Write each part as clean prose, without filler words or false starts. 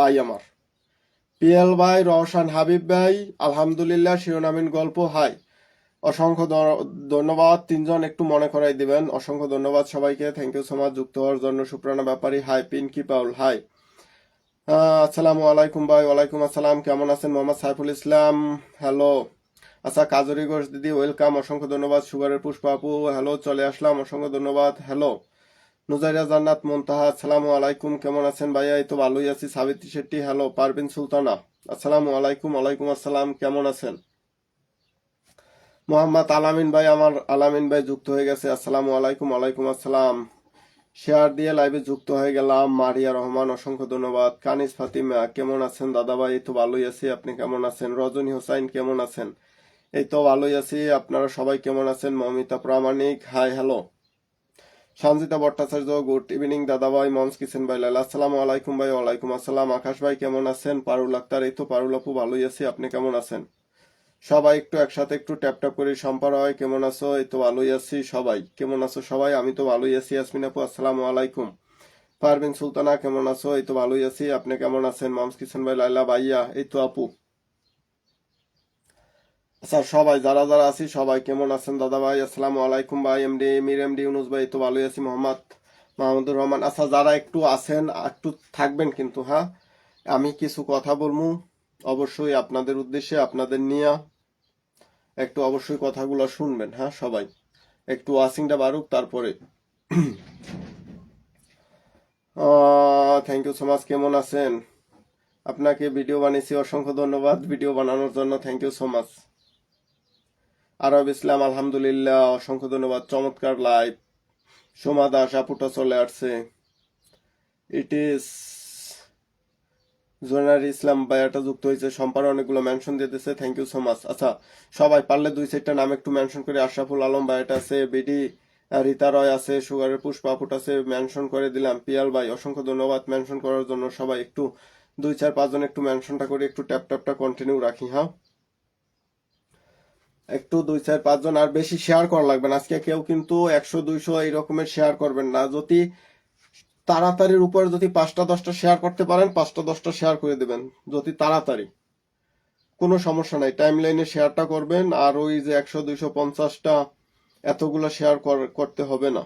ভাই আমার পিএল ভাই, রওশন হাবিব ভাই, আলহামদুলিল্লাহ শিরোনামীন গল্প। হাই, অসংখ্য ধন্যবাদ। তিনজন একটু মনে করাই দিবেন। অসংখ্য ধন্যবাদ সবাইকে, থ্যাংক ইউ সো মাচ যুক্ত হওয়ার জন্য। সুপ্রানা ব্যাপারী হাই, পিনকি পাউল হাই। আসসালামু আলাইকুম ভাই। ওয়ালাইকুম আসসালাম। কেমন আছেন? মোহাম্মদ সাইফুল ইসলাম হ্যালো। আচ্ছা, কাজরি ঘোষ দিদি ওয়েলকাম, অসংখ্য ধন্যবাদ। সুগারের পুষ্পা আপু হ্যালো, চলে আসলাম, অসংখ্য ধন্যবাদ। হ্যালো। নুজাইরা জান্নাত মুনতাহা আসসালামু আলাইকুম, কেমন আছেন ভাইয়া? এই তো ভালোই আছি। সাবিত্রী শেট্টি হ্যালো। পারভিন সুলতানা আসসালামু আলাইকুম। ওয়ালাইকুম আসসালাম, কেমন আছেন? মোহাম্মদ আলামিন ভাই, আমার আলামিন ভাই যুক্ত হয়ে গেছে। আসসালামু আলাইকুম। ওয়ালাইকুম আসসালাম। শেয়ার দিয়ে লাইভে যুক্ত হয়ে গেলাম। মারিয়া রহমান অসংখ্য ধন্যবাদ। কানিস ফাতিমা কেমন আছেন দাদা ভাই? এই তো ভালোই আছি, আপনি কেমন আছেন? রজনী হোসাইন কেমন আছেন? এই তো ভালোই আছি, আপনারা সবাই কেমন আছেন? Mamita Pramanik hi hello. Sanjita Bhattacharya good evening দাদা ভাই। মমস কিচেন ভাই লাল আসসালামু আলাইকুম ভাই। ওয়ালাইকুম আসসালাম। আকাশ ভাই কেমন আছেন? পারুল আক্তার এই তো পারুল আপু ভালোই আছি, আপনি কেমন আছেন? সবাই একটু একসাথে একটু ট্যাপ ট্যাপ করি। সম্পার হয় কেমন আছো? এই তো ভালোই আছি। সবাই কেমন আছো? সবাই আমি তো ভালোই আছি। ইয়াসমিন আপু আসসালামু আলাইকুম। পারভিন সুলতানা কেমন আছো? এই তো ভালোই আছি, আপনি কেমন আছেন? মমস কিচেন ভাই লাইলা ভাইয়া এই তো আপু। আচ্ছা, সবাই যারা যারা আছি সবাই কেমন আছেন দাদা ভাই? আসসালামু আলাইকুম ভাই। এমডি মির এমডি ইউনুস ভাই তো ভালোই আছি। মোহাম্মদ মাহমুদুর রহমান। আচ্ছা, যারা একটু আছেন একটু থাকবেন কিন্তু, হ্যাঁ। আমি কিছু কথা বলবো অবশ্যই আপনাদের উদ্দেশ্যে, আপনাদের নিয়ে একটু অবশ্যই কথাগুলো শুনবেন, হ্যাঁ সবাই। একটু ওয়াচিংটা বাড়ুক তারপরে। Thank you so much. কেমন আছেন? আপনাকে ভিডিও বানিয়েছি, অসংখ্য ধন্যবাদ ভিডিও বানানোর জন্য, থ্যাংক ইউ সো মাচ। আরব ইসলাম আলহামদুলিল্লাহ, অসংখ্য ধন্যবাদ। চমৎকার লাইভ। সোমা দাস আপুটা চলে আসছে। ইট ইজ জোনার ইসলাম ভাইয়াটা যুক্ত হয়েছে। সম্পার অনেকগুলো মেনশন দিয়ে দিয়েছে, থ্যাংক ইউ সো মাচ। আচ্ছা, সবাই পারলে দুই চারটা নাম একটু মেনশন করে। আশরাফুল আলম ভাইয়াটা আছে, বিডি রীতা রয় আছে, সুগারের পুষ্পা আপুটা আছে, মেনশন করে দিলাম। পিয়াল ভাই অসংখ্য ধন্যবাদ মেনশন করার জন্য। সবাই একটু দুই চার পাঁচজন একটু মেনশনটা করে একটু ট্যাপ ট্যাপটা কন্টিনিউ রাখি, হ্যাঁ। একটু দুই চার পাঁচজন, আর বেশি শেয়ার করা লাগবে না আজকে। কেউ কিন্তু 100 200 এই রকমের শেয়ার করবেন না। যদি তাড়াতাড়ির উপর যদি 5টা 10টা শেয়ার করতে পারেন, 5টা 10টা শেয়ার করে দেবেন যদি তাড়াতাড়ি। কোনো সমস্যা নাই, টাইম লাইনে শেয়ারটা করবেন। আর ওই যে 100 200 50টা এতগুলো শেয়ার করতে হবে না।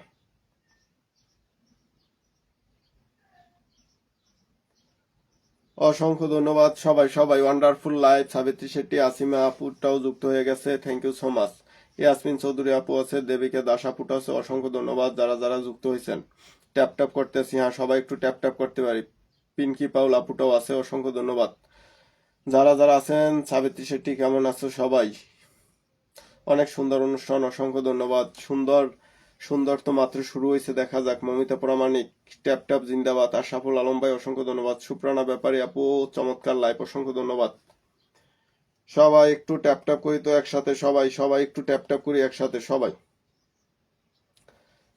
অসংখ্য ধন্যবাদ সবাই সবাই। Wonderful life. সাবিত্রী শেট্টি, আসিমা আপুটাও যুক্ত হয়ে গেছে, thank you so much. Yasmin Chowdhury আপু আছে, দেবিকা দাস আপুটা আছে, অসংখ্য ধন্যবাদ যারা যারা যুক্ত হয়েছেন। ট্যাপ ট্যাপ করতেছি, হ্যাঁ সবাই একটু ট্যাপ ট্যাপ করতে পারি। পিনকি পাউল আপুটাও আছে, অসংখ্য ধন্যবাদ যারা যারা আছেন। সাবিত্রী শেট্টি কেমন আছো সবাই? অনেক সুন্দর অনুষ্ঠান, অসংখ্য ধন্যবাদ। সুন্দর সুন্দর তো মাত্র শুরু হয়েছে, দেখা যাক। মমিতা প্রামাণিক ট্যাপ ট্যাপ জিন্দাবাদ। আশরাফুল আলম ভাই অসংখ্য ধন্যবাদ। সুপ্রানা ব্যাপারী আপু চমৎকার লাইভ, অসংখ্য ধন্যবাদ। সবাই একটু ট্যাপ ট্যাপ করি তো একসাথে। সবাই সবাই একটু ট্যাপ ট্যাপ করি একসাথে। সবাই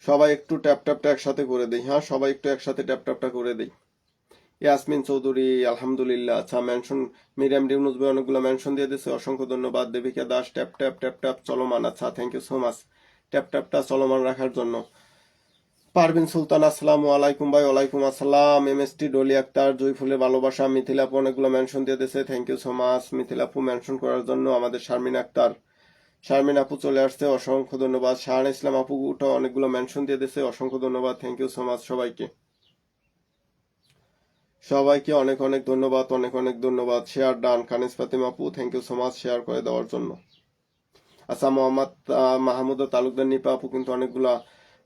সবাই একটু ট্যাপ ট্যাপটা একসাথে করে দেই, হ্যাঁ সবাই একটু একসাথে ট্যাপ ট্যাপটা করে দেই। ইয়াসমিন চৌধুরী আলহামদুলিল্লাহ। আচ্ছা, মেনশন মিরিয়াম ডিউনুস ভাই অনেকগুলো মেনশন দিয়ে দিয়েছে, অসংখ্য ধন্যবাদ। Debika Das tap tap tap tap চলমান। আচ্ছা, thank you so much tap ট্যাপটা চলমান রাখার জন্য। পারভিন সুলতান আসসালামু আলাইকুম ভাই। ওয়ালাইকুম আসসালাম। এমএসটি ডলি আক্তার, জয়ফুলের ভালোবাসা, মিথিলা আপু অনেকগুলো মেনশন দিয়ে দিয়েছে, thank you so much Mithila আপু মেনশন করার জন্য। আমাদের শারমিন আক্তার, শারমিন আপু চলে আসছে, অসংখ্য ধন্যবাদ। শাহান ইসলাম আপু অনেকগুলো মেনশন দিয়ে দিয়েছে, অসংখ্য ধন্যবাদ, থ্যাংক ইউ সো মাচ সবাইকে। সবাইকে অনেক অনেক ধন্যবাদ, অনেক অনেক ধন্যবাদ। Share done. কানিস ফাতিমা আপু thank you so much share করে দেওয়ার জন্য। আচ্ছা, মোহাম্মদ মাহমুদ তালুকদার নিপা আপু কিন্তু অনেকগুলা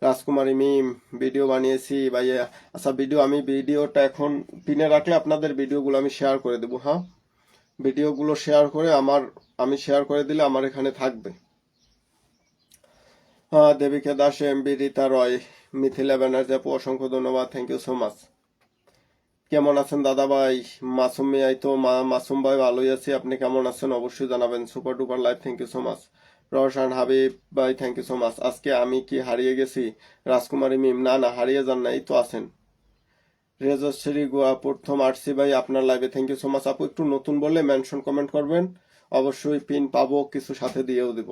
রাজকুমারী মিম ভিডিও বানিয়েছি ভাইয়া। আচ্ছা, আমি ভিডিওটা এখন পিনে রাখলে আপনাদের ভিডিওগুলো আমি শেয়ার করে দেবো, হ্যাঁ। ভিডিওগুলো শেয়ার করে আমি শেয়ার করে দিলে আমার এখানে থাকবে। দেবিকা দাস, এমবি, রীতা রয়, মিথিলা ব্যানার্জি আপু অসংখ্য ধন্যবাদ, থ্যাংক ইউ সো মাচ। কেমন আছেন দাদা ভাই? মাসুম মিয়াই তো মাসুম ভাই ভালোই আছি, আপনি কেমন আছেন অবশ্যই জানাবেন। Super duper live, thank you so much. Roshan Habib ভাই থ্যাংক ইউ সো মাচ। আজকে আমি কি হারিয়ে গেছি? রাজকুমারী মিম, না না হারিয়ে যান না, এই তো আছেন। রেজশ্রী গোয়া প্রথম আরসি ভাই আপনার লাইভে, থ্যাংক ইউ সো মাচ। আপু একটু নতুন বললে মেনশন কমেন্ট করবেন, অবশ্যই পিন পাবো, কিছু সাথে দিয়েও দিব।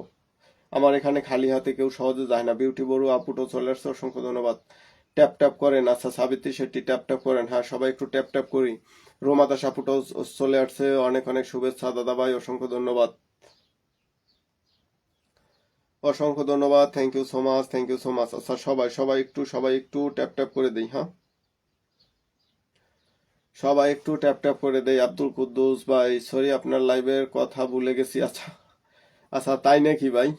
আমার এখানে খালি হাতে কেউ সহজে যায় না। বিউটি বড়ু আপুটো চলে আসছে, অসংখ্য ধন্যবাদ। ট্যাপ ট্যাপ করেন। আচ্ছা, সাবিত্রী শেট্টি ট্যাপ ট্যাপ করেন, হ্যাঁ সবাই একটু ট্যাপ ট্যাপ করি। রোমা দাস আপুটাও চলে আসছে, অনেক অনেক শুভেচ্ছা দাদা ভাই, অসংখ্য ধন্যবাদ, অসংখ্য ধন্যবাদ, thank you so much, thank you so much. আচ্ছা সবাই একটু ট্যাপ ট্যাপ করে দিই, হ্যাঁ সবাই একটু ট্যাপ ট্যাপ করে দেই। আব্দুল কুদ্দুস ভাই, সরি আপনার লাইভের কথা ভুলে গেছি। আচ্ছা আচ্ছা, তাই নাকি ভাই,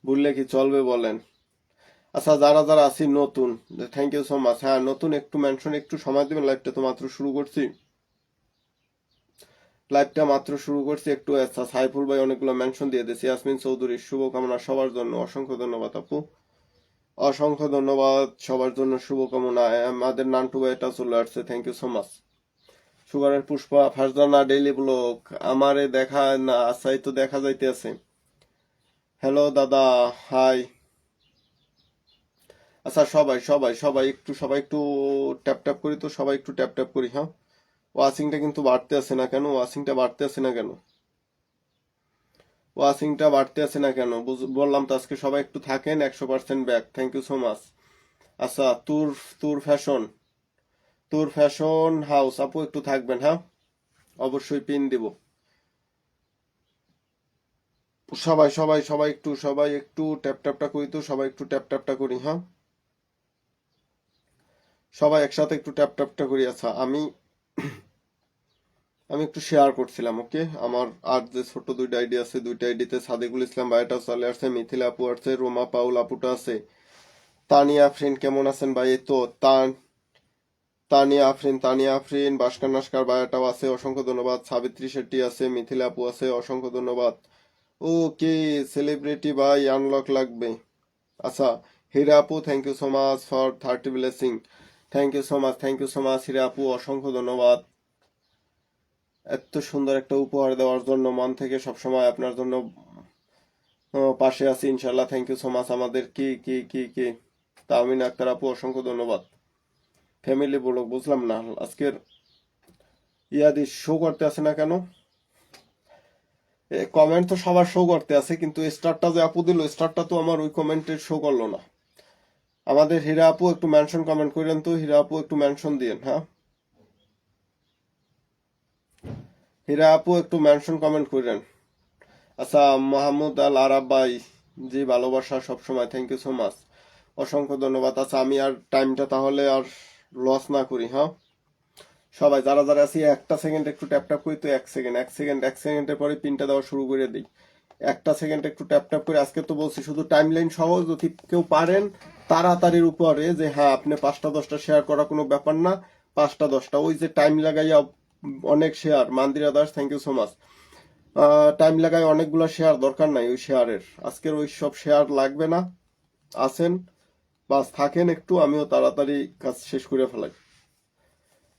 ভুললে কি চলবে বলেন। আচ্ছা যারা যারা আছি নতুন, থ্যাংক ইউ সো মাচ। হ্যাঁ নতুন একটু মেনশন, একটু সময় দেবেন, লাইভটা তো মাত্র শুরু করছি, একটু। আচ্ছা সাইফুল ভাই অনেকগুলো মেনশন দিয়ে দিয়েছি, ইয়াসমিন চৌধুরী শুভকামনা সবার জন্য, অসংখ্য ধন্যবাদ আপু, অসংখ্য ধন্যবাদ সবার জন্য শুভকামনা। আমাদের নান্টু ভাই এটা চলে আসছে, থ্যাংক ইউ সো মাচ। সুগারের পুষ্পা, ফারজানা ডেইলি ব্লগ, আমারে দেখা না, আচ্ছা এই তো দেখা যাইতে আছে। হ্যালো দাদা, হাই। আচ্ছা সবাই একটু ট্যাপ ট্যাপ করি তো, সবাই একটু ট্যাপ ট্যাপ করি, হ্যাঁ। ওয়াচিংটা কিন্তু বাড়তে আছে না কেন, ওয়াচিংটা বাড়তে আছে না কেন, ওয়াচিংটা বাড়তে আছে না কেন, বললাম তো আজকে সবাই একটু থাকেন, 100% back, thank you so much. আচ্ছা তুর ফ্যাশন, তুর ফ্যাশন হাউস আপু একটু থাকবেন, হ্যাঁ অবশ্যই পিন দিব। সবাই একটু ট্যাপ ট্যাপটা করি তো, সবাই একটু ট্যাপ ট্যাপটা করি, হ্যাঁ সবাই একসাথে একটু ট্যাপ ট্যাপটা করি। আচ্ছা আমি আমি একটু শেয়ার করছিলাম, ওকে। আমার আর যে ছোট দুইটা আইডি আছে, দুইটা আইডিতে সাদেকুল ইসলাম ভাইটাও চলে আসছে, মিথিলা আপু আছে, রোমা পাউল আপুটা আছে, তানিয়া আফরিন কেমন আছেন ভাই, এই তো তানিয়া আফরিন বাস্কার নাস্কার ভাইটাও আছে, অসংখ্য ধন্যবাদ। সাবিত্রী শেট্টি আছে, মিথিলা আপু আছে, অসংখ্য ধন্যবাদ। ওকে সেলিব্রিটি ভাই আনলক লাগবে। আচ্ছা হীরা আপু, thank you so much for 30 blessing, thank you so much Hira আপু, অসংখ্য ধন্যবাদ এত সুন্দর একটা উপহার দেওয়ার জন্য, মন থেকে সবসময় আপনার জন্য পাশে আছি ইনশাল্লাহ, থ্যাংক ইউ সো মাচ। আমাদের কি তামিন আক্তার আপু, অসংখ্য ধন্যবাদ। ফ্যামিলি ব্লগ, বুঝলাম না আজকের ইয়াদি শো করতে আছে না কেন, কমেন্ট তো সবার শো করতে আছে, কিন্তু স্টারটা যে আপু দিল, স্টারটা তো আমার ওই কমেন্টে শো করলো না। আমাদের হীরা আপু একটু মেনশন কমেন্ট করেন তো, হীরা আপু একটু মেনশন দিয়েন, হ্যাঁ হীরা আপু একটু মেনশন কমেন্ট করেন। আচ্ছা মাহমুদ আল আরাব ভাই, জি ভালোবাসা সবসময়, থ্যাংক ইউ সো মাচ, অসংখ্য ধন্যবাদ। আচ্ছা আমি আর টাইমটা তাহলে আর লস না করি, হ্যাঁ সবাই যারা যারা আছি একটা সেকেন্ড একটু ট্যাপ ট্যাপ করি তো, এক সেকেন্ডের পরে পিনটা দেওয়া শুরু করে দিই। একটা সেকেন্ড একটু ট্যাপ ট্যাপ করে, আজকে তো বলছি শুধু টাইম লাইন সহ, যদি কেউ পারেন তাড়াতাড়ির উপরে, যে হ্যাঁ আপনি 5টা 10টা শেয়ার করা কোনো ব্যাপার না, 5টা 10টা ওই যে টাইম লাগাইয়া অনেক share, Mandira Das thank you so much. Time লাগায় অনেকগুলো শেয়ার দরকার নাই ওই শেয়ারের, আজকের ওই সব শেয়ার লাগবে না, আছেন বাস থাকেন একটু, আমিও তাড়াতাড়ি কাজ শেষ করে ফেলাই।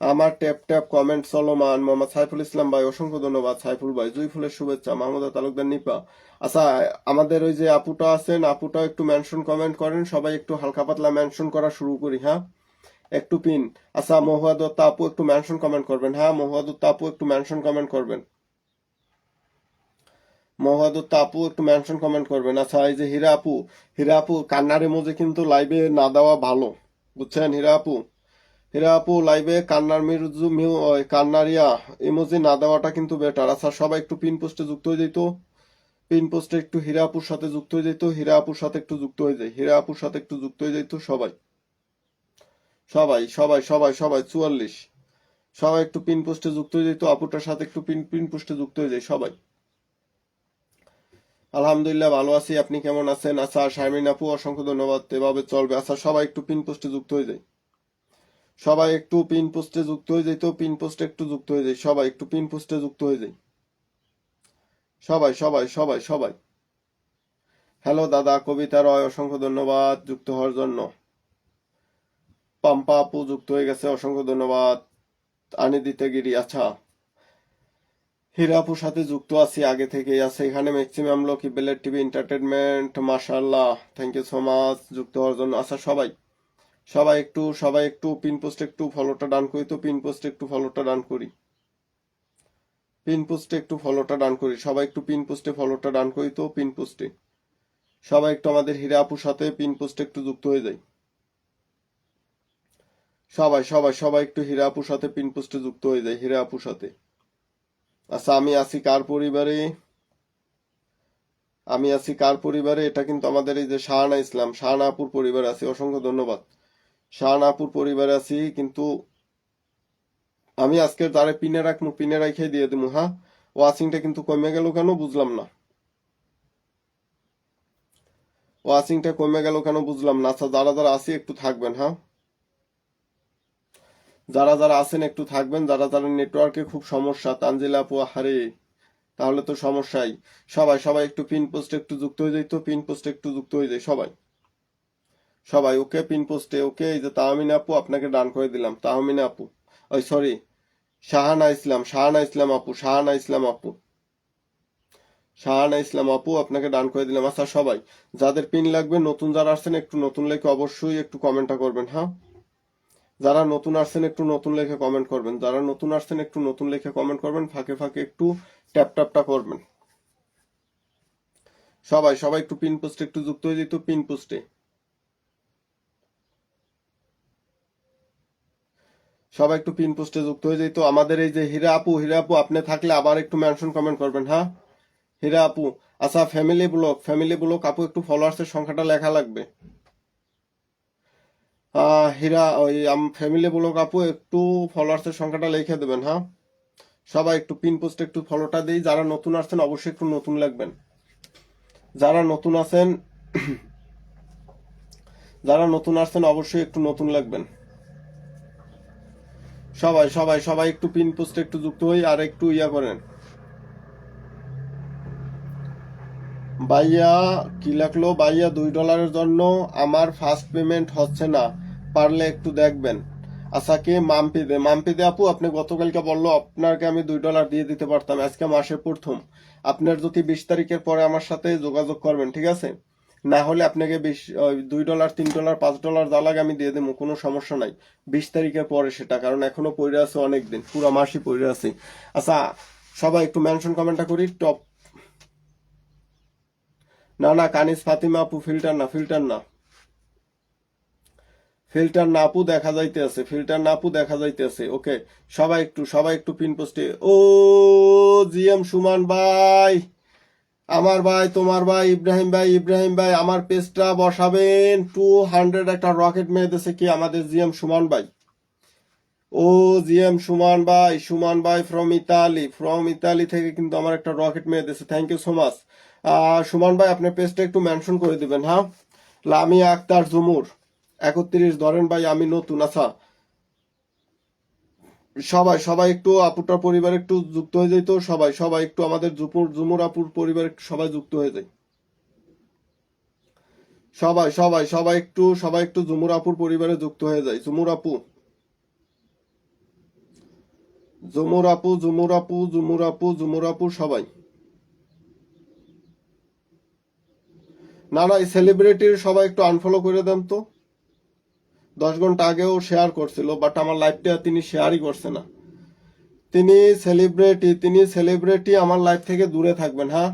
আমার ট্যাপ ট্যাপ কমেন্ট চলমান। মোহাম্মদ সাইফুল ইসলাম ভাই, অসংখ্য ধন্যবাদ সাইফুল ভাই, জুই ফুলের শুভেচ্ছা। মাহমুদা তালুকদার নিপা, আচ্ছা আমাদের ওই যে আপুটা আছেন, আপুটা একটু মেনশন কমেন্ট করেন, সবাই একটু হালকা পাতলা মেনশন করা শুরু করি, হ্যাঁ একটু পিন। আচ্ছা মহুয়া দত্তা আপু একটু মেনশন কমেন্ট করবেন, হ্যাঁ মহুয়া দত্তা আপু একটু মেনশন কমেন্ট করবেন, মহাদত্ত আপু একটু মেনশন কমেন্ট করবেন। আচ্ছা এই যে হীরা আপু কান্নার ইমোজি কিন্তু লাইভে না দেওয়া ভালো, বুঝছেন হীরা আপু লাইভে কান্নার কান্নার ইমোজি না দেওয়াটা কিন্তু বেটার। আচ্ছা সবাই একটু পিন পোস্টে যুক্ত হয়ে যেত, পিন পোস্টে একটু হীরা আপুর সাথে যুক্ত হয়ে যেত, হীরা আপুর সাথে একটু যুক্ত হয়ে যায়, হীরা আপুর সাথে একটু যুক্ত হয়ে যেত সবাই, সবাই 44, সবাই একটু পিন পোস্টে যুক্ত হয়ে যেত, আপুটার সাথে একটু পিন পিন পোস্টে যুক্ত হয়ে যায় সবাই। আলহামদুলিল্লাহ ভালো আছি, আপনি কেমন আছেন? আচ্ছা শারমিন আপু অসংখ্য ধন্যবাদ, এভাবে চলবে। আচ্ছা সবাই একটু পিন পোস্টে যুক্ত হয়ে যায়, সবাই একটু পিন পোস্টে যুক্ত হয়ে যায়, তো পিন পোস্টে একটু যুক্ত হয়ে যায়, সবাই একটু পিন পোস্টে যুক্ত হয়ে যায়, সবাই। হ্যালো দাদা কবিতা রয়, অসংখ্য ধন্যবাদ যুক্ত হওয়ার জন্য। পাম্পা আপু যুক্ত হয়ে গেছে, অসংখ্য ধন্যবাদ। আনিদিতে গিরি, আচ্ছা হীরাপুর সাথে যুক্ত আছি আগে থেকেই আছে, এখানে ম্যাক্সিমাম লোক ইবেলের টিভি এন্টারটেনমেন্ট, মাশাআল্লাহ থ্যাংক ইউ সো মাচ যুক্ত হওয়ার জন্য। আচ্ছা সবাই একটু পিন পোস্টে একটু ফলোটা ডান করি তো, পিন পোস্টে একটু ফলোটা ডান করি, পিন পোস্টে একটু ফলোটা ডান করি, সবাই একটু পিন পোস্টে ফলোটা ডান করি তো, পিন পোস্টে সবাই একটু আমাদের হীরা আপুর সাথে পিন পোস্টে একটু যুক্ত হয়ে যায়, সবাই সবাই সবাই একটু হীরা আপুর সাথে পিন পোস্টে যুক্ত হয়ে যায়, হীরা আপুর সাথে। আচ্ছা, আমি আছি কার পরিবারে? আমি আছি কার পরিবারে? এটা কিন্তু আমাদের এই যে শাহানা ইসলাম, শাহানা আপুর পরিবারে আছি। অসংখ্য ধন্যবাদ। শাহানা আপুর পরিবারে আছি, কিন্তু আমি আজকে তারে পিনে রাখবো, পিনে রাখে দিয়ে দেবো। হ্যাঁ, ওয়াচিংটা কিন্তু কমে গেল কেন বুঝলাম না। ওয়াচিংটা কমে গেল কেন বুঝলাম না। আচ্ছা, যারা যারা আছি একটু থাকবেন। হ্যাঁ, যারা যারা আছেন একটু থাকবেন। যারা যারা নেটওয়ার্কে খুব সমস্যা, তানজিলা আপু হারে, তাহলে তো সমস্যাই। সবাই সবাই একটু পিন পোস্টে একটু যুক্ত হয়ে যায়, তো পিন পোস্টে একটু যুক্ত হয়ে যায় সবাই। সবাই ওকে পিন পোস্টে ওকে। এই যে তাহমিনা আপু, আপনাকে ডান করে দিলাম। তাহমিনা আপু, ওই সরি, শাহানা ইসলাম, শাহানা ইসলাম আপু, শাহানা ইসলাম আপু, শাহানা ইসলাম আপু, আপনাকে ডান করে দিলাম। আচ্ছা, সবাই যাদের পিন লাগবে, নতুন যারা আসছেন একটু নতুন লেখে অবশ্যই একটু কমেন্টটা করবেন। হ্যাঁ, যারা নতুন আসছেন একটু নতুন লেখে কমেন্ট করবেন। যারা নতুন আসছেন একটু নতুন লেখে কমেন্ট করবেন, ফাঁকে ফাঁকে একটু ট্যাপ ট্যাপটা করবেন। সবাই সবাই একটু পিন পোস্টে একটু যুক্ত হয়ে যেত, পিন পোস্টে সবাই একটু পিন পোস্টে যুক্ত হয়ে যেত। আমাদের এই যে হীরা আপু, হীরা আপু আপনি থাকলে আবার একটু মেনশন কমেন্ট করবেন। হ্যাঁ, হীরা আপু। আচ্ছা, ফ্যামিলি ব্লগ, ফ্যামিলি ব্লগ আপু একটু ফলোয়ার্সের সংখ্যাটা লেখা লাগবে। হীরা ওই ফ্যামিলি ব্লগ আপু একটু ফলোয়ার্সের সংখ্যাটা লিখে দেবেন। হ্যাঁ, সবাই একটু পিন পোস্টে একটু ফলোটা দিই। যারা নতুন আসছেন অবশ্যই একটু নতুন লাগবেন। যারা নতুন আছেন, যারা নতুন আসছেন অবশ্যই একটু নতুন লাগবেন। সবাই সবাই সবাই একটু পিন পোস্টে একটু যুক্ত হই আর একটু ইয়া করেন। ভাইয়া কি লাগলো? ভাইয়া $2 জন্য আমার ফার্স্ট পেমেন্ট হচ্ছে না, পারলে একটু দেখবেন। আচ্ছা, কে? মাম্পি দে, মাম্পি দে আপু, আপনি গতকালকে বললো আপনাকে আমি $2 দিয়ে দিতে পারতাম, আজকে মাসে প্রথম। আপনার যদি 20 তারিখের পরে আমার সাথে যোগাযোগ করবেন, ঠিক আছে? না হলে আপনাকে $2, $3, $5 যা লাগে আমি দিয়ে দেবো, কোনো সমস্যা নাই। 20 তারিখের পরে সেটা, কারণ এখনো পড়ে আছে অনেক দিন, পুরো মাসই পড়ে আছে। আচ্ছা, সবাই একটু মেনশন কমেন্টটা করি টপ। না না, কানিজ ফাতিমা আপু, ফিল্টার না, ফিল্টার না, ফিল্টার না আপু, দেখা যাইতে আছে, ফিল্টার না আপু, দেখা যাইতে আছে। ওকে, সবাই একটু পিন পোস্টে। ও জিএম সুমান ভাই, আমার ভাই, তোমার ভাই ইব্রাহিম ভাই, ইব্রাহিম ভাই আমার পেজটা বসাবেন। 200 একটা রকেট মেরে দিয়েছে কি আমাদের জিএম সুমান ভাই। ও জিএম সুমান ভাই, সুমান ভাই ফ্রম ইতালি, ফ্রম ইতালি থেকে কিন্তু আমার একটা রকেট মেরে দিয়েছে। Thank you so much. Suman ভাই আপনার পেজটা একটু মেনশন করে দিবেন। হ্যাঁ, লামিয়া আক্তার জুমুর 31 ধরেন ভাই, আমি নতুন। আচ্ছা, সবাই সবাই একটু আপুটার পরিবার একটু যুক্ত হয়ে যায়, তো সবাই সবাই একটু আমাদের জুমুর আপুর পরিবার একটু সবাই যুক্ত হয়ে যায়। সবাই সবাই সবাই একটু জুমুর আপুর পরিবারে যুক্ত হয়ে যায়। জুমুর আপু, জুমুর আপু, জুমুর আপু, জুমুর আপু, জুমুর আপু, সবাই। না না, এই সেলিব্রিটির সবাই একটু আনফলো করে দেন তো। 10 ঘন্টা আগেও শেয়ার করছিল, বাট আমার লাইভটা তিনি শেয়ারই করছে না। তিনি সেলিব্রিটি, আমার লাইভ থেকে দূরে থাকবেন। হ্যাঁ,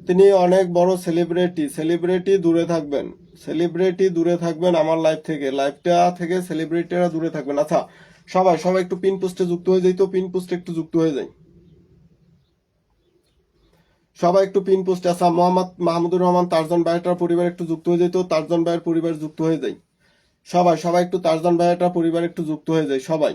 তিনি অনেক বড় সেলিব্রিটি, সেলিব্রিটি দূরে থাকবেন, সেলিব্রিটি দূরে থাকবেন আমার লাইভ থেকে, লাইভটা থেকে সেলিব্রিটিরা দূরে থাকবেন। আচ্ছা, সবাই সবাই একটু পিন পোস্টে যুক্ত হয়ে যাই, তো পিন পোস্টে একটু যুক্ত হয়ে যায়। সবাই একটু পিন পোস্টে। আচ্ছা, মোহাম্মদ মাহমুদুর রহমান তারজান ভাইটার পরিবার একটু যুক্ত হয়ে যায়, তো তারজান ভাইয়ের পরিবার যুক্ত হয়ে যায়। সবাই সবাই একটু তারজান ভাইটার পরিবার একটু যুক্ত হয়ে যায়। সবাই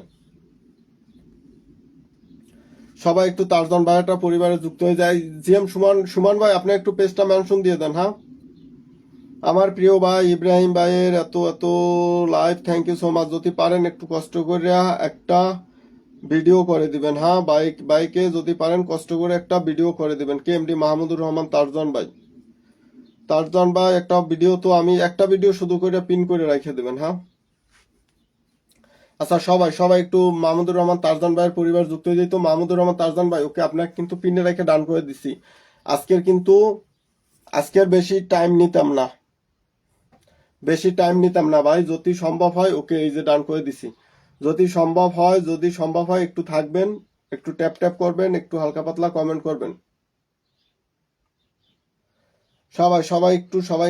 সবাই একটু তারজান ভাইটার পরিবারে যুক্ত হয়ে যায়। জিএম সুমান, সুমান ভাই আপনি একটু পেজটা মেনশন দিয়ে দেন। হ্যাঁ, আমার প্রিয় ভাই ইব্রাহিম ভাইয়ের এত এত live, thank you so much. যদি পারেন একটু কষ্ট করে একটা ভিডিও করে দিবেন। হ্যাঁ, বাইকে যদি পারেন কষ্ট করে একটা ভিডিও করে দিবেন। কে? এমডি মাহমুদুর রহমান তারজন ভাই, তারজন ভাই একটা ভিডিও, তো আমি একটা ভিডিও শুধু করে পিন করে রেখে দেবেন। হ্যাঁ, আচ্ছা, সবাই সবাই একটু মাহমুদুর রহমান তারজান ভাইয়ের পরিবার যুক্ত হয়ে যেত। মাহমুদুর রহমান তারজান ভাই, ওকে আপনাকে কিন্তু পিনে রেখে ডান করে দিছি। আজকের কিন্তু আজকের বেশি টাইম নিতাম না, বেশি টাইম নিতাম না ভাই, যদি সম্ভব হয়। ওকে, এই যে ডান করে দিছি। যদি সম্ভব হয়, যদি সম্ভব হয় একটু থাকবেন, একটু ট্যাপ ট্যাপ করবেন, একটু হালকা পাতলা কমেন্ট করবেন। সবাই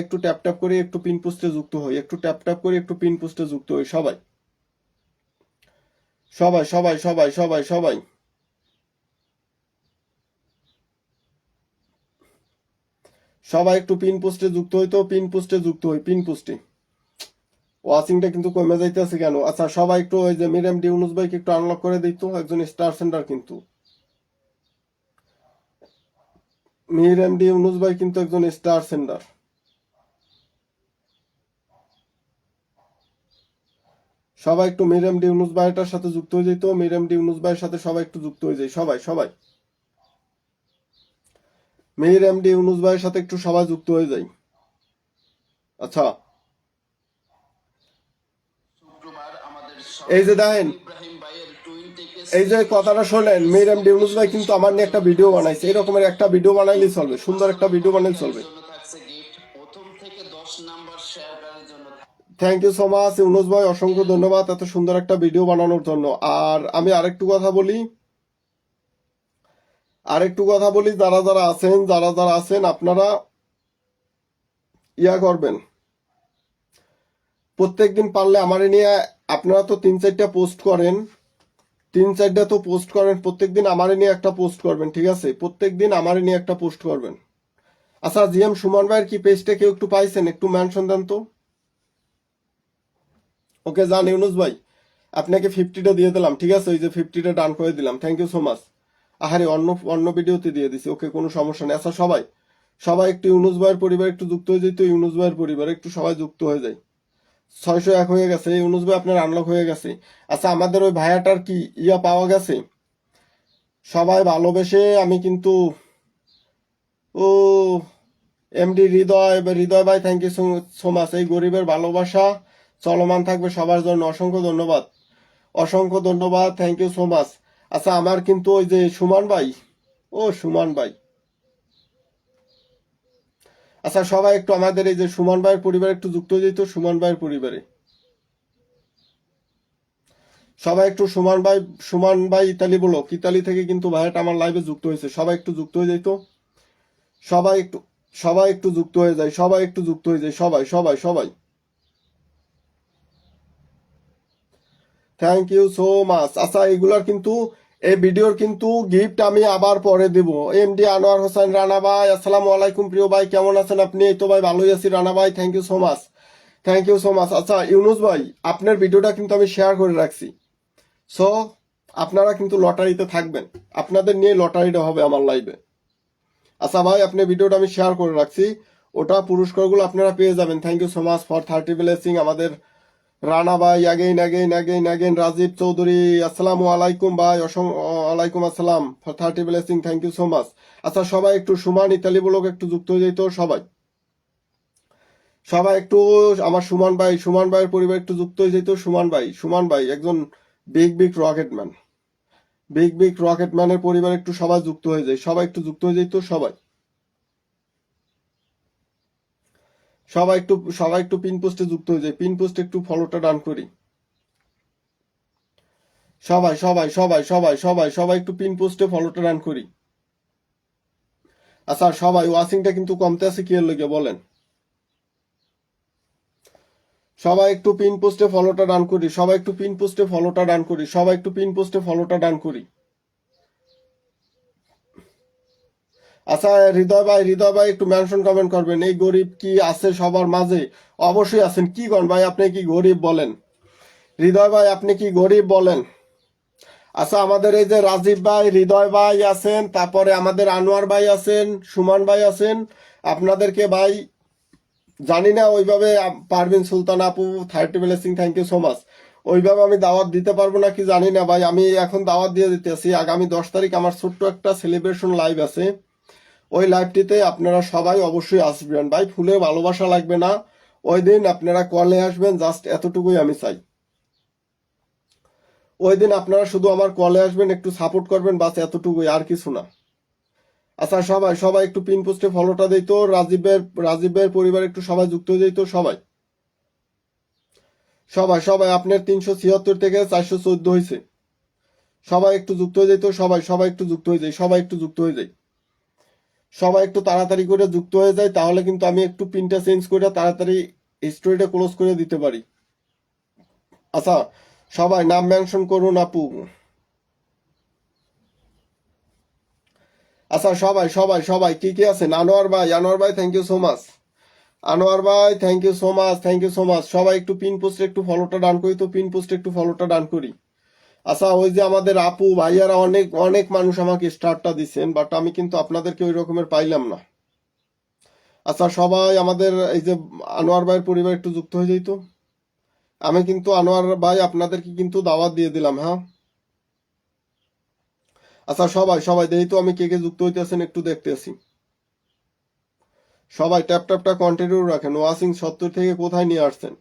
একটু ট্যাপ ট্যাপ করে একটু পিন পোস্টে যুক্ত হই, একটু ট্যাপ ট্যাপ করে একটু পিন পোস্টে যুক্ত হই সবাই। সবাই সবাই সবাই সবাই সবাই সবাই একটু পিন পোস্টে যুক্ত হইতো, পিন পোস্টে যুক্ত হই, পিন পোস্টে। ওয়াচিংটা কিন্তু কমে যাইতেছে কেন? আচ্ছা সবাই একটু ওই যে মিরাম ডি ইউনুস ভাইকে একটু আনলক করে দিত, একজন স্টার সেন্টার কিন্তু। মিরাম ডি ইউনুস ভাই কিন্তু একজন স্টার সেন্টার। সবাই একটু মিরাম ডি ইউনুস ভাইটার সাথে যুক্ত হয়ে যেত, মিরাম ডি ইউনুস ভাইয়ের সাথে সবাই একটু যুক্ত হয়ে যায়, সবাই সবাই মিরাম ডি ইউনুস ভাইয়ের সাথে একটু সবাই যুক্ত হয়ে যায়। আচ্ছা এই যে দেখেন, এই যে কথাটা শোনেন, মিরাম ডি ইউনুস ভাই কিন্তু আমার নিয়ে একটা ভিডিও বানাইছে, এরকমের একটা ভিডিও বানাইলেই চলবে, সুন্দর একটা ভিডিও বানাইলে চলবে। Thank you so much Yunus ভাই, অসংখ্য ধন্যবাদ এত সুন্দর একটা ভিডিও বানানোর জন্য। আর আমি আরেকটু কথা বলি, যারা যারা আছেন আপনারা ইয়া করবেন, প্রত্যেকদিন পারলে আমারে নিয়ে, আপনারা তো 3-4টা পোস্ট করেন, 3-4টা তো পোস্ট করেন, প্রত্যেকদিন আমারে নিয়ে একটা পোস্ট করবেন, ঠিক আছে? প্রত্যেকদিন আমারে নিয়ে একটা পোস্ট করবেন। আচ্ছা জিএম সুমন ভাইয়ের কি পেজটা কেউ একটু পাইছেন? একটু মেনশন দেন তো। ওকে যান ইউনুস ভাই, আপনাকে 50টা দিয়ে দিলাম, ঠিক আছে? ওই যে 50টা ডান করে দিলাম, থ্যাংক ইউ সো মাচ। আহারে অন্য অন্য ভিডিওতে দিয়ে দিছি, ওকে কোনো সমস্যা নেই। আচ্ছা সবাই সবাই একটু ইউনুস ভাইয়ের পরিবার একটু যুক্ত হয়ে যেত, ইউনুস ভাইয়ের পরিবার একটু সবাই যুক্ত হয়ে যায়। 601 হয়ে গেছে, ইউনুস ভাই আপনার আনলক হয়ে গেছে। আচ্ছা আমাদের ওই ভাইয়াটার কি ইয়া পাওয়া গেছে? সবাই ভালোবেসে আমি কিন্তু, ও এমডি হৃদয় ভাই থ্যাংক ইউ সো মাচ। এই গরিবের ভালোবাসা চলমান থাকবে সবার জন্য, অসংখ্য ধন্যবাদ, অসংখ্য ধন্যবাদ, থ্যাংক ইউ সো মাচ। আচ্ছা আমার কিন্তু ওই যে সুমান ভাই, ও সুমান ভাই, আচ্ছা সবাই একটু আমাদের এই যে সুমান ভাইয়ের পরিবার একটু যুক্ত হয়ে যেত, সুমান ভাইয়ের পরিবারে সবাই একটু, সুমান ভাই ইতালি ব্লক, ইতালি থেকে কিন্তু ভাইয়াটা আমার লাইভে যুক্ত হয়েছে, সবাই একটু যুক্ত হয়ে যেত, সবাই একটু, সবাই একটু যুক্ত হয়ে যায়, সবাই একটু যুক্ত হয়ে যায়, সবাই সবাই সবাই থ্যাংক ইউ সো মাচ। আচ্ছা এগুলার কিন্তু, এই ভিডিওর কিন্তু গিফট আমি আবার পরে দেব। এমডি আনোয়ার হোসেন রানা ভাই, আসসালামু আলাইকুম প্রিয় ভাই, কেমন আছেন আপনি? এই তো ভাই ভালোই আছি রানা ভাই, thank you so much, thank you so much. আচ্ছা ইউনুস ভাই, আপনার ভিডিওটা কিন্তু আমি শেয়ার করে রাখছি, সো আপনারা কিন্তু লটারিতে থাকবেন, আপনাদের নিয়ে লটারিটা হবে আমার লাইভে। আচ্ছা ভাই আপনার ভিডিওটা আমি শেয়ার করে রাখছি, ওটা পুরস্কারগুলো আপনারা পেয়ে যাবেন। Thank you so much for 30 blessing আমাদের রানা ভাই, again again again again Rajib Chowdhury, আসসালামু আলাইকুম ভাই, ওয়ালাইকুম আসসালাম for 30 blessing, thank you so much. আচ্ছা সবাই একটু সুমান ইতালি ব্লগ একটু যুক্ত হয়ে যেত, সবাই সবাই একটু আমার সুমান ভাইয়ের পরিবার একটু যুক্ত হয়ে যেত। সুমান ভাই একজন big big rocket man, big big rocket ম্যানের পরিবার একটু সবাই যুক্ত হয়ে যায়, সবাই একটু যুক্ত হয়ে যেত, সবাই সবাই একটু পিন পোস্টে যুক্ত হয়ে যায়, পিন পোস্টে একটু ফলোটা ডান করি, সবাই সবাই সবাই সবাই সবাই সবাই একটু পিন পোস্টে ফলোটা ডান করি। আচ্ছা সবাই ওয়াচিংটা কিন্তু কমতে আছে কি এর লগে বলেন? সবাই একটু পিন পোস্টে ফলোটা ডান করি, সবাই একটু পিন পোস্টে ফলোটা ডান করি, সবাই একটু পিন পোস্টে ফলোটা ডান করি। আচ্ছা হৃদয় ভাই একটু মেনশন কমেন্ট করবেন, এই গরিব কি আছে সবার মাঝে? অবশ্যই আছেন, কি করেন ভাই, আপনি কি গরিব বলেন? হৃদয় ভাই আপনি কি গরিব বলেন? আচ্ছা আমাদের এই যে রাজীব ভাই, হৃদয় ভাই আছেন, তারপরে আমাদের আনোয়ার ভাই আছেন, সুমান ভাই আছেন, আপনাদেরকে ভাই জানি না ওইভাবে, পারভিন সুলতান আপু 30 blessing, thank you so much. ওইভাবে আমি দাওয়াত দিতে পারবো নাকি জানি না ভাই, আমি এখন দাওয়াত দিয়ে দিতেছি, আগামী 10 তারিখ আমার ছোট্ট একটা সেলিব্রেশন লাইভ আছে, ওই লাইভটিতে আপনারা সবাই অবশ্যই আসবেন ভাই, ফুলে ভালোবাসা লাগবে না, ওই দিন আপনারা কলে আসবেন, জাস্ট এতটুকুই আমি চাই। ওই দিন আপনারা শুধু আমার কলে আসবেন, একটু সাপোর্ট করবেন, বাস এতটুকুই, আর কিছু না। আচ্ছা সবাই সবাই একটু পিন পোস্টে ফলোটা দিত, রাজীবের পরিবার একটু সবাই যুক্ত হয়ে যেত, সবাই সবাই সবাই আপনার 376 থেকে 414 হয়েছে, সবাই একটু যুক্ত হয়ে যেত, সবাই সবাই একটু যুক্ত হয়ে যায়, সবাই একটু যুক্ত হয়ে যায়, সবাই একটু তাড়াতাড়ি করে যুক্ত হয়ে যায়, তাহলে কিন্তু আমি একটু পিনটা চেঞ্জ করে তাড়াতাড়ি স্টোরিটা ক্লোজ করে দিতে পারি। আচ্ছা সবাই নাম মেনশন করুন আপু। আচ্ছা সবাই সবাই সবাই কি কি আছেন? আনোয়ার ভাই thank you so much. Anwar ভাই thank you so much, thank you so much. সবাই একটু পিন পোস্টে একটু ফলোটা ডান করি তো, পিন পোস্টে একটু ফলোটা ডান করি। আচ্ছা ওই যে আমাদের আপু ভাইয়ারা অনেক অনেক মানুষ আমাকে স্টারটা দিচ্ছেন, বাট আমি কিন্তু আপনাদেরকে ওই রকমের পাইলাম না। আচ্ছা সবাই আমাদের এই যে আনোয়ার ভাইয়ের পরিবার একটু যুক্ত হয়ে যেত। আমি কিন্তু আনোয়ার ভাই আপনাদেরকে কিন্তু দাওয়াত দিয়ে দিলাম, হ্যাঁ। আচ্ছা সবাই সবাই দেখি তো আমি কে কে যুক্ত হইতেছেন একটু দেখতেছি। সবাই ট্যাপ ট্যাপটা কন্টিনিউ রাখেন। ওয়াসিং 70 থেকে কোথায় নিয়ে আসছেন?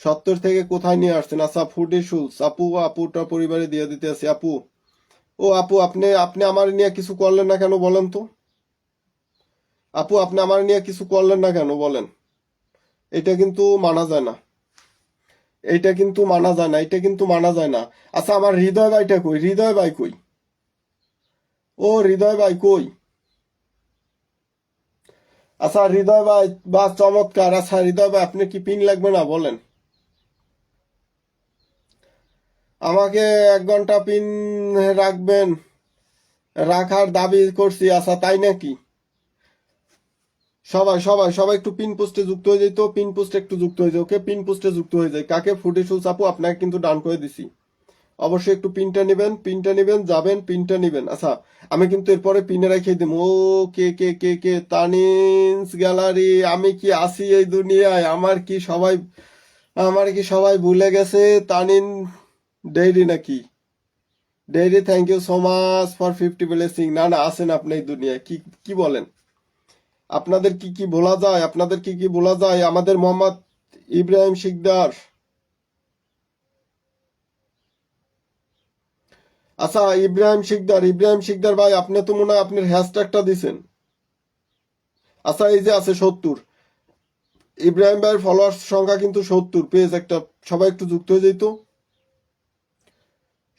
70 থেকে কোথায় নিয়ে আসছেন? আচ্ছা ফুডি শুলস আপু, আপুটা পরিবারে দিয়ে দিতে আছি আপু। ও আপু আপনি আপনি আমার নিয়ে কিছু করলেন না কেন বলেন তো? আপু আপনি আমার নিয়ে কিছু করলেন না কেন বলেন? এটা কিন্তু মানা যায় না, এইটা কিন্তু মানা যায় না, এটা কিন্তু মানা যায় না। আচ্ছা আমার হৃদয় ভাইটা কই? হৃদয় ভাই কই? ও হৃদয় ভাই কই? আচ্ছা হৃদয় ভাই, বা চমৎকার। আচ্ছা হৃদয় ভাই আপনি কি পিন লাগবে না বলেন? আমাকে 1 ঘন্টা পিন রাখবেন, রাখার দাবি করছি। আচ্ছা তাই নাকি? সবাই সবাই সবাই একটু পিন পোস্টে যুক্ত হয়ে যায় তো, পিন পোস্টে একটু যুক্ত হয়ে যায়। ওকে পিন পোস্টে যুক্ত হয়ে যায়। কাকে? ফুডি শুলস আপু আপনাকে কিন্তু ডান করে দিছি। অবশ্যই একটু পিনটা নেবেন, পিনটা নেবেন, যাবেন পিনটা নেবেন। আচ্ছা আমি কিন্তু এরপরে পিনে রেখে দিব। ও কে কে কে কে তানিন্স গ্যালারি, আমি কি আছি এই দুনিয়ায়? আমার কি সবাই ভুলে গেছে? তানিন ডেইরি নাকি? Dairy thank you so much for 50 blessing. না না আছেন আপনি এই দুনিয়ায়, কি কি বলেন? আপনাদের কি কি বলা যায়? আপনাদের কি কি বলা যায়? আমাদের মোহাম্মদ ইব্রাহিম শিকদার। আচ্ছা ইব্রাহিম শিকদার ভাই, আপনি তো মনে হয় আপনার হ্যাশট্যাগটা দিছেন। আচ্ছা এই যে আছে 70, ইব্রাহিম ভাইয়ের ফলোয়ার্স সংখ্যা কিন্তু 70, পেজ একটা। সবাই একটু যুক্ত হয়ে যেত।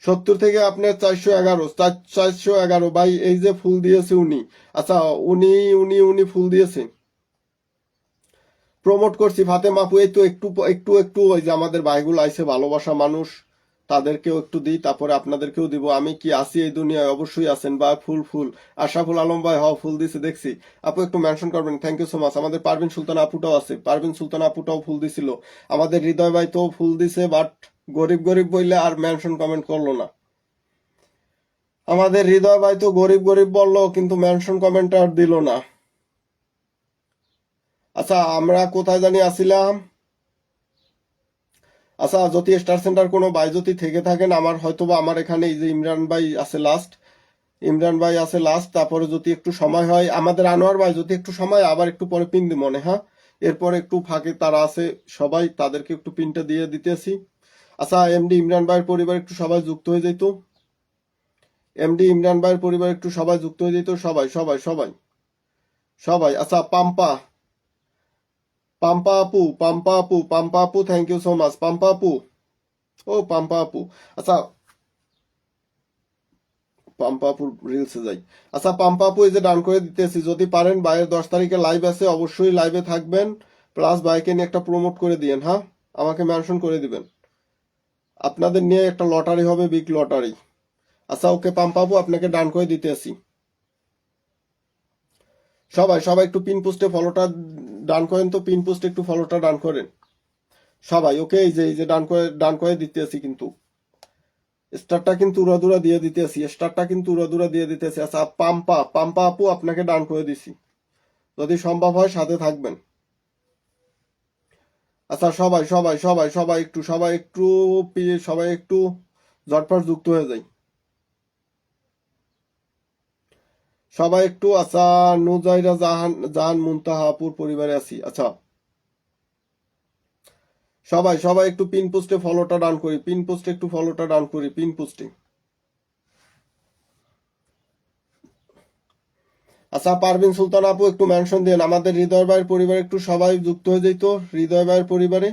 70 থেকে আপনার 411, 411 ভাই। এই যে ফুল দিয়েছে উনি। আচ্ছা উনি উনি ফুল দিয়েছে। প্রমোট করছি ফাতেমা আপু, এই তো একটু একটু একটু ওই যে আমাদের ভাইগুলো আইছে ভালোবাসা মানুষ, তাদেরকেও একটু দিই, তারপরে আপনাদেরকেও দিব। আমি কি আছি এই দুনিয়ায়? অবশ্যই আছেন। বা ফুল ফুল আশরাফুল আলম ভাই হ ফুল দিছে দেখছি। আপু একটু মেনশন করবেন, থ্যাংক ইউ সো মাচ। আমাদের পারভিন সুলতান আপুটাও আছে, পারভিন সুলতান আপুটাও ফুল দিছিল। আমাদের হৃদয় ভাই তো ফুল দিছে, বাট গরিব গরিব বললে আর মেনশন কমেন্ট করলো না। আমাদের হৃদয় ভাই তো গরিব গরিব বললো, কিন্তু মেনশন কমেন্ট আর দিল না। আচ্ছা আমরা কোথায় জানি আসিলাম? আচ্ছা যদি স্টার সেন্টার কোনো ভাই যদি থেকে থাকেন, আমার হয়তোবা আমার এখানে এই যে ইমরান ভাই আছে লাস্ট, ইমরান ভাই আছে লাস্ট। তারপরে যদি একটু সময় হয় আমাদের আনোয়ার ভাই, যদি একটু সময় আবার একটু পরে পিন দি মনে, হ্যাঁ। এরপরে একটু ফাঁকে তারা আছে সবাই, তাদেরকে একটু পিনটা দিয়ে দিতেছি। আচ্ছা এমডি ইমরান ভাইয়ের পরিবার একটু সবাই যুক্ত হয়ে যেত। এমডি ইমরান ভাইয়ের পরিবার একটু সবাই যুক্ত হয়ে যেত। সবাই সবাই সবাই সবাই। আচ্ছা পাম্পা, পাম্পা আপু thank you so much Pampa আপু। ও পাম্পা আপু। আচ্ছা পাম্পাপুর রিলসে যাই। আচ্ছা পাম্পাপু এই যে ডান করে দিতেছি, যদি পারেন বাইরের 10 তারিখে লাইভ আছে, অবশ্যই লাইভে থাকবেন। প্লাস বাইকে নিয়ে একটা প্রমোট করে দিয়েন, হ্যাঁ। আমাকে মেনশন করে দিবেন। আপনাদের নিয়ে একটা লটারি হবে, বিগ লটারি। আচ্ছা ওকে পাম্পাপু আপনাকে ডান করে দিতেছি। সবাই সবাই একটু পিন পোস্টে ফলোটা ডান করেন তো, পিন পোস্টে একটু ফলোটা ডান করেন সবাই। ওকে এই যে ডান করে দিতেছি কিন্তু। স্টারটা কিন্তু উড়াদুরা দিয়ে দিতেছি, স্টারটা কিন্তু উড়াদুরা দিয়ে দিতেছি। আচ্ছা পাম্পা আপু আপনাকে ডান করে দিছি, যদি সম্ভব হয় সাথে থাকবেন। আচ্ছা সবাই সবাই সবাই সবাই একটু ঝটপট যুক্ত হয়ে যায়। সবাই একটু। আচ্ছা নুজাইরা জাহান জাহান মুনতাহা আপুর পরিবারে আছি। আচ্ছা সবাই একটু পিন পোস্টে ফলোটা ডান করি, পিন পোস্টে একটু ফলোটা ডান করি, পিন পোস্টে। আচ্ছা পারভিন সুলতান আপু একটু মেনশন দেন। আমাদের হৃদয় ভাইয়ের পরিবারে একটু সবাই যুক্ত হয়ে যেত। হৃদয় ভাইয়ের পরিবারে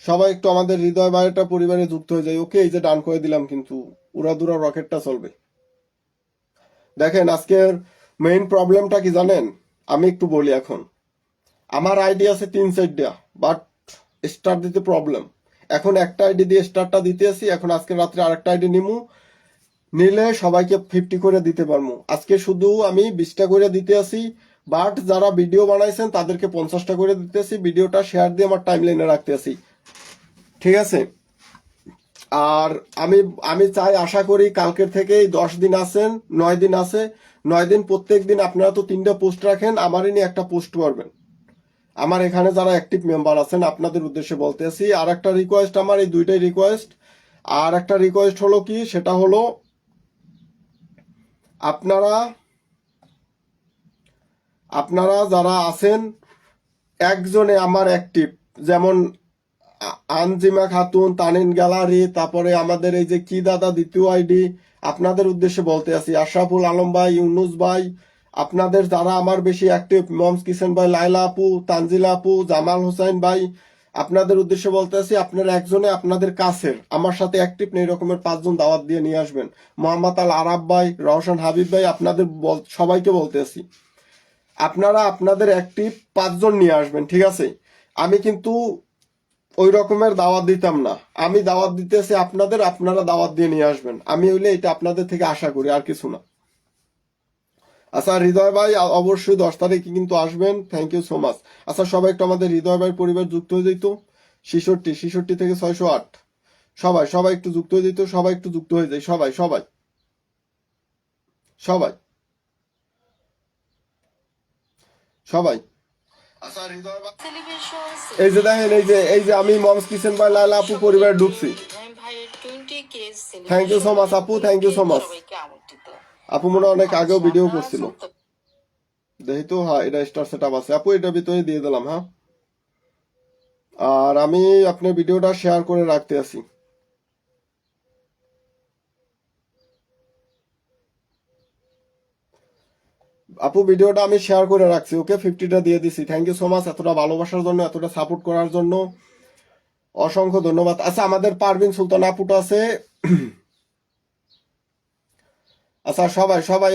সবাই একটু আমাদের হৃদয় ভাইয়েরটা পরিবারে যুক্ত হয়ে যায়। ওকে এই যে ডান করে দিলাম কিন্তু, উড়াদুরা রকেটটা চলবে। দেখেন আজকের মেইন প্রবলেমটা কি জানেন? আমি একটু বলি এখন। আমার আইডি আছে 3 4টা, বাট স্টার দিতে প্রবলেম। এখন একটা আইডি দিয়ে স্টারটা দিতে আসি, এখন আজকে রাত্রে আরেকটা আইডি নিমু, নিলে সবাইকে 50 করে দিতে পারবো। আজকে শুধু আমি 20টা করে দিতে আসি, বাট যারা ভিডিও বানাইছেন তাদেরকে 50টা করে দিতে আসি, ভিডিওটা শেয়ার দিয়ে আমার টাইম লাইনে রাখতে আসি, ঠিক আছে? আর আমি আমি চাই, আশা করি কালকের থেকেই 10 দিন আছেন, 9 দিন আছে, 9 দিন প্রত্যেক দিন আপনারা তো 3টা পোস্ট রাখেন, আমারই নিয়ে একটা পোস্ট করবেন। আমার এখানে যারা অ্যাক্টিভ মেম্বার আছেন আপনাদের উদ্দেশ্যে বলতে আছি, আর একটা রিকোয়েস্ট, আমার এই দুইটাই রিকোয়েস্ট। আর একটা রিকোয়েস্ট হলো কি, সেটা হলো আপনারা আপনারা যারা আছেন একজনে আমার অ্যাক্টিভ, যেমন আনজিমা খাতুন, তানিন গ্যালারি, তারপরে আমাদের এই যে কি দাদা দ্বিতীয় আইডি, আপনাদের উদ্দেশ্যে বলতে আছি, আশরাফুল আলম ভাই, ইউনুস ভাই, আপনাদের যারা আমার বেশি অ্যাক্টিভ, মমস কিচেন ভাই, লাইলা আপু, তানজিলা আপু, জামাল হোসেন ভাই, আপনাদের উদ্দেশ্যে বলতে আছি, আপনারা একজনে আপনাদের কাছের আমার সাথে অ্যাক্টিভ নেই রকমের 5জন দাওয়াত দিয়ে নিয়ে আসবেন। মোহাম্মদ আল আরাব ভাই, রওশন হাবিব ভাই, আপনাদের সবাইকে বলতে আছি, আপনারা আপনাদের অ্যাক্টিভ 5জন নিয়ে আসবেন, ঠিক আছে? আমি কিন্তু ওই রকমের দাওয়াত দিতাম না, আমি দাওয়াত দিতেছি আপনাদের, আপনারা দাওয়াত দিয়ে নিয়ে আসবেন, আমি হইলে এটা আপনাদের থেকে আশা করি, আর কিছু না। আচ্ছা হৃদয় ভাই অবশ্যই 10 তারিখে কিন্তু আসবেন, থ্যাংক ইউ সো মাচ। আচ্ছা সবাই একটু আমাদের হৃদয় ভাই পরিবার যুক্ত হয়ে যেত, 66 থেকে 608, সবাই সবাই একটু যুক্ত হয়ে যেত, সবাই একটু যুক্ত হয়ে যায়, সবাই সবাই সবাই সবাই। এই যে দেখেন, এই যে আমি মমস কিচেন বাই লাইলা আপু পরিবারে ঢুকছি, থ্যাংক ইউ সো মাচ আপু, থ্যাংক ইউ সো মাচ। আপু মনে হয় অনেক আগেও ভিডিও করছিল, দেখি তো, হ্যাঁ এটা স্টার সেট আপ আছে আপু, এটা ভিতরে দিয়ে দিলাম, হ্যাঁ। আর আমি আপনার ভিডিওটা শেয়ার করে রাখতে আছি। আপু ভিডিওটা আমি শেয়ার করে রাখছি, ওকে 50টা দিয়ে দিছি, থ্যাংক ইউ সো মাচ, এতটা ভালোবাসার জন্য, এতটা সাপোর্ট করার জন্য অসংখ্য ধন্যবাদ। আচ্ছা আমাদের পারভিন সুলতান আপুটা আছে। আচ্ছা সবাই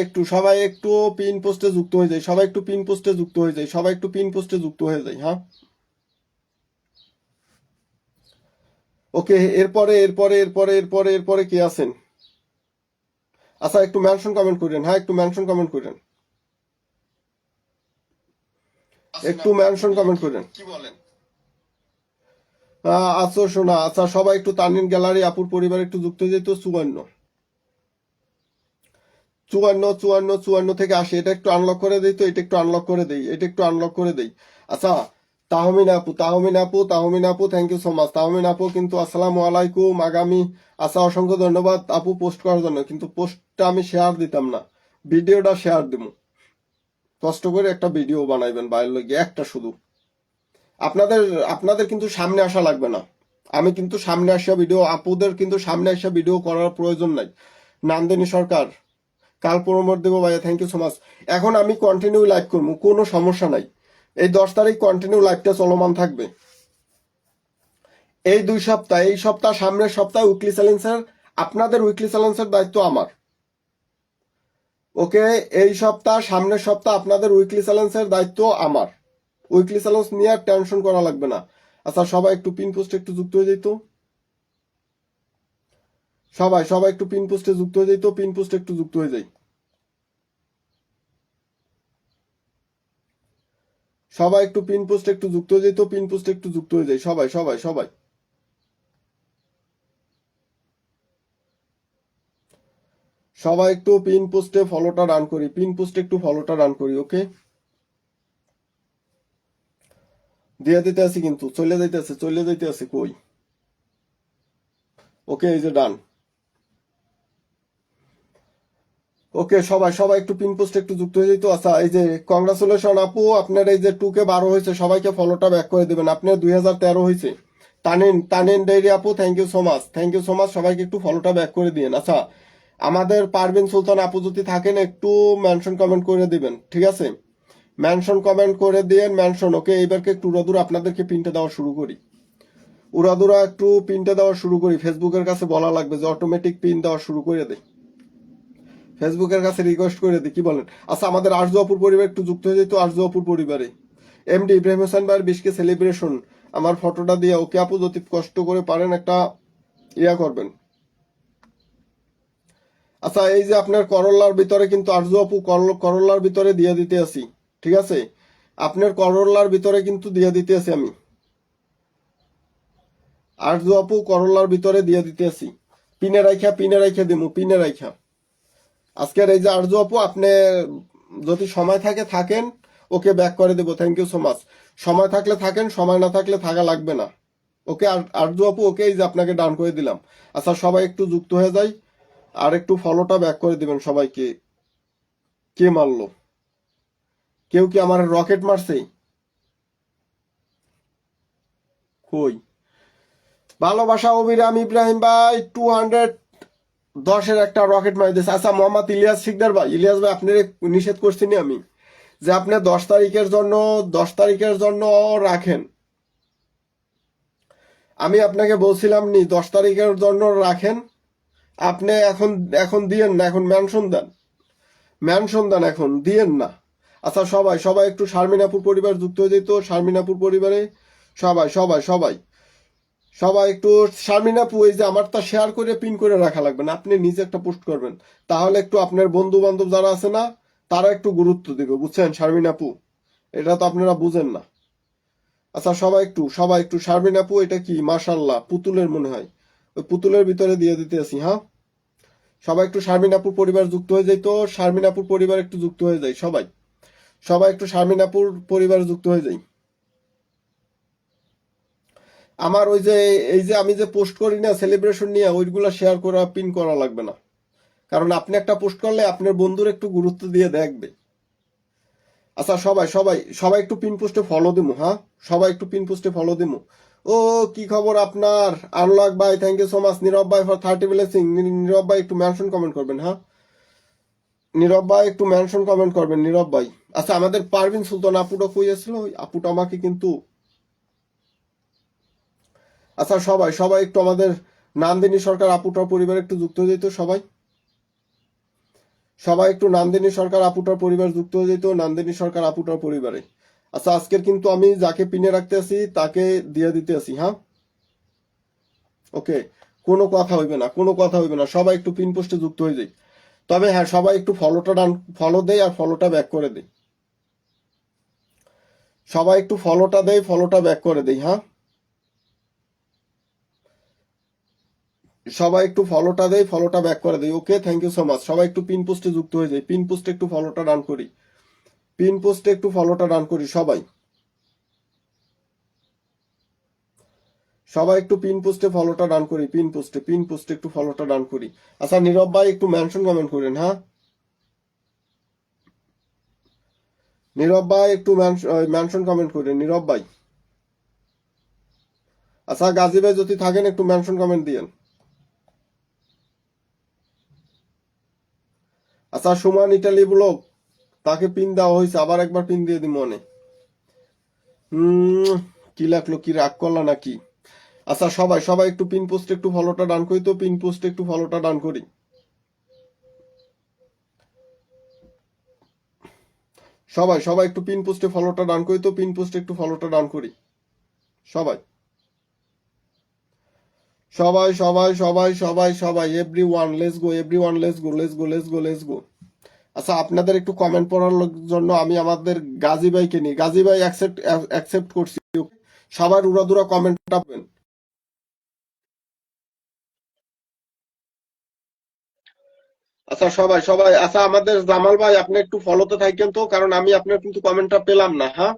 একটু পিন পোস্টে যুক্ত হয়ে যায়, সবাই একটু পিন পোস্টে যুক্ত হয়ে যায়, সবাই একটু পিন পোস্টে যুক্ত হয়ে যায়, হ্যাঁ। ওকে, এরপরে কে আছেন? আচ্ছা একটু মেনশন কমেন্ট করেন, হ্যাঁ একটু মেনশন কমেন্ট করেন, একটু মেনশন কমেন্ট করেন, কি বলেন? আচ্ছা শোনা, আচ্ছা সবাই একটু তানিন গ্যালারি আপুর পরিবার একটু যুক্ত হয়ে যেত, 54 থেকে আসে, এটা একটু আনলক করে দেই, তো এটা একটু আনলক করে দেই, এটা একটু আনলক করে দেই। আচ্ছা তাহমিন আপু thank you so much, Tahmin আপু কিন্তু আসসালামু আলাইকুম, আগামী, আচ্ছা অসংখ্য ধন্যবাদ আপু পোস্ট করার জন্য, কিন্তু পোস্টটা আমি শেয়ার দিতাম না, ভিডিওটা শেয়ার দিব, কষ্ট করে একটা ভিডিও বানাইবেন বাইরের লগে একটা শুধু। আপনাদের আপনাদের কিন্তু সামনে আসা লাগবে না, আমি কিন্তু সামনে আসা ভিডিও, আপুদের কিন্তু সামনে আসা ভিডিও করার প্রয়োজন নাই। নান্দিনী সরকার, কাল প্রমোট দেবো ভাইয়া, থ্যাংক ইউ সো মাচ। এখন আমি কন্টিনিউ লাইভ করবো, কোনো সমস্যা নাই, এই 10 তারিখ কন্টিনিউ লাইভটা চলমান থাকবে, এই 2 সপ্তাহ, এই সপ্তাহ সামনের সপ্তাহ উইকলি চ্যালেঞ্জের, আপনাদের উইকলি চ্যালেঞ্জের দায়িত্ব আমার, ওকে? এই সপ্তাহ সামনের সপ্তাহ আপনাদের উইকলি চ্যালেঞ্জের দায়িত্ব আমার, উইকলি চ্যালেঞ্জ নিয়ে আর টেনশন করা লাগবে না। আচ্ছা সবাই একটু পিন পোস্টে একটু যুক্ত হয়ে যেত, সবাই একটু পিন পোস্টে যুক্ত হয়ে যেত, পিন পোস্টে একটু যুক্ত হয়ে যায়, সবাই একটু পিন পোস্টে একটু যুক্ত হয়ে যেত, পিন পোস্টে একটু যুক্ত হয়ে যায়, সবাই সবাই একটু পিন পোস্টে ফলোটা রান করি, পিন পোস্টে একটু ফলোটা রান করি, ওকে? দিয়ে দিতে আছি, কিন্তু চলে যাইতে আছে কই, ওকে এই যে ডান, ওকে সবাই একটু পিন পোস্টে একটু যুক্ত হয়ে যেত। আচ্ছা এই যে কংগ্রাচুলেশন আপু, আপনার এই যে 2K 12 হয়েছে, সবাইকে ফলোটা ব্যাক করে দেবেন, আপনার 2013 হয়েছে। তানিন ডেইরি আপু thank you so much, thank you so much, সবাইকে একটু ফলোটা ব্যাক করে দিন। আচ্ছা আমাদের পারভিন সুলতান আপু যদি থাকেন একটু মেনশন কমেন্ট করে দিবেন, ঠিক আছে? মেনশন কমেন্ট করে দিয়েন, মেনশন, ওকে? এইবারকে একটু উড়াদুরা আপনাদেরকে পিনটা দেওয়া শুরু করি, উড়াদুরা একটু পিনটা দেওয়া শুরু করি, ফেসবুকের কাছে বলা লাগবে যে অটোমেটিক পিন দেওয়া শুরু করে দেয়, ফেসবুকের কাছে রিকোয়েস্ট করে দিই, কি বলেন? আচ্ছা আমাদের আরজু অপুর পরিবার একটু যুক্ত হয়ে যেত, আরজু অপুর পরিবারে এমডি ইব্রাহিম হোসেন ভাইয়ের 20K সেলিব্রেশন, আমার ফটোটা দিয়ে। ওকে আপু, যদি কষ্ট করে পারেন একটা ইয়া করবেন। আচ্ছা, এই যে আপনার করল্লার ভিতরে কিন্তু আরজু আপু করল্লার ভিতরে দিয়ে দিতে আছি, ঠিক আছে? আপনার করল্লার ভিতরে কিন্তু দিয়ে দিতে আছি আমি, আরজু আপু করল্লার ভিতরে দিয়ে দিতে আছি। পিনে রাইখা দিমু, পিনে রাইখা। আজকের এই যে আরজু আপু, আপনি যদি সময় থাকে থাকেন, ওকে ব্যাক করে দেবো। Thank you so much. সময় থাকলে থাকেন, সময় না থাকলে থাকা লাগবে না। ওকে আরজু আপু, ওকে এই যে আপনাকে ডান করে দিলাম। আচ্ছা, সবাই একটু যুক্ত হয়ে যাই, আর একটু ফলোটা ব্যাক করে দিবেন সবাইকে। কে মারলো? কেউ কি আমার রকেট মারছে? কই? ভালোবাসা অবিরাম ইব্রাহিম ভাই 210-এর একটা রকেট মারি দিয়েছে। আচ্ছা, মোহাম্মদ ইলিয়াস শিকদার ভাই, ইলিয়াস ভাই, আপনি নিষেধ করছিনি আমি যে আপনি 10 তারিখের জন্য রাখেন। আমি আপনাকে বলছিলাম নি 10 তারিখের জন্য রাখেন। আপনি এখন এখন দিয়েন না, এখন মেনশন দেন, মেনশন দেন, এখন দিয়েন না। আচ্ছা, সবাই সবাই একটু শারমিনাপুর পরিবার যুক্ত হয়ে যেত, শারমিনাপুর পরিবারে সবাই সবাই সবাই সবাই একটু। শারমিন আপু, এই যে আমারটা শেয়ার করে পিন করে রাখা লাগবে না, আপনি নিজে একটা পোস্ট করবেন, তাহলে একটু আপনার বন্ধু বান্ধব যারা আছে না, তারা একটু গুরুত্ব দিবে, বুঝছেন শারমিন আপু? এটা তো আপনারা বুঝেন না। আচ্ছা, সবাই একটু শারমিন আপু, এটা কি মাশাল্লাহ পুতুলের মনে হয়, ওই পুতুলের ভিতরে দিয়ে দিতে আছি। হ্যাঁ, সবাই একটু শারমিন আপুর পরিবার যুক্ত হয়ে যাই তো, শারমিন আপুর পরিবার একটু যুক্ত হয়ে যায় সবাই, সবাই একটু শারমিন আপুর পরিবার যুক্ত হয়ে যাই। আমার ওই যে এই যে আমি যে পোস্ট করি না সেলিব্রেশন নিয়ে, ওইগুলা শেয়ার করা পিন করা লাগবে না, কারণ আপনি একটা পোস্ট করলে আপনার বন্ধুর একটু গুরুত্ব দিয়ে দেখবে। আচ্ছা, সবাই সবাই সবাই একটু পিন পোস্টে ফলো দিমু। হ্যাঁ, সবাই একটু পিন পোস্টে ফলো দিমু। ও, কি খবর আপনার? আনলক ভাই, থ্যাংক ইউ সো মাচ। নীরব ভাই ফর 30 ব্লেসিং। নীরব ভাই একটু মেনশন কমেন্ট করবেন। হ্যাঁ, নীরব ভাই একটু মেনশন কমেন্ট করবেন, নীরব ভাই। আচ্ছা, আমাদের পারভিন সুলতান আপুটা কই আসছিল? ওই আপুটা আমাকে কিন্তু। আচ্ছা, সবাই সবাই একটু আমাদের নান্দিনী সরকার আপুটার পরিবার একটু যুক্ত হয়ে যেত সবাই, সবাই একটু নান্দিনী সরকার আপুটার পরিবার যুক্ত হয়ে যেত, নান্দিনী সরকার আপুটার পরিবারে। আচ্ছা, আজকের কিন্তু আমি যাকে পিনে রাখতে আছি তাকে দিয়ে দিতে আছি। হ্যাঁ, ওকে, কোনো কথা হইবে না, কোনো কথা হইবে না, সবাই একটু পিন পোস্টে যুক্ত হয়ে যাই। তবে হ্যাঁ, সবাই একটু ফলো দেয় আর ফলোটা ব্যাক করে দেয়। সবাই একটু ফলোটা দেয়, ফলোটা ব্যাক করে দেয়। হ্যাঁ, সবাই একটু ফলোটা দেয়, ফলোটা ব্যাক করে দেয়। ওকে, থ্যাংক ইউ সো মাচ। সবাই একটু পিন পোস্টে যুক্ত হয়ে যায়, পিন পোস্টে একটু ফলোটা ডান করি, পিন পোস্টে একটু ফলোটা ডান করি সবাই, সবাই একটু পিন পোস্টে ফলোটা ডান করি, পিন পোস্টে একটু ফলোটা ডান করি। আচ্ছা, নীরব ভাই একটু মেনশন কমেন্ট করেন। হ্যাঁ, নীরব ভাই একটু মেনশন কমেন্ট করেন, নীরব ভাই। আচ্ছা, গাজী ভাই যদি থাকেন একটু মেনশন কমেন্ট দিয়েন। আচ্ছা, সুমান ইটালি ব্লগ, তাকে পিন দেওয়া হয়েছে, আবার একবার পিন দিয়ে দিই মনে। হম, কি লাগলো, কি রাগ করলা নাকি? আচ্ছা, সবাই সবাই একটু পিন পোস্টে একটু ফলোটা ডান করি তো, পিন পোস্টে একটু ফলোটা ডান করি সবাই, সবাই একটু পিন পোস্টে ফলোটা ডান করি তো, পিন পোস্টে একটু ফলোটা ডান করি সবাই, সবাই every one, let's go, every one, let's go, let's go, let's go, let's go. আচ্ছা, আপনাদের একটু কমেন্ট পড়ার জন্য আমি আমাদের গাজী ভাইকে নিই। গাজী ভাই অ্যাকসেপ্ট করছি। সবার উড়াদুরা কমেন্ট পাবেন। আচ্ছা, সবাই আচ্ছা, আমাদের জামাল ভাই আপনি একটু ফলোতে থাকেন তো, কারণ আমি আপনার কিন্তু কমেন্টটা পেলাম না। হ্যাঁ,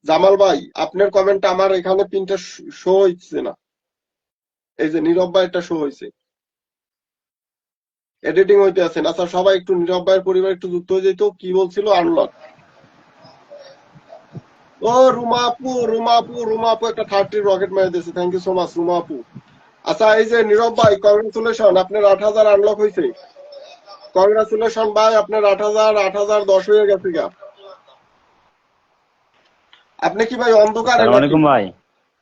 জামাল ভাই, আপনার কমেন্টটা আমার এখানে পিনটা শো হচ্ছে না। এই যে নীরব ভাই এটা শো হয়েছে, এডিটিং হইতে আছেন। আচ্ছা, সবাই একটু নীরব ভাইয়ের পরিবার একটু যুক্ত হয়ে যেত। কি বলছিল? আনলক। ও, রুমা আপু একটা 30 রকেট মেরে দিয়েছে। Thank you so much, Ruma আপু। আচ্ছা, এই যে নীরব ভাই, কংগ্রেচুলেশন, আপনার 8,000 আনলক হয়েছে। কংগ্রাচুলেশন ভাই, আপনার 8,010 হয়ে গেছে গা। আপনি কি ভাই অন্ধকারে সালাম নাকি? আলাইকুম ভাই।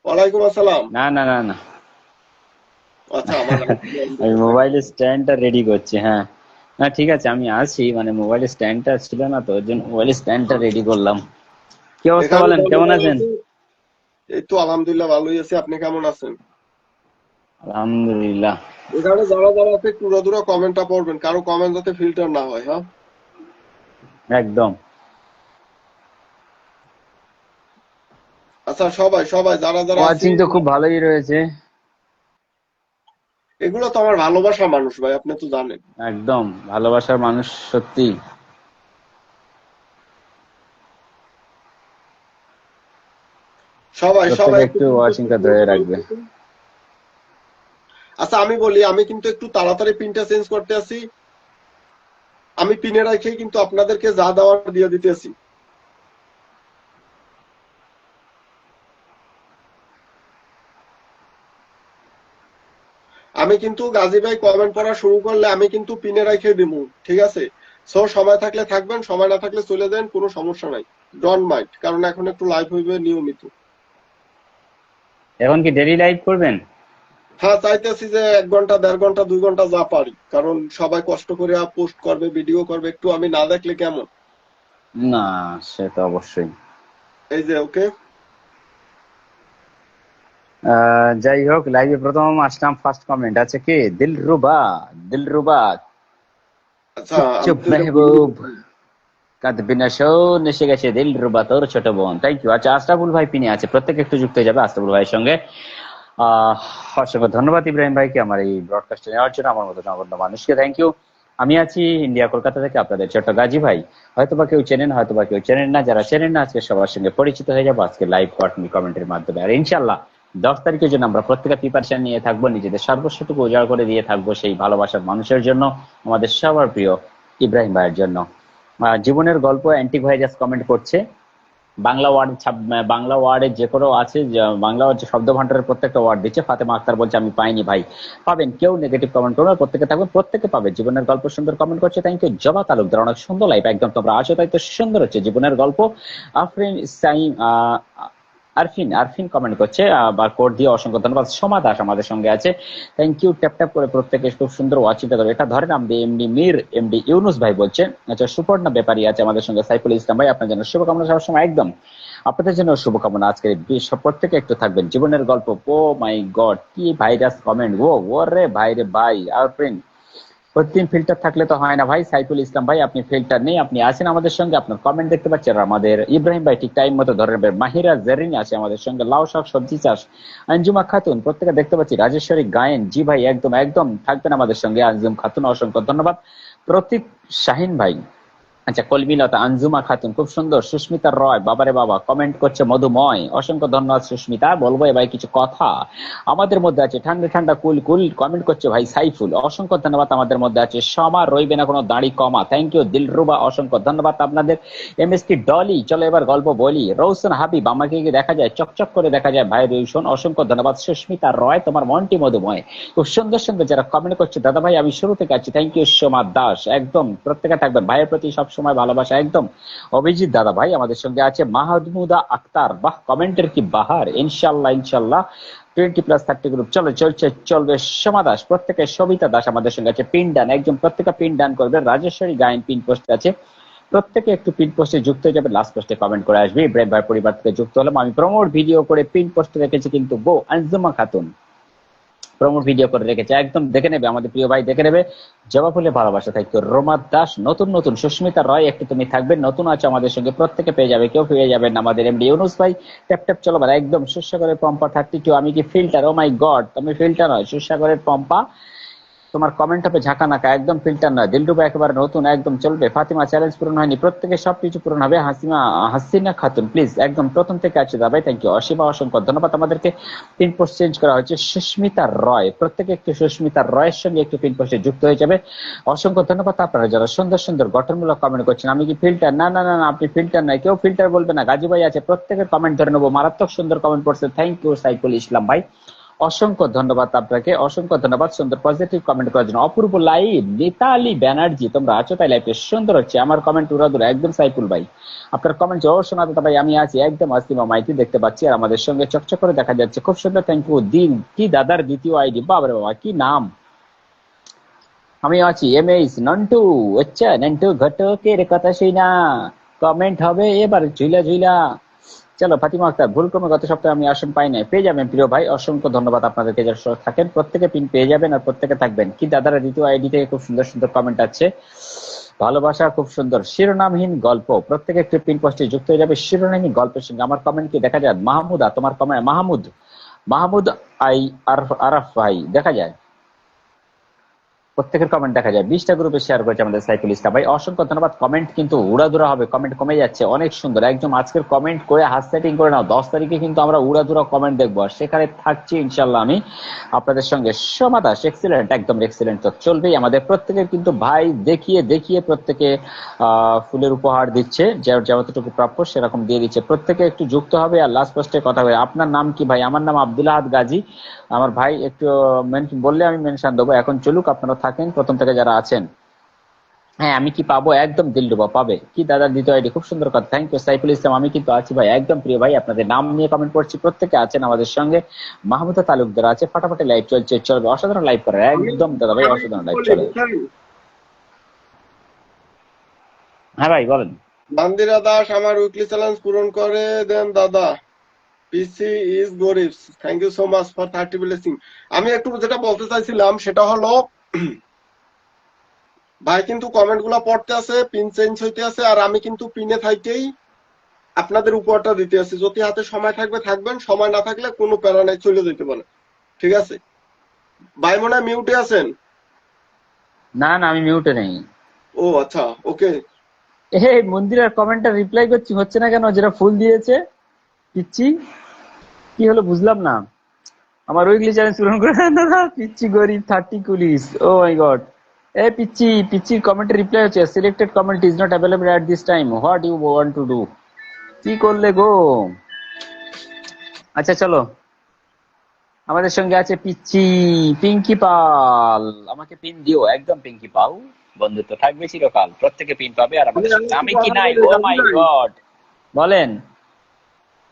ওয়ালাইকুম আসসালাম। না না না না আচ্ছা, আমার আমি মোবাইলের স্ট্যান্ডটা রেডি করছি। হ্যাঁ, না ঠিক আছে, আমি আছি, মানে মোবাইলের স্ট্যান্ডটা ছিল না তো, ওর জন্য মোবাইলের স্ট্যান্ডটা রেডি করলাম। কি অবস্থা এখানে বলেন, কেমন আছেন? এই তো আলহামদুলিল্লাহ ভালোই আছি, আপনি কেমন আছেন? আলহামদুলিল্লাহ। এখানে যারা যারা আছে একটু উড়াধুরা কমেন্টটা পড়বেন, কারো কমেন্ট যাতে ফিল্টার না হয়, হ্যাঁ? একদম। আচ্ছা, সবাই সবাই যারা যারা আছি, ওয়াচিং তো খুব ভালোই রয়েছে। এগুলো তো আমার ভালোবাসার মানুষ ভাই, আপনি তো জানেন। একদম ভালোবাসার মানুষ, সত্যি। সবাই সবাই প্রত্যেকে একটু একটু কিন্তু ওয়াচিংটা ধরে রাখবে। আচ্ছা আমি বলি, আমি কিন্তু একটু তাড়াতাড়ি পিনটা চেঞ্জ করতে আছি। আমি পিনে রাখেই কিন্তু আপনাদেরকে যা দেওয়ার দিয়ে দিতেছি। আমি কিন্তু গাজী ভাই কমেন্ট পড়া শুরু করলে আমি কিন্তু পিনে রাখে দিব, ঠিক আছে? সো সময় থাকলে থাকবেন, সময় না থাকলে চলে যান, কোনো সমস্যা নাই। ডোন্ট মাইন্ড, কারণ এখন একটু লাইভ হইবে নিয়মিত। এখন কি ডেইলি লাইভ করবেন? হ্যাঁ, চাইতেছি যে 1 ঘন্টা 1.5 ঘন্টা 2 ঘন্টা যা পারি, কারণ সবাই কষ্ট করে পোস্ট করবে, ভিডিও করবে, একটু আমি না দেখলে কেমন? না, সে তো অবশ্যই। এই যে ওকে। যাই হোক, লাইভে প্রথম আসলাম, ফার্স্ট কমেন্ট আছে কি দিলরুবা। দিলরুবা, আচ্ছা, চুপ আমি চুপ তো এটা ভুলে মেহবুব, গেছি। কাঁদবি না শোন, এসে গেছে দিলরুবা তোর ছোট বোন। Thank you. আচ্ছা, আশরাফুল ভাই পিনে আছে, প্রত্যেকে একটু যুক্ত হয়ে যাবে আশরাফুল ভাইয়ের সঙ্গে। আহ অসংখ্য ধন্যবাদ ইব্রাহিম ভাইকে আমার এই ব্রডকাস্টে নেওয়ার জন্য, আমার মতো নগণ্য মানুষকে থ্যাংক ইউ। আমি আছি ইন্ডিয়া, কলকাতা থেকে আপনাদের ছোট্ট গাজী ভাই। হয়তোবা কেউ চেনেন, হয়তোবা কেউ চেনেন না। যারা চেনেন না, আজকে সবার সঙ্গে পরিচিত হয়ে যাবো আজকে লাইভ কমেন্টের মাধ্যমে। আর ইনশাল্লাহ 10 তারিখের জন্য আমরা প্রত্যেকে প্রিপারেশন নিয়ে থাকবো, নিজেদের সর্বস্বটুকু উজাড় করে দিয়ে থাকবো সেই ভালোবাসার মানুষের জন্য, আমাদের সবার প্রিয় ইব্রাহিম ভাইয়ের জন্য। জীবনের গল্প অ্যান্টিক ভাই জাস্ট কমেন্ট করছে। বাংলা ওয়ার্ড, বাংলা ওয়ার্ডে যে কোনো আছে, বাংলা যে শব্দ ভান্ডারের প্রত্যেকটা ওয়ার্ড দিচ্ছে। ফাতেমা আক্তার বলছে আমি পাইনি ভাই। পাবেন, কেউ নেগেটিভ কমেন্ট করবে, প্রত্যেকে থাকবে, প্রত্যেকে পাবে। জীবনের গল্প সুন্দর কমেন্ট করছে, থ্যাংক ইউ। জবা তালুকদার, অনেক সুন্দর লাইফ, একদম তোমরা আছো তাই তো সুন্দর হচ্ছে জীবনের গল্প। আফরিন সাইম, আরফিন আরফিন কমেন্ট করছে বা কোড দিয়ে, অসংখ্য ধন্যবাদ। সোমা দাস আমাদের সঙ্গে আছে, থ্যাংক ইউ। ট্যাপ ট্যাপ করে প্রত্যেকে খুব সুন্দর ওয়াচিংটা ধরে এটা ধরেন। আমি এমডি মির, এমডি ইউনুস ভাই বলছেন। আচ্ছা, সুপর্ণা ব্যাপারী আছে আমাদের সঙ্গে, সাইফুল ইসলাম ভাই, আপনার জন্য শুভকামনা সবসময়, একদম আপনাদের জন্য শুভকামনা। আজকে প্রত্যেকে একটু থাকবেন। জীবনের গল্প, ও মাই গড, কি ভাইরাস কমেন্ট! ও রে ভাই রে ভাই। আরফিন, প্রতিদিন ফিল্টার থাকলে তো হয় না ভাই। সাইফুল ইসলাম ভাই, আপনি ফিল্টার নেই, আপনি আছেন আমাদের সঙ্গে, আপনার কমেন্ট দেখতে পাচ্ছি। আর আমাদের ইব্রাহিম ভাই ঠিক টাইম মতো ধরে নেবেন। মাহিরা জেরিন আছে আমাদের সঙ্গে, লাউ শাক সবজি চাষ। আঞ্জুমা খাতুন, প্রত্যেকে দেখতে পাচ্ছি। রাজেশ্বরী গায়েন, জি ভাই, একদম একদম থাকবেন আমাদের সঙ্গে। আঞ্জুম খাতুন, অসংখ্য ধন্যবাদ। প্রতীক শাহিন ভাই, আচ্ছা, কলমিলতা, আঞ্জুমা খাতুন, খুব সুন্দর। সুস্মিতা রয়, বাবারে বাবা, কমেন্ট করছে মধুময়, অসংখ্য ধন্যবাদ সুস্মিতা। বলবো ভাই কিছু কথা আমাদের মধ্যে আছে, ঠান্ডা ঠান্ডা কুল কুল কমেন্ট করছে ভাই সাইফুল, অসংখ্য ধন্যবাদ। আমাদের মধ্যে আছে সমা, রইবে না কোনো দাড়ি কমা, থ্যাংক ইউ। দিলরুবা, অসংখ্য ধন্যবাদ আপনাদের। এমএসটি ডলি, চলো এবার গল্প বলি। রৌশন হাবিব, আমাকে কি দেখা যায়, চকচক করে দেখা যায় ভাই রৌশন, অসংখ্য ধন্যবাদ। সুস্মিতা রয়, তোমার মনটি মধুময়, খুব সুন্দর সুন্দর যারা কমেন্ট করছে। দাদা ভাই আমি শুরু থেকে আছি, থ্যাংক ইউ। সোমা দাস, একদম প্রত্যেকে থাকবেন, ভাইয়ের প্রতি সবসময় ভালোবাসা, একদম। অভিজিৎ দাদা ভাই আমাদের সঙ্গে আছে। মাহমুদা আক্তার, বাহ, কমেন্টের কি বাহার! ইনশাল্লাহ ইনশাল্লাহ। 20+30 গ্রুপ, চলো চলছে চলবে। সোমা দাস, প্রত্যেকে। সবিতা দাস আমাদের সঙ্গে আছে। পিন ডান, একজন প্রত্যেকে পিন ডান করবে। রাজেশ্বরী গায়ন পিন পোস্ট আছে, প্রত্যেকে একটু পিন পোস্টে যুক্ত হয়ে যাবে, লাস্ট পোস্টে কমেন্ট করে আসবে। ইব্রাহিম ভাই পরিবার থেকে যুক্ত হলাম আমি, প্রমোট ভিডিও করে পিন পোস্টে রেখেছি কিন্তু গো আঞ্জুমা খাতুন, প্রমোট ভিডিও করে রেখেছে, একদম দেখে নেবে আমাদের প্রিয় ভাই, দেখে নেবে। জবা ফুলে ভালোবাসা থাকতো। রোমা দাস, নতুন নতুন। সুস্মিতা রয়, একটু তুমি থাকবে, নতুন আছে আমাদের সঙ্গে, প্রত্যেকে পেয়ে যাবে, কেউ পেয়ে যাবেন না। আমাদের এমডি ইউনুস ভাই, ট্যাপ ট্যাপ চলো ভাই, একদম। সুস্বাগরের পম্পা 32, আমি কি ফিল্টার? ও মাই গড, তুমি ফিল্টার নয়, সুস্বাগরের পম্পা, তোমার কমেন্ট হবে ঝাঁকা নাকা, একদম ফিল্টার নয়। দিলরুবা একেবারে নতুন, একদম চলবে। ফাতিমা, চ্যালেঞ্জ পূরণ হয়নি, প্রত্যেকের সবকিছু পূরণ হবে। হাসিনা খাতুন, প্লিজ, একদম প্রথম থেকে আছে দাদা ভাই, থ্যাংক ইউ। অসীমা, অসংখ্য ধন্যবাদ। আমাদেরকে পিন পোস্ট চেঞ্জ করা হয়েছে। সুস্মিতা রয়, প্রত্যেকে একটু সুস্মিতা রয়ের সঙ্গে একটু পিন পোস্টে যুক্ত হয়ে যাবে, অসংখ্য ধন্যবাদ। আপনারা যারা সুন্দর সুন্দর গঠনমূলক কমেন্ট করছেন, আমি কি ফিল্টার? না না না না, আপনি ফিল্টার নাই, কেউ ফিল্টার বলবে না। গাজী ভাই আছে, প্রত্যেকের কমেন্ট ধরে নেবো। মারাত্মক সুন্দর কমেন্ট করছে, থ্যাংক ইউ সাইফুল ইসলাম ভাই, অসংখ্য ধন্যবাদ আপনাকে, অসংখ্য ধন্যবাদ সুন্দর পজিটিভ কমেন্ট করার জন্য। অপূর্ব লাইভ, মিতালি ব্যানার্জি, তোমরা আছো তাই লাইভে সুন্দর হচ্ছে। আমার কমেন্ট উড়াদুরা, একদম সাইফুল ভাই, আপনার কমেন্ট ও শোনা দাদা ভাই, আমি আছি একদম। আসিমা মাইতি দেখতে পাচ্ছি, আর আমাদের সঙ্গে চকচক করে দেখা যাচ্ছে, খুব সুন্দর, থ্যাংক ইউ। দিন কি দাদার দ্বিতীয় আইডি, বাবারে বাবা কি নাম। আমি আছি এমএস নন্টু, আচ্ছা নন্টু ঘটকের কথা শুই না, কমেন্ট হবে এবার ঝুলা ঝুলা। চলো ফাতিমা আক্তার, ভুল ক্রমে গত সপ্তাহে আমি আসন পাই নাই, পেয়ে যাবেন প্রিয় ভাই, অসংখ্য ধন্যবাদ আপনাদেরকে যারা থাকেন, প্রত্যেকে পিন পেয়ে যাবেন আর প্রত্যেকে থাকবেন। কি দাদারা দ্বিতীয় আইডি থেকে খুব সুন্দর সুন্দর কমেন্ট আছে, ভালোবাসা খুব সুন্দর, শিরোনামহীন গল্প, প্রত্যেকে একটি পিন পোস্টে যুক্ত হয়ে যাবে শিরোনামহীন গল্পের সঙ্গে। আমার কমেন্ট কি দেখা যায়? মাহমুদা, তোমার কমেন্ট, মাহমুদ মাহমুদ আই আরফ ভাই দেখা যায়, প্রত্যেকের কমেন্ট দেখা যায়। 20টা গ্রুপে শেয়ার করেছে আমাদের সাইফুল ইসলাম ভাই, অসংখ্য ধন্যবাদ। কমেন্ট কিন্তু উড়াধুরা হবে, কমেন্ট কমে যাচ্ছে, অনেক সুন্দর একদম। আজকের কমেন্ট করে হাত সেটিং করে নাও, 10 তারিখে কিন্তু আমরা উড়াধুরা কমেন্ট দেখবো, আর সেখানে থাকছি ইনশাল্লাহ আমি আপনাদের সঙ্গে। সমাদাস এক্সিলেন্ট, একদম এক্সিলেন্ট, তো চলবেই আমাদের। প্রত্যেকের কিন্তু ভাই দেখিয়ে দেখিয়ে প্রত্যেকে ফুলের উপহার দিচ্ছে, যতটুকু প্রাপ্য সেরকম দিয়ে দিচ্ছে। প্রত্যেকে একটু যুক্ত হবে আর লাস্ট পোস্টে কথা হবে। আপনার নাম কি ভাই? আমার নাম আব্দুল আহাদ গাজী। আমার ভাই একটু বললে আমি মেনশন দেবো। এখন চলুক, আপনারা থাকেন প্রথম থেকে যারা আছেন। হ্যাঁ, আমি কি পাবো? একদম দিলরুবা পাবে। কি দাদার দ্বিতীয় আইডি, খুব সুন্দর কথা, থ্যাংক ইউ সাইফুল ইসলাম। আমি কিন্তু আছি ভাই, একদম প্রিয় ভাই, আপনাদের নাম নিয়ে কমেন্ট করছি, প্রত্যেকে আছেন আমাদের সঙ্গে। মাহমুদা তালুকদার আছে, ফাটাফাটি লাইভ চলছে, চলবে, অসাধারণ লাইভ করে, আমি একদম দাদা ভাই, আমি একটু অসাধারণ লাইভ বলি, চলে। বুঝছেন? হ্যাঁ ভাই বলেন। মান্দিরা দাস আমার উইকলি চ্যালেঞ্জ পূরণ করে দেন দাদা। পিসি ইজ গরিব, thank you so much for 30 blessing. আমি একটু যেটা বলতে চাইছিলাম সেটা হলো, ভাই কিন্তু কমেন্ট গুলা পড়তে আছে, পিন চেঞ্জ হইতে আছে, আর আমি কিন্তু পিনে থাইকেই আপনাদের উপহারটা দিতে আছি। যদি হাতে সময় থাকবে থাকবেন, সময় না থাকলে কোনো প্যারা নাই, চলে যেতে পারে, ঠিক আছে? ভাই মনে হয় মিউটে আছেন? না না, আমি মিউটে নেই। ও আচ্ছা, ওকে। এ মন্দিরের কমেন্টটা রিপ্লাই করছি, হচ্ছে না কেন? যেটা ফুল দিয়েছে পিচ্ছি, কি হলো বুঝলাম না। আমার উইকলি চ্যালেঞ্জ পূরণ করে দেন দাদা, পিচ্ছি গরিব 30 কুলিশ, ও মাই গড। এ পিচ্ছি, পিচ্ছির কমেন্টে রিপ্লাই হচ্ছে, selected comment is not available at this time, what you want to do. কি করলে গো? আচ্ছা চলো, আমাদের সঙ্গে আছে পিচ্ছি, পিঙ্কি পাল, আমাকে পিন দিও, একদম পিঙ্কি পাল, বন্ধুত্ব থাকবে চিরকাল, প্রত্যেকে পিন পাবে। আর আমাদের সঙ্গে আমি কি নাই? ও মাই গড, বলেন।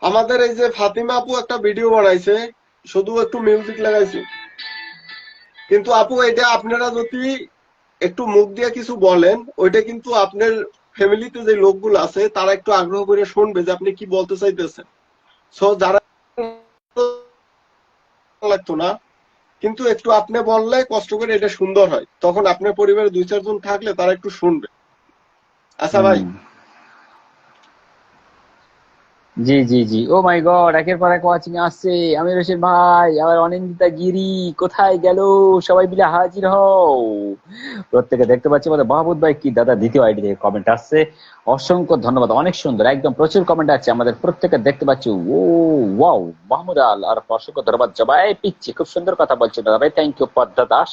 আমাদের এই যে ফাতিমা আপু একটা ভিডিও বানাইছে, শুধু একটু মিউজিক লাগাইছে, কিন্তু আপু এটা আপনারা যদি একটু মুখ দিয়ে কিছু বলেন, ওইটা কিন্তু আপনার ফ্যামিলিতে যে লোকগুলো আছে তারা একটু আগ্রহ করে শুনবে যে আপনি কি বলতে চাইতেছেন। সো যারা লাগতো না, কিন্তু একটু আপনি বললে কষ্ট করে এটা সুন্দর হয়, তখন আপনার পরিবারে 2-4 জন থাকলে তারা একটু শুনবে। আচ্ছা ভাই, জি জি জি, ও মাই গড, একের পর এক ওয়াচিং আসছে। আমি রশিদ ভাই, আবার অনিন্দিতা গিরি কোথায় গেল? সবাই মিলে হাজির হও। প্রত্যেকে দেখতে পাচ্ছি আমাদের মাহমুদ ভাই, কি দাদা দ্বিতীয় আইডি থেকে কমেন্ট আসছে, অসংখ্য ধন্যবাদ, অনেক সুন্দর, একদম প্রচুর কমেন্ট আছে আমাদের, প্রত্যেকে দেখতে পাচ্ছি। ও ওয়াও, মাহমুদ আল আর অসংখ্য ধন্যবাদ। জবাই পিচ্ছি, খুব সুন্দর কথা বলছো দাদা ভাই, থ্যাংক ইউ পদ্মা দাস,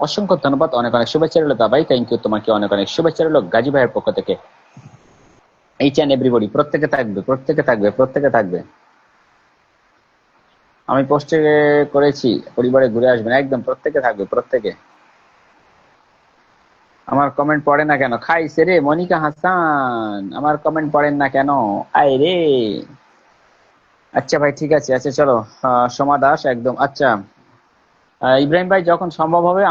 অসংখ্য ধন্যবাদ, অনেক অনেক শুভেচ্ছা রইল দাদা ভাই, থ্যাংক ইউ, তোমাকে অনেক অনেক শুভেচ্ছা রইল গাজী ভাইয়ের পক্ষ থেকে। এইচ এন্ড এভরিবডি, প্রত্যেকে থাকবে, প্রত্যেকে থাকবে, প্রত্যেকে থাকবে। আমি পোস্টে করেছি পরিবারে ঘুরে আসবেন, একদম প্রত্যেকে থাকবে, প্রত্যেকে। আমার কমেন্ট পড়ে না কেন? খাইছে রে মনিকা হাসান, আমার কমেন্ট পড়েন না কেন? আয় রে। আচ্ছা ভাই ঠিক আছে, আচ্ছা চলো। সোমা দাস, একদম আচ্ছা। ইব্রাহিম ভাই যখন সম্ভব হবে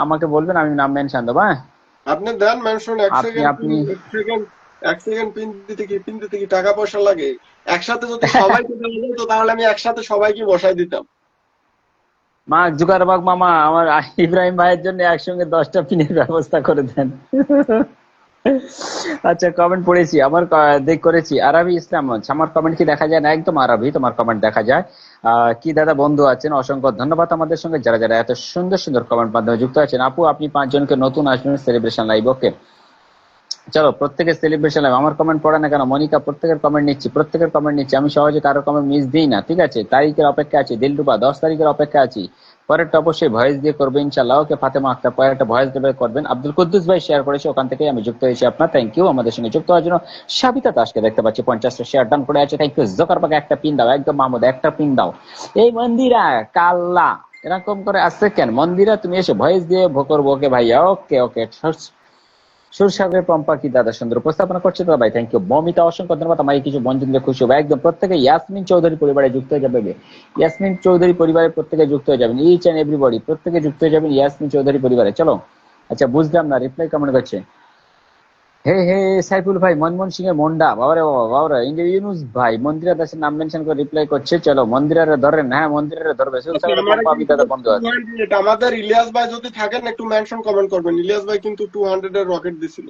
আমাকে বলবেন, আমি নাম মেনশন দেবো, হ্যাঁ? আপনি দেন মেনশন। এক আপনি সেকেন্ড আপনি এক সেকেন্ড পিন দিতে কি টাকা পয়সা লাগে? একসাথে যদি সবাইকে দেওয়া যেত তাহলে আমি একসাথে সবাইকে বসাই দিতাম। মা জুকারবাগ মামা, আমার ইব্রাহিম ভাইয়ের জন্য একসঙ্গে 10টা পিনের ব্যবস্থা করে দেন। আচ্ছা কমেন্ট পড়েছি, আমার করেছি। আরবি ইসলাম, আমার কমেন্ট কি দেখা যায় না? একদম আরবি, তোমার কমেন্ট দেখা যায়। কি দাদা বন্ধু আছেন, অসংখ্য ধন্যবাদ আমাদের সঙ্গে যারা যারা এত সুন্দর সুন্দর কমেন্ট মাধ্যমে যুক্ত আছেন। আপু আপনি 5 জনকে নতুন আসবেন সেলিব্রেশন লাইভ, ওকে? চলো প্রত্যেকের সেলিব্রেশন লাইভ। আমার কমেন্ট পড়ে না কেন? মনিকা, প্রত্যেকের কমেন্ট নিচ্ছি, প্রত্যেকের কমেন্ট নিচ্ছি, আমি সহজে কারো কমেন্ট মিস দিই না, ঠিক আছে? তারিখের অপেক্ষা আছি, দিলরুবা 10 তারিখের অপেক্ষা আছি। পরেরটা অবশ্যই ভয়েস দিয়ে করবে ইনশাল্লাহ, ওকে? ফাতেমা আক্তার পরেরটা ভয়েস দেবে করবেন। আব্দুল কুদ্দুস ভাই শেয়ার করেছে, ওখান থেকে আমি যুক্ত হয়েছি, আপনার থ্যাংক ইউ আমাদের সঙ্গে যুক্ত হওয়ার জন্য। সাবিতা দাসকে দেখতে পাচ্ছি 50টা শেয়ার ডান করে আছে, থ্যাংক ইউ। জোকারবাগ একটা পিন দাও, একদম মাহমুদ একটা পিন দাও। এই মন্দিরা কাল্লা এরকম করে আসছে কেন? মন্দিরা তুমি এসে ভয়েস দিয়ে করবো, ওকে ভাইয়া, ওকে ওকে। সুরসাগরের পম্পা, কি দাদা সুন্দর উপস্থাপনা করছে দাদা ভাই, থ্যাংক ইউ। মমিতা, অসংখ্য ধন্যবাদ, আমাকে কিছু বঞ্চন দিলে খুশি হবে, একদম প্রত্যেকে। ইয়াসমিন চৌধুরী পরিবারে যুক্ত হয়ে যাবে, ইয়াসমিন চৌধুরী পরিবারের প্রত্যেকে যুক্ত হয়ে যাবেন, ইচ এন্ড এভরিবডি প্রত্যেকে যুক্ত হয়ে যাবেন ইয়াসমিন চৌধুরী পরিবারে। চলো আচ্ছা বুঝলাম না, রিপ্লাই কমেন্ট করছে। হে হে সাইফুল ভাই, মনমোহন সিং এর মন্ডা, বাবারে বাবা, বাবারে ইউনুস ভাই মন্দিরা দাসের নাম মেনশন করে রিপ্লাই করছে। চলো মন্দিরারে ধরেন, হ্যাঁ মন্দিরারে ধরবে, আচ্ছা, সুসাগরে আমার পম্পা কিন্তু বিদ্যাতে বন্ধ আছে। 200, আমাদের ইলিয়াস ভাই যদি থাকেন একটু মেনশন কমেন্ট করবেন। ইলিয়াস ভাই কিন্তু 200 এর রকেট দিছিল।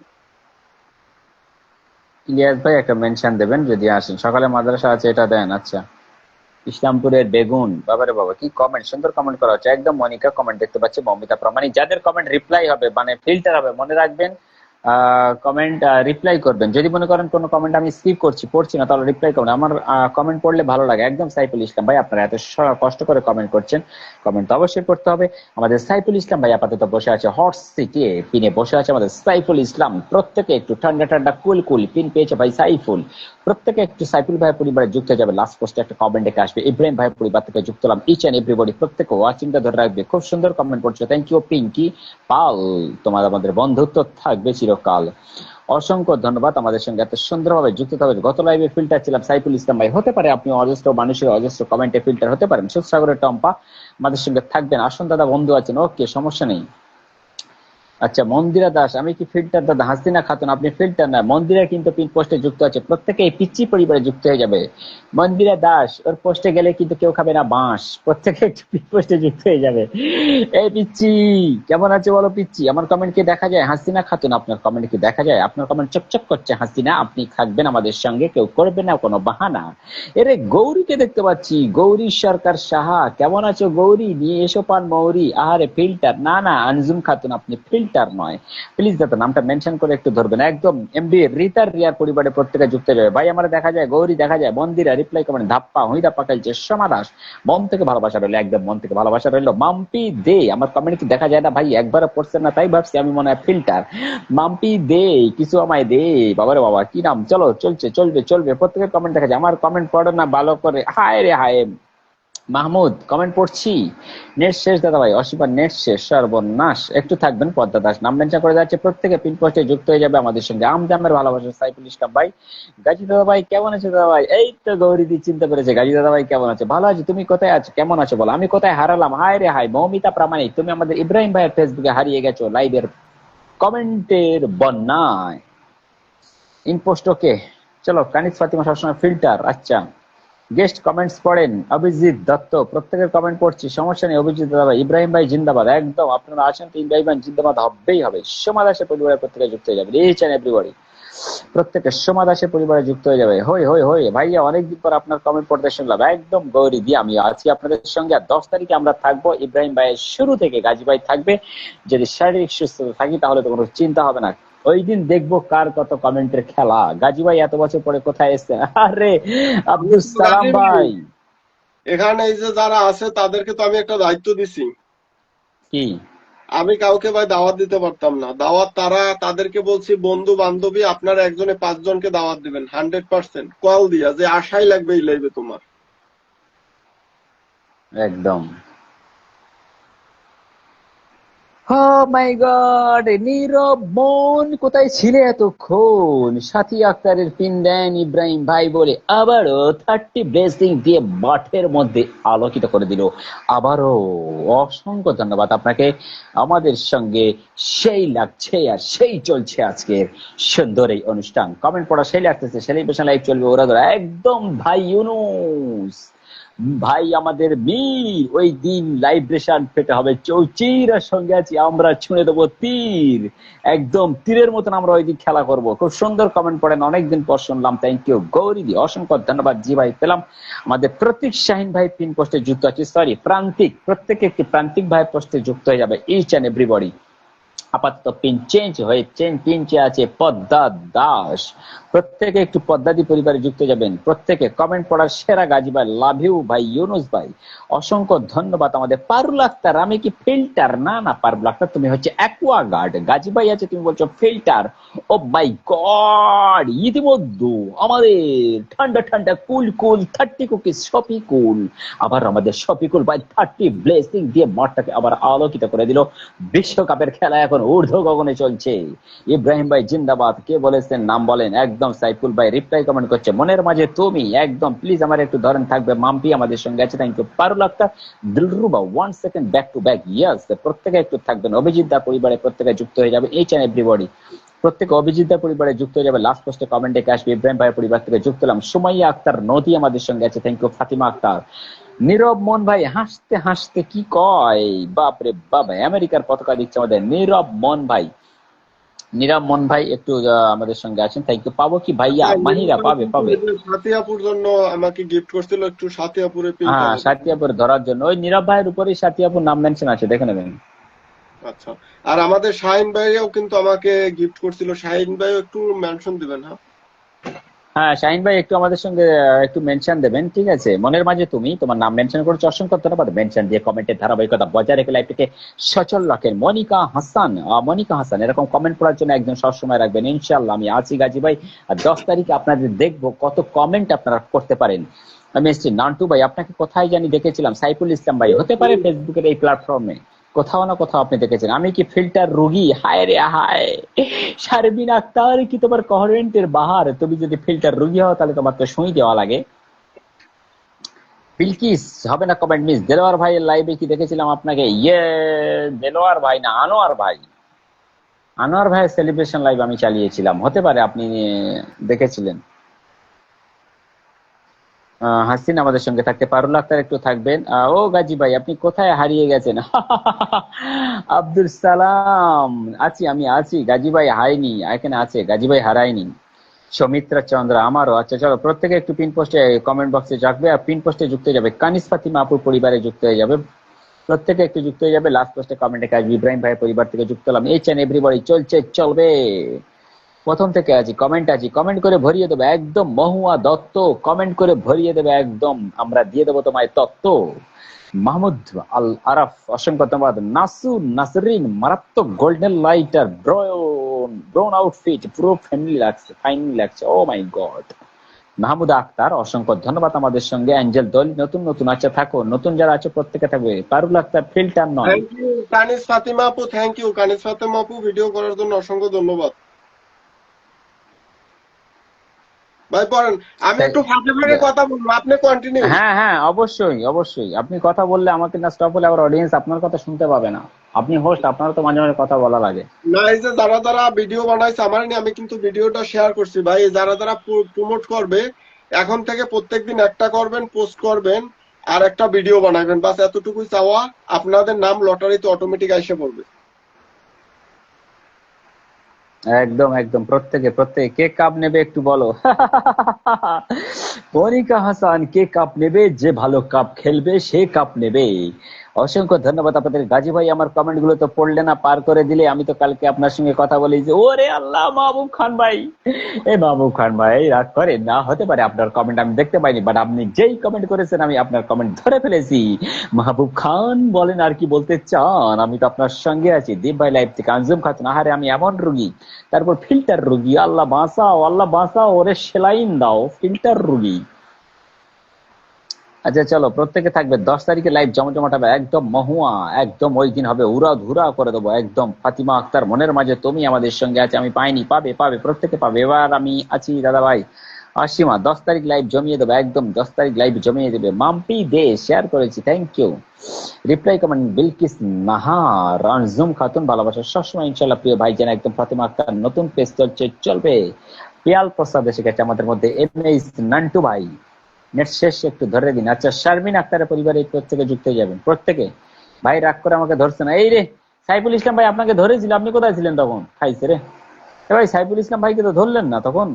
ইলিয়াস ভাই একটা মেনশন দেবেন যদি আসেন। সকালে মাদ্রাসা আছে এটা দেন। আচ্ছা, ইসলামপুরের বেগুন, বাবারে বাবা কি কমেন্ট, সুন্দর কমেন্ট করা হচ্ছে। একদম মনিকা কমেন্ট দেখতে পাচ্ছি, মমিতা প্রামাণিক, যাদের কমেন্ট রিপ্লাই হবে মানে ফিল্টার হবে, মনে রাখবেন কমেন্ট রিপ্লাই করবেন। যদি মনে করেন কোনো কমেন্ট আমি স্কিপ করছি, পড়ছি না, তাহলে রিপ্লাই করবেন। আমার কমেন্ট পড়লে ভালো লাগে একদম। সাইফুল ইসলাম ভাই, আপনারা এত কষ্ট করে কমেন্ট করছেন, কমেন্ট তো অবশ্যই করতে হবে। আমাদের সাইফুল ইসলাম ভাই আপাতত বসে আছে হট সিটে, পিনে বসে আছে আমাদের সাইফুল ইসলাম। প্রত্যেকে একটু ঠান্ডা ঠান্ডা কুল কুল পিন পেয়েছে ভাই সাইফুল। প্রত্যেকে একটু সাইফুল ভাই পরিবারে যুক্ত হয়ে যাবে। লাস্ট পোস্টে একটা কমেন্ট দেখে আসবে, ইব্রাহিম ভাই পরিবার থেকে যুক্ত হলাম। ইচ এন্ড এভরিবডি, প্রত্যেকে ওয়াচিংটা ধরে রাখবে। খুব সুন্দর কমেন্ট করছো, থ্যাংক ইউ পিঙ্কি পাল, তোমার আমাদের বন্ধুত্ব থাকবে চিরকাল। অসংখ্য ধন্যবাদ আমাদের সঙ্গে এত সুন্দরভাবে যুক্ত থাকবে। গত লাইভে ফিল্টার ছিলাম সাইফুল ইসলাম ভাই, হতে পারে আপনি অজস্র মানুষের অজস্র কমেন্টে ফিল্টার হতে পারেন। সুসাগরের টম্পা আমাদের সঙ্গে থাকবেন, আসুন দাদা, বন্ধু আছেন, ওকে সমস্যা নেই। আচ্ছা মন্দিরা দাস, আমি কি ফিল্টার দাদা? হাসিনা খাতুন আপনি ফিল্টার না, মন্দিরা কিন্তু পিন পোস্টে যুক্ত আছে, প্রত্যেকে এই পিচ্চি পরিবারে যুক্ত হয়ে যাবে। মন্দিরা দাস ওর পোস্টে গেলে কিন্তু কেউ খাবে না বাঁশ, প্রত্যেকে একটু পিন পোস্টে যুক্ত হয়ে যাবে। এই পিচ্চি কেমন আছে বলো পিচ্চি? আমার কমেন্ট কি দেখা যায়? হাসিনা খাতুন আপনার কমেন্ট কি দেখা যায়? আপনার কমেন্ট চকচক করছে। হাসিনা আপনি থাকবেন আমাদের সঙ্গে, কেউ করবে না কোনো বাহানা। এরে গৌরীকে দেখতে পাচ্ছি, গৌরী সরকার সাহা, কেমন আছো গৌরী? নিয়ে এসো পান মৌরি। আরে ফিল্টার না না, আনজুম খাতুন আপনি ফিল্টার নয়। প্লিজ দাদা নামটা মেনশন করে একটু ধরবেন। একদম এমডি রিতার রিয়ার পরিবারে প্রত্যেকে যুক্ত হয়ে যাবে। ভাই আমার দেখা যায়, গৌরী দেখা যায়, মন্দিরা রিপ্লাই করেন, ধাপ্পা হুইদা পাকাইছে, সমাদাস মন থেকে ভালোবাসা রইলো, একদম মন থেকে ভালোবাসা রইলো। মাম্পি দে, আমার কমেন্ট কি দেখা যায় না ভাই? একবারও পড়ছেন না তাই ভাবছি আমি মনে হয় ফিল্টার। মাম্পি দে, কিছু আমায় দে, বাবারে বাবা কি নাম। চলো চলছে, চলবে চলবে, প্রত্যেকের কমেন্ট দেখা যায়। আমার কমেন্ট পড়ে না ভালো করে, হায় রে হায়। মাহমুদ কমেন্ট পড়ছি, নেট শেষ দাদা ভাই, অসীমার নেট শেষ, সর্বনাশ। একটু থাকবেন, পদ্মা দাস নাম মেনশন করে যাচ্ছে, প্রত্যেকে পিন পোস্টে যুক্ত হয়ে যাবে আমাদের সঙ্গে। আমজামের ভালোবাসা সাইফুল ইসলাম ভাই। গাজী দাদা ভাই কেমন আছে দাদা ভাই? এই তো গৌরী দি চিনতে পেরেছে। গাজী দাদা ভাই কেমন আছে? ভালো আছে, তুমি কোথায় আছো, কেমন আছো বলো? আমি কোথায় হারালাম, হায় রে হায়। মৌমিতা প্রামাণিক, তুমি আমাদের ইব্রাহিম ভাইয়ের ফেসবুকে হারিয়ে গেছো লাইভের কমেন্টের বন্যায়। ইনপোস্ট ওকে। চলো কানিজ ফাতিমা সবসময় ফিল্টার। আচ্ছা গেস্ট কমেন্টস পড়েন, অভিজিৎ দত্ত, প্রত্যেকের কমেন্ট পড়ছি, সমস্যা নেই। অভিজিৎ দাদা, ইব্রাহিম ভাই জিন্দাবাদ, একদম আপনারা আছেন তো ইব্রাহিম ভাই জিন্দাবাদ হবেই হবে। সোমা দাসের পরিবারের প্রত্যেকে যুক্ত হয়ে যাবে, ইচ এন্ড এভরিবডি, প্রত্যেকে সোমা দাসের পরিবারে যুক্ত হয়ে যাবে। হই হই হই ভাইয়া, অনেকদিন পর আপনার কমেন্ট পড়তে শুনলাম, একদম গৌরী দিয়ে আমি আছি আপনাদের সঙ্গে। আর 10 তারিখে আমরা থাকবো, ইব্রাহিম ভাইয়ের শুরু থেকে গাজী ভাই থাকবে। যদি শারীরিক সুস্থতা থাকি তাহলে তো কোনো চিন্তা হবে না। ওই দিন দেখবো কার কত কমেন্টের খেলা। গাজী ভাই এত বছর পরে কোথায় এসছেন? আরে আব্দুল সালাম গাজী ভাই, ভাই। এখানে এই যে যারা আছে তাদেরকে তো আমি একটা দায়িত্ব দিছি। কি? আমি কাউকে ভাই দাওয়াত দিতে পারতাম না। দাওয়াত তারা, তাদেরকে বলছি বন্ধু বান্ধবী আপনারা একজনে 5 জনকে দাওয়াত দিবেন 100% কল দিয়া, যে আশাই লাগবে এই লাইভে তোমার। একদম। ও মাই গড, নীরব মন কোথায় ছিলে এতক্ষণ? সাথী আক্তারের পিন দেন ইব্রাহিম ভাই বলে আবারও 30 ব্লেসিং দিয়ে মাঠের মধ্যে আলোকিত করে দিল। আবারও অসংখ্য ধন্যবাদ আপনাকে। আমাদের সঙ্গে সেই লাগছে আর সেই চলছে আজকের সুন্দর এই অনুষ্ঠান। কমেন্ট পড়া সেই লাগতেছে, সেলিব্রেশন লাইভ চলবে ওরা ধরা একদম। ভাই ইউনুস ভাই আমাদের বীর, ওই দিন লাইব্রেশন পেতে হবে। চৌচিরার সঙ্গে আছি আমরা, ছুঁড়ে দেবো তীর, একদম তীরের মতন আমরা ওই দিন খেলা করব। খুব সুন্দর কমেন্ট পড়েন, অনেকদিন পর শুনলাম, থ্যাংক ইউ গৌরী দি, অসংখ্য ধন্যবাদ। জি ভাই পেলাম। আমাদের প্রতীক শাহিন ভাই পিন পোস্টে যুক্ত আছে, সরি প্রান্তিক, প্রত্যেকে একটি প্রান্তিক ভাই পোস্টে যুক্ত হয়ে যাবে, ইচ এন্ড এভরিবডি। আপাতত পিন চেঞ্জ হয়ে পিঞ্চে আছে পদ্মা দাস, প্রত্যেকে একটু পদ্মাদি পরিবারে যুক্ত যাবেন। প্রত্যেকে কমেন্ট পড়ার সেরা গাজী ভাই, লাভ ইউ ভাই ইউনুস ভাই, অসংখ্য ধন্যবাদ। আমাদের পারুল আক্তার, আমি কি ফিল্টার? না না পারুল আক্তার, তুমি হচ্ছে অ্যাকোয়া গার্ড। গাজী ভাই আছে, তুমি বলছো ফিল্টার। ও মাই গড, ইতিমধ্যে আমাদের ঠান্ডা ঠান্ডা কুল কুল 30 কুকি শফিকুল, আবার আমাদের শফিকুল ভাই 30 ব্লেসিং দিয়ে মাঠটাকে আবার আলোকিত করে দিল। বিশ্বকাপের খেলা এখন ঊর্ধ্ব গগনে চলছে। ইব্রাহিম ভাই জিন্দাবাদ, কে বলেছেন নাম বলেন। একদম সাইফুল ভাই রিপ্লাই কমেন্ট করছে, মনের মাঝে তুমি, একদম প্লিজ আমার একটু ধরেন থাকবে। মাম্পি আমাদের সঙ্গে আছে, thank you. Parul Akter, Dilruba 1 second back to back, yes, প্রত্যেকে একটু থাকবেন। অভিজিৎ দা পরিবারে প্রত্যেকে যুক্ত হয়ে যাবে, ইচ এন্ড এভরিবডি। প্রত্যেক অভিজিতের পরিবারে যুক্ত হয়ে যাবে। লাস্ট পোস্টে কমেন্টে আসবে ইব্রাহিম ভাইয়ের পরিবার থেকে যুক্ত হলাম। সুমাইয়া আক্তার নদী আমাদের সঙ্গে আছে, থ্যাংক ইউ। ফাতিমা আক্তার, নীরব মন ভাই হাসতে হাসতে কি কয়, বাপরে বাপ, আমেরিকার পতাকা দিচ্ছে আমাদের নীরব মন ভাই। নীরব মন ভাই একটু আমাদের সঙ্গে আছেন, থ্যাংক ইউ। পাবো কি ভাইয়া? আচ্ছা, নীরব মাহিরা ভাই পাবে কিন্তু পাবে। ওই যে সাথিয়াপুর জন্য আমাকে গিফট করছিল, একটু সাথিয়াপুরে পিনটা হ্যাঁ, দেবেন। সাথিয়াপুর ধরার জন্য ওই নীরব ভাইয়ের উপরেই সাথিয়াপুর নাম মেনশন আছে, দেখে নেবেন। আচ্ছা, আর আমাদের শাহিন ভাইও কিন্তু আমাকে গিফট করছিল, শাহিন ভাইও একটু মেনশন দিবেন। হ্যাঁ, হ্যাঁ শাহিন ভাই একটু আমাদের সঙ্গে একটু মেনশন দেবেন, ঠিক আছে? মনের মাঝে তুমি তোমার নাম মেনশন করেছো, অসংখ্য ধন্যবাদ। মেনশন দিয়ে কমেন্টের ধারাবাহিকতা বজায় রেখে লাইভটিকে সচল রাখেন। মনিকা হাসান, মনিকা হাসান এরকম কমেন্ট পড়ার জন্য একজন সবসময় রাখবেন, ইনশাল্লাহ আমি আছি গাজী ভাই। আর 10 তারিখে আপনাদের দেখবো কত কমেন্ট আপনারা করতে পারেন। আমি এসছি নান্টু ভাই, আপনাকে কোথায় জানি দেখেছিলাম, সাইফুল ইসলাম ভাই হতে পারে ফেসবুকের এই প্ল্যাটফর্মে কোথাও না কোথাও আপনি দেখেছেন। আমি কি ফিল্টার রুগী? হায় রে হায়, শারমিন আক্তার কি তোমার করেন্টের বাহার? তুমি যদি ফিল্টার রুগী হও তাহলে তোমার তো সুই দেওয়া লাগে। বিলকিস হবে না কমেন্ট মিস। দেলোয়ার ভাইয়ের লাইভে কি দেখেছিলাম আপনাকে? ইয়ে, দেলোয়ার ভাই না, আনোয়ার ভাই। আনোয়ার ভাইয়ের সেলিব্রেশন লাইভ আমি চালিয়েছিলাম, হতে পারে আপনি দেখেছিলেন। হাসিন আমাদের সঙ্গে থাকতে, পারুল আক্তার একটু থাকবেন। ও গাজী ভাই আপনি কোথায় হারিয়ে গেছেন? আব্দুল সালাম, আছি আমি আছি গাজী ভাই, হারাইনি, এখানে আছে গাজী ভাই, হারায়নি। সৌমিত্রা চন্দ্রা আমারও। আচ্ছা চলো, প্রত্যেকে একটু পিন পোস্টে কমেন্ট বক্সে রাখবে আর পিন পোস্টে যুক্ত হয়ে যাবে। কানিস ফাতিমা আপুর পরিবারে যুক্ত হয়ে যাবে, প্রত্যেকে একটু যুক্ত হয়ে যাবে। লাস্ট পোস্টে কমেন্টে কাজ ইব্রাহিম ভাইয়ের পরিবার থেকে যুক্ত হলাম। এইচ এন্ড এভরিবডি চলছে চলবে, প্রথম থেকে আছি, কমেন্ট আছি, কমেন্ট করে ভরিয়ে দেবে একদম। মহুয়া দত্ত কমেন্ট করে ভরিয়ে দেবে একদম, আমরা দিয়ে দেবো তোমায় তত্ত্ব। মাহমুদ আল আরাফ অসংখ্য ধন্যবাদ। নাসুর নাসরিন মারাত্মক গোল্ডেন লাইটার ব্রাউন আউটফিট, পুরো ফ্যামিলি লাগছে, ফাইনালি লাগছে, ও মাই গড। মাহমুদা আক্তার অসংখ্য ধন্যবাদ আমাদের সঙ্গে। অ্যাঞ্জেল দল নতুন নতুন আছে, থাকো, নতুন যারা আছে প্রত্যেকে থাকবে। পারুল আক্তার ফিল্টার নয়। থ্যাংক ইউ কানিস ফাতিমা আপু, থ্যাংক ইউ কানিস ফাতিমা আপু, ভিডিও করার জন্য অসংখ্য ধন্যবাদ। ভাই পড়েন, আমি একটু ফাঁকে ফাঁকে কথা বলবো, আপনি কন্টিনিউ। হ্যাঁ হ্যাঁ, অবশ্যই অবশ্যই, আপনি কথা বললে আমাকে না স্টপ হলে আবার অডিয়েন্স আপনার কথা শুনতে পাবে না। আপনি হোস্ট, আপনার তো মাঝে মাঝে কথা বলা লাগে। না, এই যে যারা যারা ভিডিও বানাইছে আমার নিয়ে, আমি কিন্তু ভিডিওটা শেয়ার করছি ভাই। যারা যারা প্রমোট করবে এখন থেকে প্রত্যেকদিন একটা করবেন, পোস্ট করবেন আর একটা ভিডিও বানাবেন, বাস এতটুকুই চাওয়া। আপনাদের নাম লটারিতে অটোমেটিক এসে পড়বে। একদম একদম, প্রত্যেকে প্রত্যেকে কে কাপ নেবে একটু বলো। মনিকা হাসান, কে কাপ নেবে? যে ভালো কাপ খেলবে সে কাপ নেবে। অসংখ্য ধন্যবাদ আপনাদের। গাজী ভাই আমার কমেন্ট গুলো তো পড়লে না, পার করে দিলে। আমি তো কালকে আপনার সঙ্গে কথা বলি যে ওরে আল্লাহ মাহবুব খান ভাই, এই মাহবুব খান ভাই রাগ করে না, হতে পারে আপনার কমেন্ট আমি দেখতে পাইনি, বাট আপনি যেই কমেন্ট করেছেন আমি আপনার কমেন্ট ধরে ফেলেছি। মাহবুব খান বলেন আর কি বলতে চান? আমি তো আপনার সঙ্গে আছি। দীপ ভাই লাইভ থেকে আঞ্জুম খাতুন, আহারে আমি এমন রুগী, তারপর ফিল্টার রুগী, আল্লাহ বাঁচাও আল্লাহ বাঁচাও, ওরে সেলাইন দাও, ফিল্টার রুগী। আচ্ছা চলো, প্রত্যেকে থাকবে। 10 তারিখে লাইভ জমজমাট হবে একদম মহুয়া, একদম ওই দিন হবে উড়া ধুরা করে দেবো একদম। ফাতিমা আক্তার মনের মাঝে তুমি আমাদের সঙ্গে আছে, আমি পাইনি, পাবে পাবে, প্রত্যেকে পাবে। এবার আমি আছি দাদা ভাই। অসীমা 10 তারিখ লাইভ জমিয়ে দেবো একদম, 10 তারিখ লাইভ জমিয়ে দেবে। মাম্পি দে শেয়ার করেছি, thank you. Reply comment Bilkis Nahar, Anjum Khatun ভালোবাসা সবসময় ইনশাল্লাহ প্রিয় ভাইজান একদম। ফাতিমা আক্তার নতুন পেজ চলছে চলবে। পিয়াল প্রসাদ এসে গেছে আমাদের মধ্যে। এম এস নান্টু ভাই নেট শেষ, একটু ধরে দিন। আচ্ছা, শারমিন আক্তারের পরিবারে প্রত্যেকে যুক্ত হয়ে যাবেন প্রত্যেকে। ভাই রাগ করে আমাকে ধরছে না, এই রে সাইফুল ইসলাম ভাই আপনাকে ধরেছিল, আপনি কোথায় ছিলেন তখন? খাইছে রে এ ভাই, সাইফুল ইসলাম ভাইকে তো ধরলেন না তখন?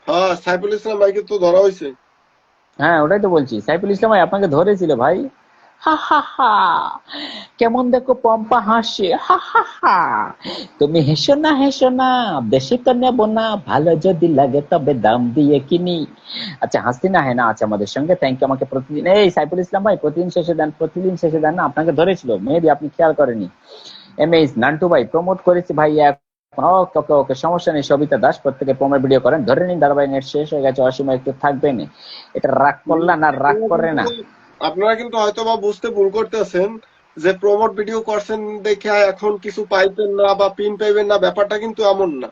হ্যাঁ, সাইফুল ইসলাম ভাইকে তো ধরা হয়েছে। হ্যাঁ ওটাই তো বলছি, সাইফুল ইসলাম ভাই আপনাকে ধরেছিল ভাই। হা হা হা, কেমন দেখো পম্পা হাসে, হা হা হা। তুমি হেসো না হেসো না, বেশি তো নেবো না, ভালো যদি লাগে তবে দাম দিয়ে কিনি। আচ্ছা হাসিনা হেনা আছে আমাদের সঙ্গে, থ্যাংক ইউ। আমাকে প্রতিদিন, এই সাইফুল ইসলাম ভাই প্রতিদিন শেষে দেন, প্রতিদিন শেষে দেন না, আপনাকে ধরেছিল মেবি আপনি খেয়াল করেনি। এম এস নান্টু ভাই প্রমোট করেছি ভাই এখন। ওকে ওকে ওকে, সমস্যা নেই। সবিতা দাস প্রত্যেকে প্রমোট ভিডিও করেন, ধরে নিন দাদা ভাই নেট শেষ হয়ে গেছে, অসীমা একটু থাকবেন। এটা রাগ করলা না, রাগ করে না। আপনারা কিন্তু হয়তো বা বুঝতে ভুল করতেছেন যে প্রমোট ভিডিও করছেন দেখে এখন কিছু পাইতেন না বা পিন পাইবেন না, ব্যাপারটা কিন্তু এমন না।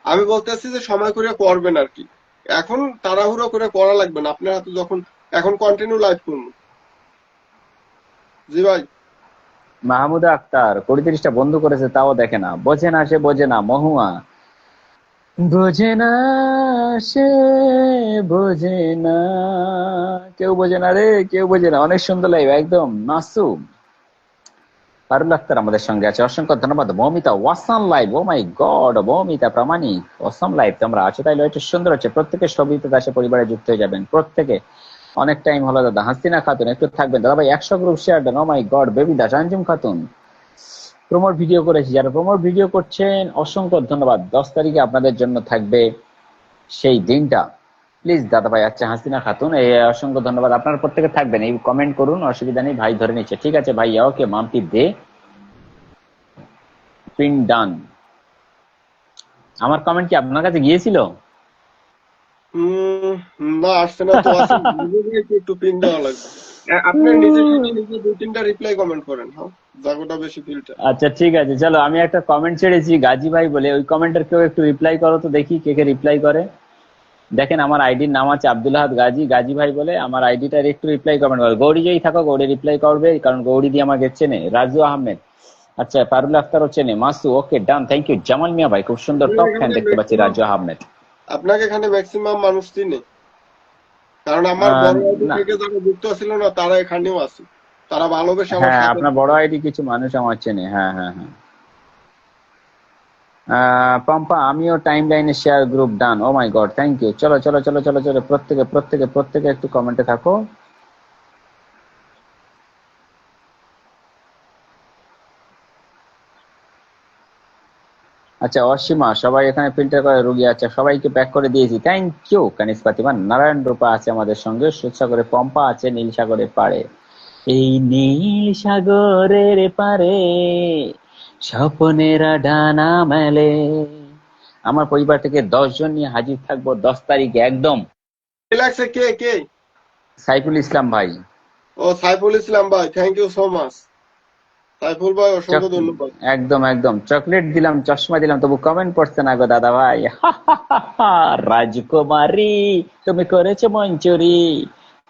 আমি বলতেছি যে সময় করে করবেন আর কি। এখন তাড়াহুড়ো করে করা লাগবে না, আপনার হাতে যখন এখন কন্টিনিউ লাইভ করুন। জি ভাই। মাহমুদা আক্তার 20-30টা বন্ধু করেছে তাও দেখে না, বোঝে না, সে বোঝে না। মহুয়া বোঝে না, সে বোঝে না, কেউ বোঝে না রে, কেউ বোঝে না। অনেক সুন্দর লাইভ, একদম মাসুম। পারুল আক্তার আমাদের সঙ্গে আছে, অসংখ্য ধন্যবাদ। Moumita ওয়াসান live, O my god, Moumita Pramanik Assam live তোমরা আছো, তাই লাইভটা সুন্দর হচ্ছে। প্রত্যেকে সবিতা দাসে পরিবারে যুক্ত হয়ে যাবেন প্রত্যেকে। অনেক টাইম হলো দাদা। হাসিনা খাতুন একটু থাকবেন দাদা ভাই, 100 গ্রুপ শেয়ার দেন। Oh my god, Baby Das, Anjum Khatun promote video করেছি, যারা প্রমোট ভিডিও করছেন অসংখ্য ধন্যবাদ। 10 তারিখে আপনাদের জন্য থাকবে সেই দিনটা, প্লিজ দাদা ভাই। আচ্ছা হাসিনা খাতুন, এই অসংখ্য ধন্যবাদ। আপনারা প্রত্যেকে থাকবেন, এই কমেন্ট করুন, অসুবিধা নেই, ভাই ধরে নিচ্ছে। ঠিক আছে ভাইয়া, ওকে মাম্পি দে, পিন ডান। আমার কমেন্ট কি আপনার কাছে গিয়েছিল? উম, না আসছে না তো, আসলে নিজেকে একটু পিন দেওয়া লাগবে। আপনি নিজের সাথে নিজে 2-3টা রিপ্লাই কমেন্ট করেন, হ্যাঁ, জাগোটা বেশি ফিল্টার। আচ্ছা ঠিক আছে, চলো আমি একটা কমেন্ট ছেড়েছি গাজী ভাই বলে, ওই কমেন্টের কেউ একটু রিপ্লাই করো তো, দেখি কে কে রিপ্লাই করে। দেখেন আমার আইডির নাম আছে আব্দুল আহাদ গাজী, গাজী ভাই বলে আমার আইডিটার একটু রিপ্লাই কমেন্ট করো। গৌরী যেই থাকো, গৌরী রিপ্লাই করবে, কারণ গৌরী দিয়ে আমাকে চেনে। রাজু আহমেদ, আচ্ছা পারুল আক্তারও চেনে। মাসু, ওকে ডান, থ্যাংক ইউ। জামাল মিয়া ভাই, খুব সুন্দর আপনার টপ ফ্যান এখানে দেখতে পাচ্ছি, ম্যাক্সিমাম রাজু আহমেদ। আপনাকে এখানে ম্যাক্সিমাম মানুষ চিনে, কারণ আমার বড় আইডি না, থেকে যারা যুক্ত ছিল না তারা এখানেও আছে, তারা ভালোবেসে আমার হ্যাঁ সাথে। আপনার বড় আইডি কিছু মানুষ আমার চেনে, হ্যাঁ হ্যাঁ হ্যাঁ। পম্পা, আমিও টাইম লাইনে share group done. Oh my god, thank you. চলো চলো চলো চলো চলো, প্রত্যেকে প্রত্যেকে প্রত্যেকে একটু কমেন্টে থাকো। আচ্ছা অসীমা, সবাই এখানে ফিল্টার করে রুগী। আচ্ছা সবাইকে প্যাক করে দিয়েছি, থ্যাংক ইউ। কানিস ফাতিমা, নারায়ণ রূপা আছে আমাদের সঙ্গে, সুদসাগরে পম্পা আছে, নীল সাগরের পাড়ে। এই নীল সাগরের পারে স্বপনেরা ডানা মেলে। আমার পরিবার থেকে 10 জন নিয়ে হাজির থাকবো 10 তারিখে একদম। কে লাগছে, কে কে? সাইফুল ইসলাম ভাই। ও সাইফুল ইসলাম ভাই, thank you so much. Saiful ভাই অসংখ্য চক- ধন্যবাদ। একদম একদম, চকলেট দিলাম, চশমা দিলাম, তবু কমেন্ট পড়ছে না গো দাদা ভাই। রাজকুমারী, তুমি করেছো মন চুরি,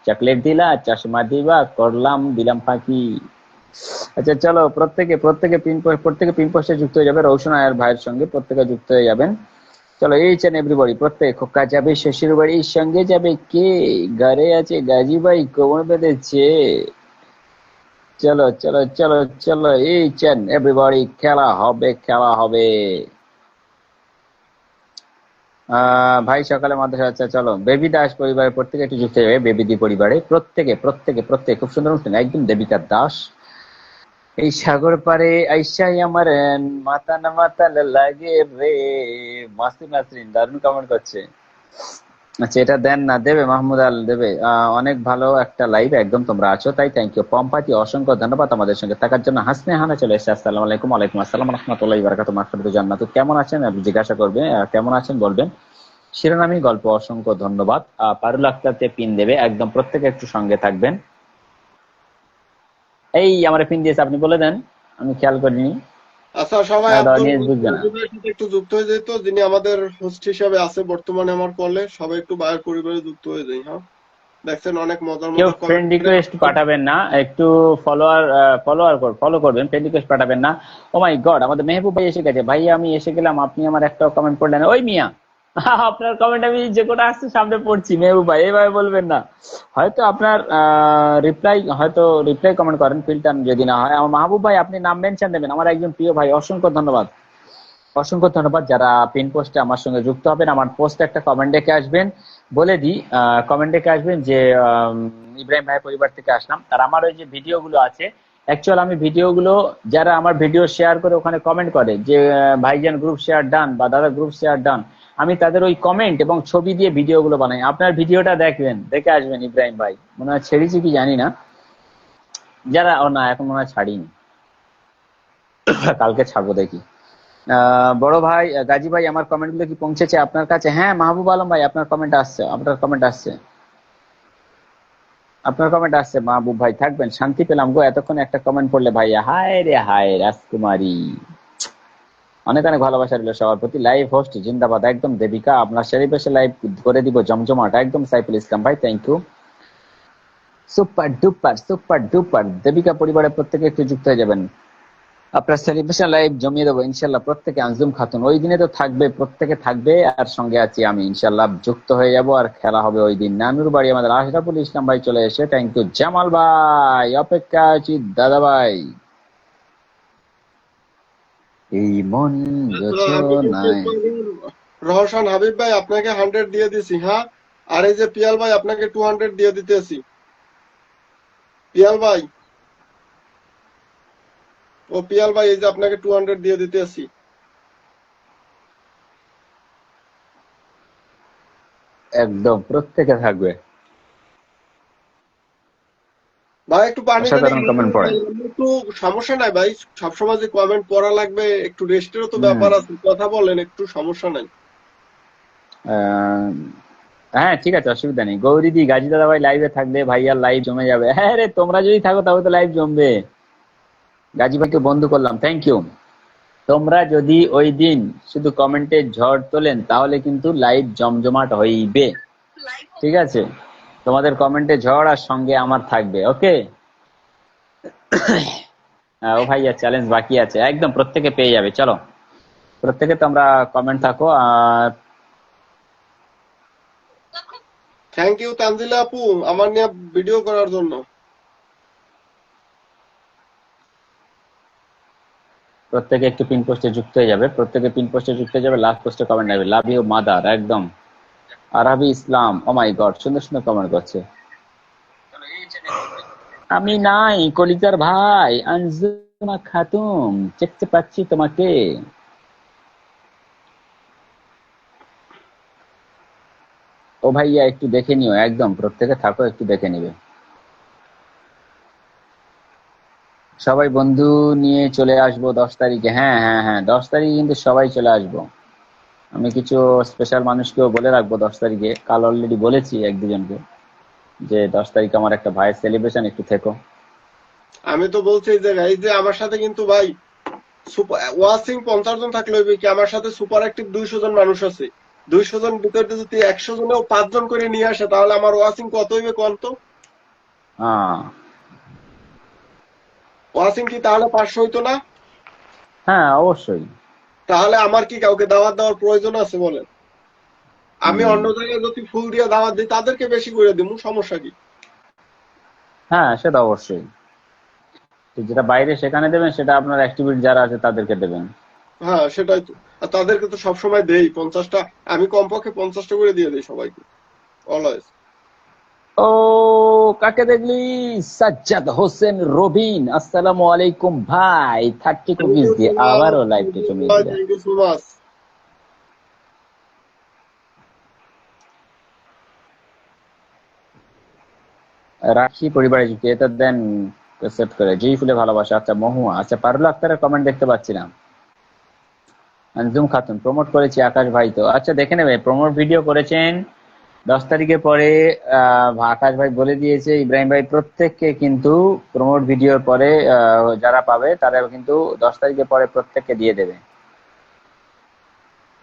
চকলেট দিলা, চশমা দিবা, করলাম দিলাম ফাঁকি। আচ্ছা চলো, প্রত্যেকে প্রত্যেকে প্রত্যেকে পিন পোস্টে যুক্ত হয়ে যাবে, রৌশন আয়ার ভাইয়ের সঙ্গে প্রত্যেকে যুক্ত হয়ে যাবেন। চলো এইচ এন্ড এভরিবডি, প্রত্যেক খোকা যাবে শ্বশুর বাড়ির সঙ্গে যাবে কে, ঘরে আছে গাজী ভাই কোমর বেঁধেছে। চলো চলো চলো চলো, এইচ এন্ড এভরিবডি, খেলা হবে খেলা হবে। ভাই সকালে মাদ্রাসা, আচ্ছা চলো। বেবি দাস পরিবারের প্রত্যেকে একটু যুক্ত হয়ে যাবে, বেবি দি পরিবারে প্রত্যেকে প্রত্যেকে প্রত্যেকে। খুব সুন্দর অনুষ্ঠান, একদম দেবিকা দাস। এই সাগর পারে আইসাই আমার মাতাল মাতাল লাগে রে। মাসুম নাসরিন দারুণ কমেন্ট করছে। আচ্ছা এটা দেন না, দেবে মাহমুদ আল দেবে। অনেক ভালো একটা লাইভ, একদম তোমরা আছো তাই থ্যাংক ইউ। পম্পাতি অসংখ্য ধন্যবাদ আমাদের সঙ্গে থাকার জন্য। হাসনে হানা চলে এসেছে, আসসালামু আলাইকুম। ওয়ালাইকুম আসসালাম রাহমাতুল্লাহি ওয়া বারাকাতুহু। মাগফিরাতুল জান্নাত। কেমন আছেন আপনি জিজ্ঞাসা করবে, কেমন আছেন বলবেন। শিরোনামী গল্প, অসংখ্য ধন্যবাদ। পারুল আক্তারকে পিন দেবে, একদম প্রত্যেকে একটু সঙ্গে থাকবেন। এই আমার পিন দিয়েছে, আপনি বলে দেন, আমি খেয়াল করিনি। আচ্ছা সবাই না দাদা আব্দুল নিয়ে বুঝবে না। রাজীবের সাথে একটু যুক্ত হয়ে যেত, যিনি আমাদের হোস্ট হিসাবে আছে বর্তমানে আমার কলে। সবাই একটু বাইরের পরিবারে যুক্ত হয়ে যায়, হ্যাঁ। দেখছেন অনেক মজার কেউ মজার কমেন্ট ফ্রেন্ড রিকোয়েস্ট পাঠাবেন না, একটু ফলো করবেন, ফ্রেন্ড রিকোয়েস্ট পাঠাবেন না। ও মাই গড, আমাদের মেহবুব ভাই এসে গেছে। ভাই আমি এসে গেলাম, আপনি আমার একটা কমেন্ট পড়লেন, ওই মিয়া। আপনার কমেন্ট আমি যে কোটা আসছে সামনে পড়ছি। মেহবুব ভাই এইভাবে বলবেন না, হয়তো আপনার রিপ্লাই কমেন্ট করেন, ফিল্টার যদি না হয়। আমার মাহবুব ভাই আপনি নাম মেনশন দেবেন, আমার একজন প্রিয় ভাই, অসংখ্য ধন্যবাদ। অসংখ্য ধন্যবাদ যারা পিন পোস্টে আমার সঙ্গে যুক্ত হবেন। আমার পোস্টে একটা কমেন্ট রেখে আসবেন, বলে দিই কমেন্ট রেখে আসবেন যে ইব্রাহিম ভাই পরিবার থেকে আসলাম। আর আমার ওই যে ভিডিওগুলো আছে, অ্যাকচুয়াল আমি ভিডিওগুলো, যারা আমার ভিডিও শেয়ার করে ওখানে কমেন্ট করে যে ভাইজান গ্রুপ শেয়ার ডান বা দাদা গ্রুপ শেয়ার ডান, আমি তাদের ওই কমেন্ট এবং ছবি দিয়ে ভিডিওগুলো বানাই। আপনার ভিডিওটা দেখবেন, দেখে আসবেন ইব্রাহিম ভাই, মনে হয় ছেড়েছি কি জানি না। যারা ও না, এখন মনে হয় ছাড়িনি, কালকে ছাড়বো দেখি। বড় ভাই গাজী ভাই, আমার কমেন্ট গুলো কি পৌঁছেছে আপনার কাছে? হ্যাঁ মাহবুব আলম ভাই, আপনার কমেন্ট আসছে, আপনার কমেন্ট আসছে, আপনার কমেন্ট আসছে। মাহবুব ভাই থাকবেন, শান্তি পেলাম গো এতক্ষণ একটা কমেন্ট পড়লে। ভাইয়া হায় রে হায়, রাজকুমারী, অনেক অনেক ভালোবাসা রইল সবার প্রতি। লাইভ হোস্ট জিন্দাবাদ, একদম দেবিকা, আপনার সেলিব্রেশন লাইভ করে দিব জমজমাট একদম। সাইফুল ইসলাম ভাই thank you. Super duper super duper, Debika পরিবারের প্রত্যেকে একটু যুক্ত হয়ে যাবেন। আপনার সেলিব্রেশন লাইভ জমিয়ে দেবো ইনশাল্লাহ। প্রত্যেকে, আঞ্জুম খাতুন ওই দিনে তো থাকবে, প্রত্যেকে থাকবে, আর সঙ্গে আছি আমি, ইনশাল্লাহ যুক্ত হয়ে যাব, আর খেলা হবে ওই দিন। নানুর বাড়ি আমাদের আশরাফুল ইসলাম ভাই চলে এসে, থ্যাংক ইউ। জামাল ভাই অপেক্ষা আছি, দাদা ভাই এই মন যোচনায়। রহসান হাবিব ভাই আপনাকে 100 দিয়ে দিছি। হ্যাঁ, আর এই যে পিয়াল ভাই আপনাকে 200 দিয়ে দিতেছি। পিয়াল ভাই, ও পিয়াল ভাই, এই যে আপনাকে 200 দিয়ে দিতেছি। একদম প্রত্যেকে থাকবে। ভাই একটু পানি টানি অসাধারণ কমেন্ট পড়ে। একটু সমস্যা নাই ভাই, সবসময় যে কমেন্ট পড়া লাগবে, একটু রেস্টেরও তো হম। ব্যাপার আছে, কথা বলেন, একটু সমস্যা নাই। আহ, হ্যাঁ ঠিক আছে, অসুবিধা নেই। গৌরীদি, গাজী দাদা ভাই লাইভে থাকলে ভাইয়ার লাইভ জমে যাবে। হ্যাঁ রে, তোমরা যদি থাকো তাহলে তো লাইভ জমবে। গাজী ভাইকে বন্ধু করলাম, থ্যাংক ইউ। তোমরা যদি ওই দিন শুধু কমেন্টে ঝড় তোলেন তাহলে কিন্তু লাইভ জমজমাট হইবে, ঠিক আছে? তোমাদের কমেন্টে ঝড় আর সঙ্গে আমার থাকবে, ওকে? ও ভাইয়া চ্যালেঞ্জ বাকি আছে, একদম প্রত্যেকে পেয়ে যাবে। চলো প্রত্যেকে তোমরা কমেন্ট থাকো। আর থ্যাংক ইউ তানজিলা আপু আমার নিয়ে ভিডিও করার জন্য। প্রত্যেকে একটু পিন পোস্টে যুক্ত হয়ে যাবে, প্রত্যেকে পিন পোস্টে যুক্ত হয়ে যাবে, লাস্ট পোস্টে কমেন্ট নেবে, লাভ ইউ মাদার, একদম। আরবি ইসলাম, ও মাই গড, সুন্দর সুন্দর কমেন্ট করছে। আমি নাই কলিজার ভাই, আঞ্জুমা খাতুন, দেখতে পাচ্ছি তোমাকে। ও ভাইয়া একটু দেখে নিও, একদম প্রত্যেকে থাকো, একটু দেখে নিবে। সবাই বন্ধু নিয়ে চলে আসবো 10 তারিখে। হ্যাঁ হ্যাঁ হ্যাঁ, 10 তারিখে কিন্তু সবাই চলে আসবো। আমি কিছু স্পেশাল মানুষকেও বলে রাখবো 10 তারিখে, কাল অলরেডি বলেছি 1-2 জনকে যে 10 তারিখে আমার একটা ভাইয়ের সেলিব্রেশন, একটু থেকো। আমি তো বলছি যে এই যে আমার সাথে কিন্তু ভাই ওয়াচিং 50 জন থাকলে হইবে কি, আমার সাথে সুপার অ্যাক্টিভ 200 জন মানুষ আছে। 200 জন ভিতরে যদি 100 জনেও 5 জন করে নিয়ে আসে তাহলে আমার ওয়াচিং কত হইবে কোন তো? হ্যাঁ ওয়াচিং কি তাহলে 500 হইতো না? হ্যাঁ অবশ্যই। তাহলে আমার কি কাউকে দাওয়াত দেওয়ার প্রয়োজন আছে বলেন? আমি হম। অন্য জায়গায় যদি ফুল দিয়ে দাওয়াত দিই তাদেরকে বেশি করে দিব, সমস্যা কি? হ্যাঁ সেটা অবশ্যই, তো যেটা বাইরে সেখানে দেবেন, সেটা আপনার অ্যাক্টিভিটি যারা আছে তাদেরকে দেবেন। হ্যাঁ সেটাই তো। আর তাদেরকে তো সবসময় দেই 50টা, আমি কমপক্ষে 50টা করে দিয়ে দিই সবাইকে, অলওয়েজ। ও কাকে দেখলি? সাজ্জাদ হোসেন রবিন, আসসালামু আলাইকুম ভাই, 30 কুকিজ দিয়ে আবারও লাইভটা জমিয়ে দিলেন। Thank you so much. Rakhi পরিবারে যুক্ত, এটা দেন সেট করে। জি ফুলে ভালোবাসা, আচ্ছা মহুয়া, আচ্ছা পারুল আক্তারের কমেন্ট দেখতে পাচ্ছি না। আঞ্জুম খাতুন, প্রমোট করেছি আকাশ ভাই, তো আচ্ছা দেখে নেবে, প্রমোট ভিডিও করেছেন 10 তারিখের পরে। আকাশ ভাই বলে দিয়েছে, ইব্রাহিম ভাই প্রত্যেককে কিন্তু প্রমোট ভিডিওর পরে যারা পাবে তারা কিন্তু 10 তারিখের পরে প্রত্যেককে দিয়ে দেবে।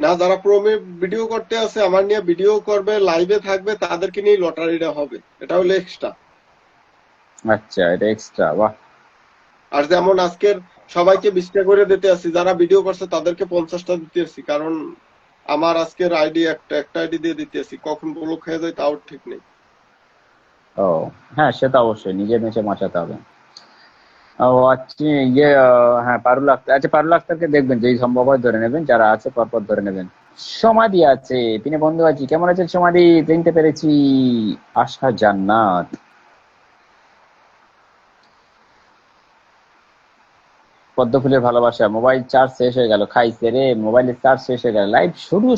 না, যারা প্রোমে ভিডিও করতে আছে আমার নিয়ে ভিডিও করবে, লাইভে থাকবে, তাদেরকে নিয়ে লটারিটা হবে, এটা হলো এক্সট্রা। আচ্ছা এটা এক্সট্রা, বাহ। আর যেমন আজকের সবাইকে 20টা করে দিতে আসি, যারা ভিডিও করছে তাদেরকে 50টা দিতে আসি, কারণ আমার আজকের আইডি একটা আইডি দিয়ে দিতে আসি, কখন ব্লক হয়ে যায় তাও ঠিক নেই। ও হ্যাঁ, সেটা অবশ্যই নিজে বেঁচে বাঁচাতে হবে। ও আচ্ছা, হ্যাঁ পারুল আক্তার, আচ্ছা পারুল আক্তারকে দেখবেন, যেই সম্ভব হয় ধরে নেবেন, যারা আছে পরপর ধরে নেবেন। সমাধি আছে, তিনি বন্ধু আছি, কেমন আছেন সমাধি? চিনতে পেরেছি, আশা জান্নাত। পদ্ম ফুলের ভালোবাসা, মোবাইল চার্জ শেষ হয়ে গেল, খাইছে রে, মোবাইলের চার্জ শেষ হয়ে গেল। লাইভ শুরু,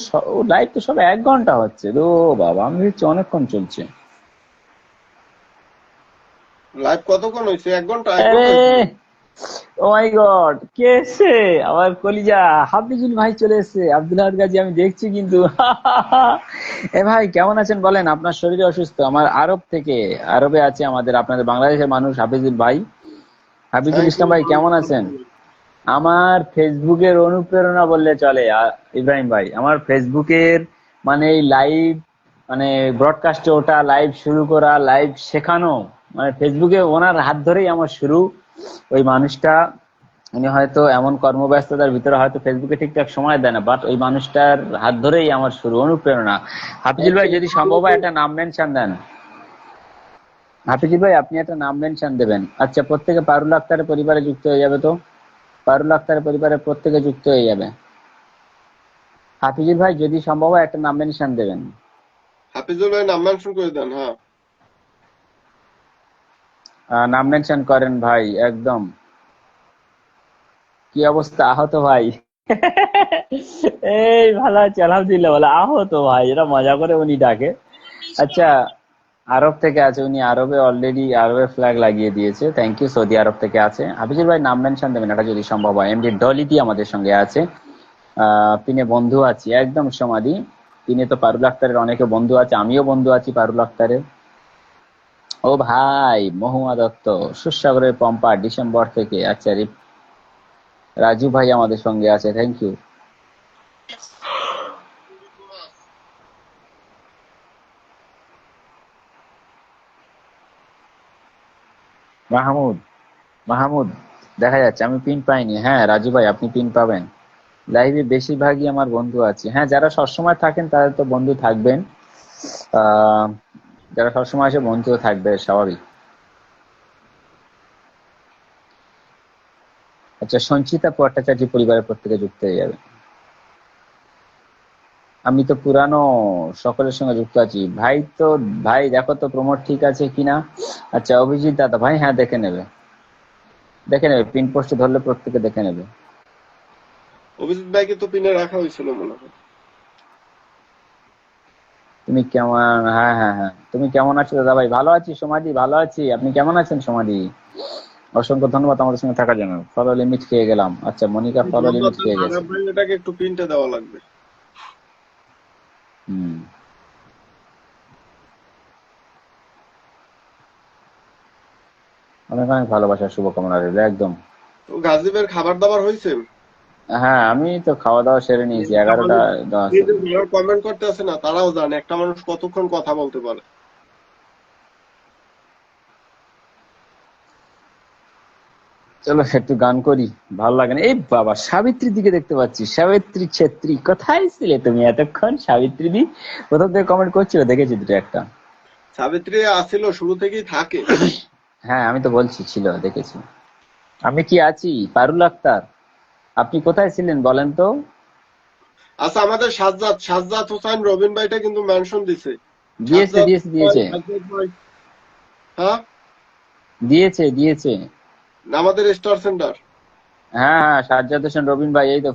লাইভ তো সব 1 ঘন্টা হচ্ছে, ও বাবা, আমি ভাবছি অনেকক্ষণ চলছে। লাইভ কতক্ষণ হয়েছে? 1 ঘন্টা? 1 ঘন্টা আরে হয়েছে? ও মাই গড, কে এসছে? আমার কলিজা হাফিজুল ভাই চলে এসছে, আব্দুল হাদ গাজী আমি দেখছি কিন্তু। এ ভাই কেমন আছেন বলেন? আপনার শরীরে অসুস্থ? আমার আরব থেকে, আরবে আছে আমাদের, আপনাদের বাংলাদেশের মানুষ, হাফিজুল ভাই, হাফিজুল থ্যাংক ইসলাম ভাই কেমন আছেন? ইউ। আমার ফেসবুকের অনুপ্রেরণা বললে চলে ইব্রাহিম ভাই। আমার ফেসবুকের মানে এই লাইভ, মানে ব্রডকাস্টে ওটা, লাইভ শুরু করা, লাইভ শেখানো, মানে ফেসবুকে ওনার হাত ধরেই আমার শুরু। ওই মানুষটা উনি হয়তো এমন কর্মব্যস্ততার ভিতরে হয়তো ফেসবুকে ঠিকঠাক সময় দেয় না, বাট ওই মানুষটার হাত ধরেই আমার শুরু অনুপ্রেরণা। হাফিজুল ভাই যদি সম্ভব হয় একটা নাম মেনশন দেন। হাফিজুল ভাই আপনি একটা নাম মেনশন দেবেন। আচ্ছা, প্রত্যেকে পারুল আক্তারের পরিবারে যুক্ত হয়ে যাবে তো? পারুল আক্তারের পরিবারে প্রত্যেকে যুক্ত হয়ে যাবে। হাফিজুল ভাই যদি সম্ভব হয় একটা নাম মেনশন দেবেন। হাফিজুল ভাই নাম মেনশন করে দেন। হ্যাঁ, নাম মেনশন করেন ভাই একদম। কি অবস্থা আহত ভাই? এই ভালো আছে আলহামদুলিল্লাহ, বলে আহত ভাই, এটা মজা করে উনি ডাকে। আচ্ছা, আরব থেকে আছে উনি, আরবে অলরেডি আরবে ফ্ল্যাগ লাগিয়ে দিয়েছে। Thank you. সৌদি আরব থেকে আছে। হাফিজুল ভাই নাম মেনশন দেবেন এটা যদি সম্ভব হয়। এমডি ডলিটি আমাদের সঙ্গে আছে। পিনে বন্ধু আছি একদম সমাধি। পিনে তো পারুল আক্তারের অনেকে বন্ধু আছে, আমিও বন্ধু আছি পারুল আক্তারের। ও ভাই মহুয়া দত্ত সুসাগরের পম্পা ডিসেম্বর থেকে। আচ্ছা, রাজু ভাই আমাদের সঙ্গে আছে, থ্যাংক ইউ। মাহমুদ, মাহমুদ দেখা যাচ্ছে, আমি পিন পাইনি। হ্যাঁ রাজু ভাই আপনি পিন পাবেন। লাইভে বেশিরভাগই আমার বন্ধু আছে। হ্যাঁ, যারা সবসময় থাকেন তাদের তো বন্ধু থাকবেন। আহ যারা সবসময় আসে বন্ধুও থাকবে, স্বাভাবিক। আচ্ছা, সঞ্চিতা ভট্টাচার্য পরিবারের প্রত্যেকে যুক্ত হয়ে যাবে। আমি তো পুরানো সকলের সঙ্গে যুক্ত আছি ভাই। তো ভাই দেখো তো প্রমোট ঠিক আছে কিনা। আচ্ছা, অভিজিৎ দাদা ভাই, হ্যাঁ দেখে নেবে, দেখে নেবে, পিন পোস্টে ধরলে প্রত্যেকে দেখে নেবে। অভিজিৎ ভাইকে তো পিনে রাখা হয়েছিল মনে হয়। তুমি কেমন, হ্যাঁ হ্যাঁ হ্যাঁ, তুমি কেমন আছো দাদা ভাই? ভালো আছি সমাধি, ভালো আছি। আপনি কেমন আছেন সমাধি? অসংখ্য ধন্যবাদ আমাদের সঙ্গে থাকার জন্য। ফলো লিমিট খেয়ে গেলাম। আচ্ছা, মনিকা ফলো লিমিট খেয়ে গেছে। আরব ভাই এটাকে একটু পিনটা দেওয়া লাগবে। হুম, অনেক অনেক ভালোবাসা শুভকামনা রইল একদম। তো গাজীবের খাবার দাবার হয়েছে? হ্যাঁ, আমি তো খাওয়া দাওয়া সেরে নিয়েছি, একটা 11টা মানুষ 10। এই যে যারা কমেন্ট করতে আছে না, তারাও জানে একটা মানুষ কতক্ষণ কথা বলতে পারে। চলো একটু গান করি, ভালো লাগে না। এই বাবা, সাবিত্রীর দিকে দেখতে পাচ্ছি। সাবিত্রী ছেত্রী, কোথায় ছিলে তুমি এতক্ষণ? সাবিত্রী দি কোথাও থেকে কমেন্ট করছিল, দেখেছি দুটো একটা। সাবিত্রী আসিল শুরু থেকেই থাকে। হ্যাঁ আমি তো বলছি ছিল, দেখেছি। আমি কি আছি পারুল আক্তার, আপনি কোথায় ছিলেন বলেন তো? আচ্ছা, আমাদের সাজ্জাদ সাজ্জাদ হোসাইন রবিন ভাইটা কিন্তু মেনশন দিছে। দিয়েছে সাজ্জাদ দিয়েছে ভাই, দিয়েছে সাজ্জাদ ভাই। হ্যাঁ, দিয়েছে দিয়েছে। আমাদের স্টার সেন্টার। হ্যাঁ হ্যাঁ, সাজ্জাদ হোসেন রবিন ভাই, এই তো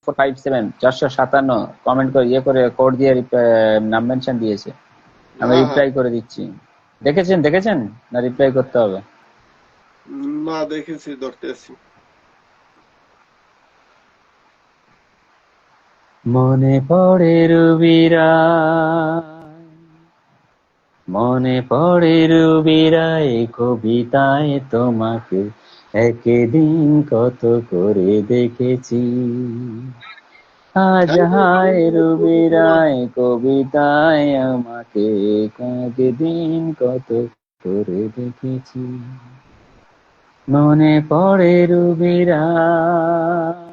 457 457 কমেন্ট করে ইয়ে করে কোড দিয়ে নাম মেনশন দিয়েছে। আমি হ্যাঁ হ্যাঁ, রিপ্লাই করে দিচ্ছি। দেখেছেন দেখেছেন, না রিপ্লাই করতে হবে? না দেখেছি, ধরতেছি। মনে পড়ে রবিরায়, মনে পড়ে রবিরায়, কবিতায় তোমাকে একদিন কত করে দেখেছি। আজ থ্যাংক ইউ হায় রবিরায়, কবিতায় আমাকে একদিন কত করে দেখেছি। মনে পড়ে রবিরায়,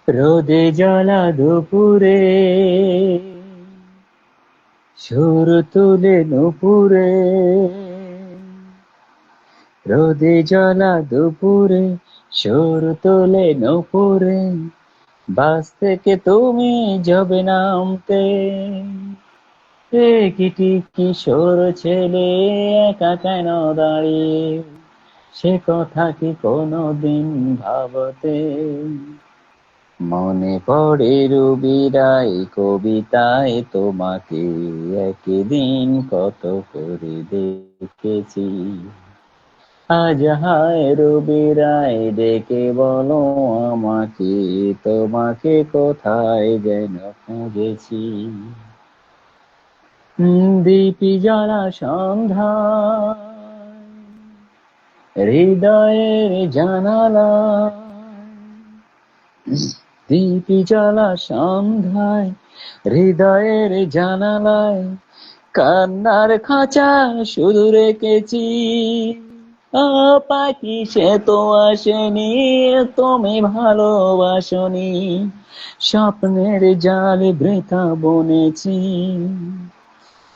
রোদে জ্বলা দুপুরে, সুর তুলে নুপুরে, রোদে জ্বলা দুপুরে, সুর তুলে নুপুরে, বাস থেকে তুমি যাবে নামতে, একটি কিশোর ছেলে একা কেন দাঁড়িয়ে, সে কথা কি কোনোদিন ভাবতে? মনে পড়ে রবিরায়, কবিতায় তোমাকে একদিন কত করে দেখেছি। আজ হায় রবিরায়, ডেকে বলো আমাকে, তোমাকে কোথায় যেন খুঁজেছি। দীপি জ্বালা সন্ধ্যায়, হৃদয়ের জানালায়, দীপি জ্বালা সন্ধ্যায়, হৃদয়ের জানালায়, কান্নার খাঁচা শুধু রেখেছি। ও পাখি সে তো আসেনি, তুমি ভালোবাসনি, স্বপ্নের জাল বৃথা বনেছি।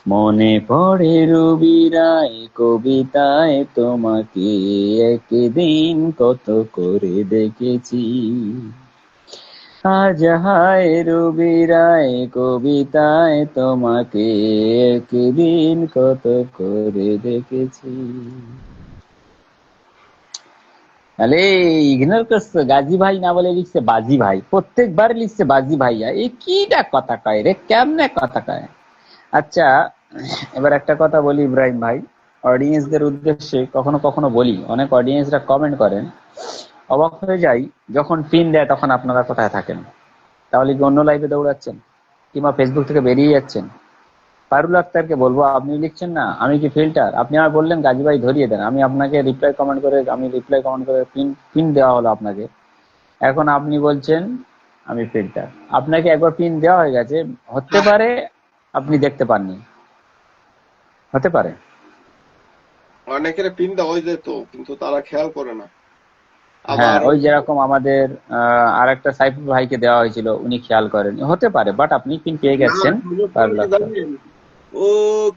মনে পড়ে রবি রায় কবিতায় তোমাকে, একদিন কত করে দেখেছি। আজ হায় রবি রায় কবিতায় তোমাকে, একদিন কত করে দেখেছি। আরে ইগনোর করছো, গাজী ভাই না বলে লিখছে বাজি ভাই, প্রত্যেকবার লিখছে বাজি ভাইয়া, এই কিটা কথা কয় রে, কেমনে কথা কয়। আচ্ছা, এবার একটা কথা বলি ইব্রাহিম ভাই, অডিয়েন্সদের উদ্দেশ্যে কখনো কখনো বলি, অনেক অডিয়েন্সরা কমেন্ট করেন, অবাক হয়ে যাই, যখন পিন দেয় তখন আপনারা কোথায় থাকেন? তাহলে কি অন্য লাইভে দৌড়াচ্ছেন, কিংবা ফেসবুক থেকে বেরিয়ে যাচ্ছেন? পারুল আক্তারকে বলবো, আপনি লিখছেন না আমি কি ফিল্টার, আপনি আমার বললেন গাজী ভাই ধরিয়ে দেন, আমি আপনাকে রিপ্লাই কমেন্ট করে পিন পিন দেওয়া হলো আপনাকে, এখন আপনি বলছেন আমি ফিল্টার। আপনাকে একবার পিন দেওয়া হয়ে গেছে, হতে হ্যাঁ, পারে আপনি দেখতে পাননি, হতে পারে। অনেকের পিন দেওয়া হয়ে যেত কিন্তু তারা খেয়াল করে না। হ্যাঁ, আবার ওই যেরকম আমাদের আর একটা সাইফুল ভাইকে দেওয়া হয়েছিল, উনি খেয়াল করেন, হতে পারে, বাট আপনি পিন পেয়ে না, গেছেন। সমস্যা পারুল কি আক্তার, জানেন? ও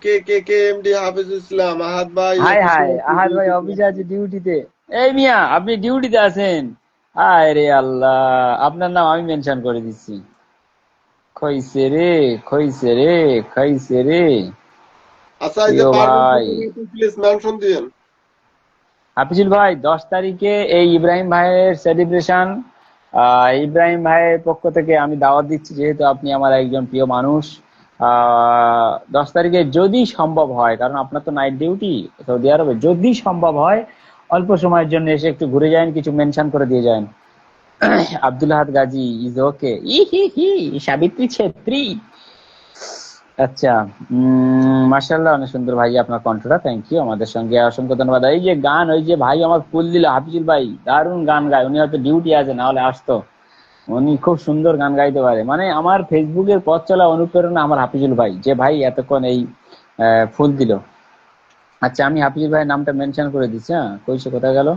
কে কে কে এমডি হাফিজুল ইসলাম আহাদ ভাই হাই অফিসে হাই, আছে, আহাদ ভাই ডিউটিতে অফিসে আছে। আছে, ডিউটিতে। এই মিয়া, আপনি ডিউটিতে আছেন? আয় রে আল্লাহ, আপনার নাম আমি মেনশন করে দিচ্ছি। খইছে রে, খইছে রে, খাইছে রে। আচ্ছা, এই যে প্রিয় পারভেজ ভাই হোসেন আপনি প্লিজ মেনশন দিয়েন। হাফিজুল ভাই, 10 তারিখে এই ইব্রাহিম ভাইয়ের সেলিব্রেশন, ইব্রাহিম ভাইয়ের পক্ষ থেকে আমি দাওয়াত দিচ্ছি, যেহেতু আপনি আমার একজন প্রিয় মানুষ। 10 তারিখে যদি সম্ভব হয়, কারণ আপনার তো নাইট ডিউটি সৌদি আরবে, যদি সম্ভব হয় অল্প সময়ের জন্য এসে একটু ঘুরে যান, কিছু মেনশন করে দিয়ে যান। আব্দুল আহাদ গাজী ইজ ওকে, ই হি হি, সাবিত্রী ছেত্রী। আচ্ছা, মাশাআল্লাহ, অনেক সুন্দর ভাই আপনার কণ্ঠটা, থ্যাংক ইউ, আমাদের সঙ্গে অসংখ্য ধন্যবাদ। এই যে গান, ওই যে ভাই আমার ফুল দিল হাফিজুল ভাই, দারুণ গান গায়, উনি হয়তো ডিউটি আছে, না হলে আসতো। উনি খুব সুন্দর গান গাইতে পারে, মানে আমার ফেসবুকের পথ চলা অনুপ্রেরণা আমার হাফিজুল ভাই, যে ভাই এতক্ষণ এই ফুল দিল। আচ্ছা, আমি হাফিজুল ভাইয়ের নামটা মেনশন করে দিচ্ছি, হ্যাঁ, কইছে কোথায় গেল।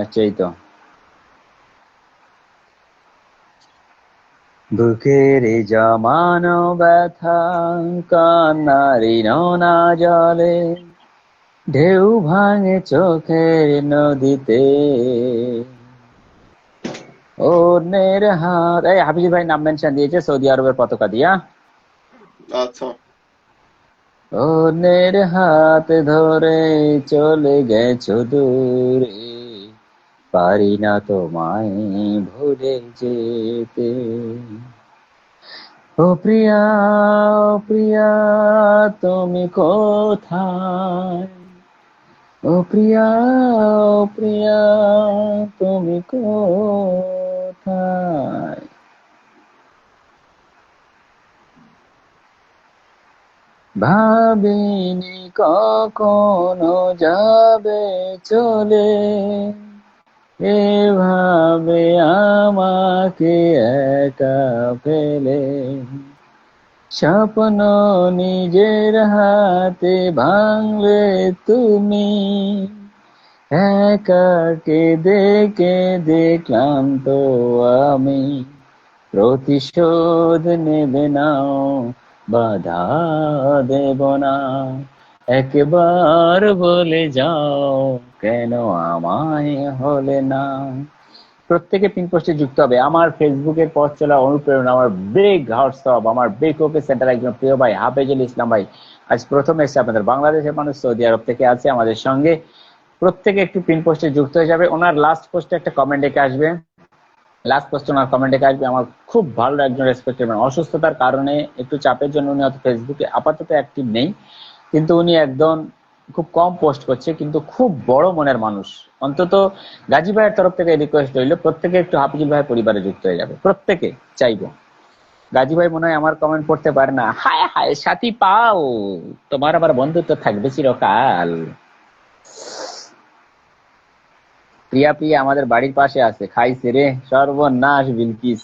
আচ্ছা, এই তো, বুকের এই জমানো ব্যথা, কান্নারি নোনা জলে, ঢেউ ভাঙে চোখের নদীতে, অন্যের হাত, এই হাফিজ ভাই নাম মেনশন দিয়েছে সৌদি আরবের পতাকা দিয়া। আচ্ছা, অন্যের হাত ধরে চলে গেছো দূরে, পারি না তোমায় ভুলে যেতে। ও প্রিয়া, ও প্রিয়া, তুমি কোথায়? ও প্রিয়া, ও প্রিয়া, তুমি কোথায়? ভাবিনি কখনো যাবে চলে, এভাবে আমাকে একা ফেলে। স্বপ্ন নিজের হাতে ভাঙলে তুমি, একা কেঁদে কেঁদে ক্লান্ত আমি। প্রতিশোধ নেবে নাও, বাধা দেব না, একবার বলে যাও কেন আমায় হলে না। প্রত্যেকে পিন পোস্টে যুক্ত হবে, আমার ফেসবুকের পথ চলা অনুপ্রেরণা, আমার বিগ হোয়াটসঅ্যাপ, আমার বিগ ওপে সেন্টার একজন প্রিয় ভাই হাফেজুল ইসলাম ভাই, আজ প্রথম এসে আপনাদের বাংলাদেশের মানুষ সৌদি আরব থেকে আছে আমাদের সঙ্গে। প্রত্যেকে একটু পিন পোস্টে যুক্ত হয়ে যাবে, ওনার লাস্ট পোস্টে একটা কমেন্ট রেখে আসবে, লাস্ট পোস্টে ওনার কমেন্ট রেখে আসবে, আমার খুব ভালো একজন রেসপেক্টেড, অসুস্থতার কারণে একটু চাপের জন্য উনি হয়তো ফেসবুকে আপাতত অ্যাক্টিভ নেই, কিন্তু উনি একদম খুব কম পোস্ট করছে, কিন্তু খুব বড় মনের মানুষ। অন্তত গাজী ভাইয়ের তরফ থেকে রিকোয়েস্ট রইল, প্রত্যেকে একটু হাফিজুল ভাইয়ের পরিবারে যুক্ত হয়ে যাবে, প্রত্যেকে চাইবো। গাজী ভাই মনে হয় আমার কমেন্ট পড়তে পারে না, হায় হায় সাথী পাও, তোমার আবার বন্ধুত্ব থাকবে চিরকাল। প্রিয়া প্রিয়া আমাদের বাড়ির পাশে আছে, খাইছে রে সর্বনাশ বিলকিস।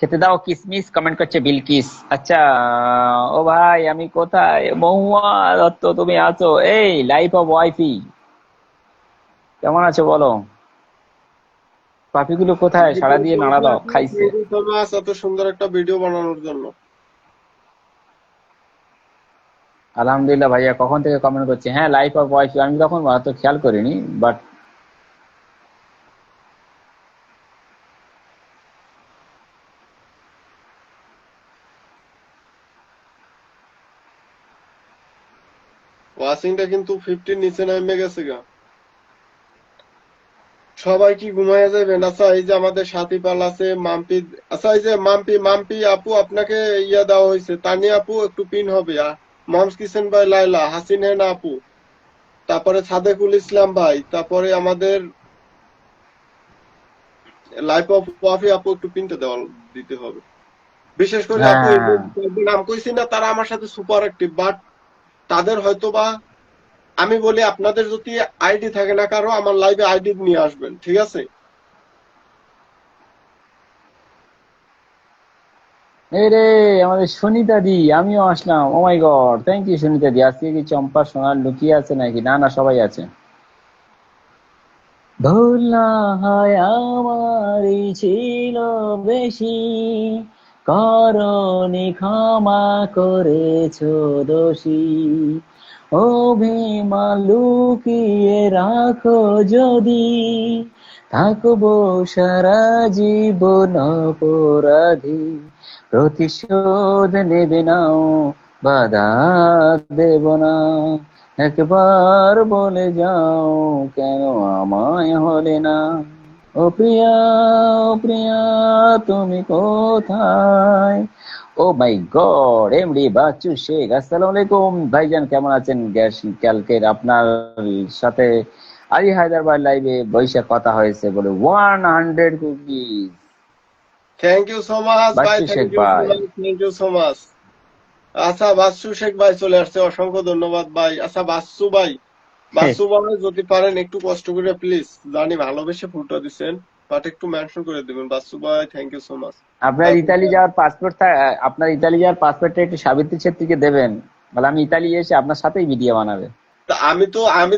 খেতে দাও কিসমিস, কমেন্ট করছে বিলকিস। আচ্ছা, ও ভাই আমি কোথায়? মহুয়া দত্ত তুমি আছো? এই লাইফ অফ ওয়াইফি কেমন আছো বলো? পাপিগুলো কোথায়? সাড়া দিয়ে নাড়া দাও, খাইছে। থ্যাংক ইউ সো মাচ এত সুন্দর একটা ভিডিও বানানোর জন্য। আলহামদুলিল্লাহ ভাইয়া, কখন থেকে কমেন্ট করছে? হ্যাঁ, লাইফ অফ ওয়াইফি আমি তখন অত খেয়াল করিনি, বাট ওয়াচিংটা কিন্তু 50 নিচে নেমে গেছে গা। সবাই কি ঘুমায় যাবেন? আচ্ছা এই যে আমাদের সাথী পাল আছে, মাম্পি, আচ্ছা এই যে মাম্পি মাম্পি আপু আপনাকে ইয়া দেওয়া হয়েছে, তানিয়া আপু একটু পিন হবে। মমস কিচেন ভাই, লাইলা, হাসিন হেনা আপু, তারপরে সাদেকুল ইসলাম ভাই, তারপরে আমাদের লাইফ অফ ওয়াফি আপু একটু পিনটা দেওয়া দিতে হবে। বিশেষ করে আপু এই যে হ্যাঁ। কয়েকজন নাম কইছি না, তারা আমার সাথে সুপার অ্যাক্টিভ, বাট তাদের হয়তো বা আমি বলি আপনাদের যদি আইডি থাকে না কারো, আমার লাইভে আইডি নিয়ে আসবেন, ঠিক আছে? এই রে, আমাদের সুনিতা দি, আমিও আসলাম। ও my god, thank you Sunita দি। আজকে কি চম্পা সোনার লুকিয়ে আছে নাকি? না না, সবাই আছে। ভুল না হয় আমারই ছিল বেশি, করনি ক্ষমা করেছো দোষী, অভিমান লুকিয়ে রাখো যদি, থাকবো সারা জীবন অপরাধী, প্রতিশোধ নেবে নাও, বাধা দেব না, একবার বলে যাও কেন আমায় হলে না। ও প্রিয়া, ও প্রিয়া, তুমি কোথায়? ও my god, MD Bachchu Sheikh, আসসালামু আলাইকুম ভাইজান, কেমন আছেন? কালকের আপনার সাথে আলী হায়দারবাদ লাইভে বৈশাখ কথা হয়েছে বলে 100 cookies. Thank you so much ভাই, Bachchu thank Sheikh you so ভাই। Much, thank you so much. আচ্ছা বাসু শেখ ভাই চলে আসছে, অসংখ্য ধন্যবাদ ভাই। আচ্ছা বাসু ভাই, বাসু ভাই যদি পারেন একটু কষ্ট করে প্লিজ, জানি ভালোবেসে ফুটো দিচ্ছেন, বাট একটু মেনশন করে দিবেন বাসু ভাই, থ্যাংক ইউ সো মাচ। আপনার ইতালি যাওয়ার পাসপোর্ট, আপনার ইতালি যাওয়ার পাসপোর্টটা একটু সাবিত্রী ছেত্রীকে দেবেন, বলে আমি ইতালি এসে আপনার সাথেই ভিডিও বানাবে। আমি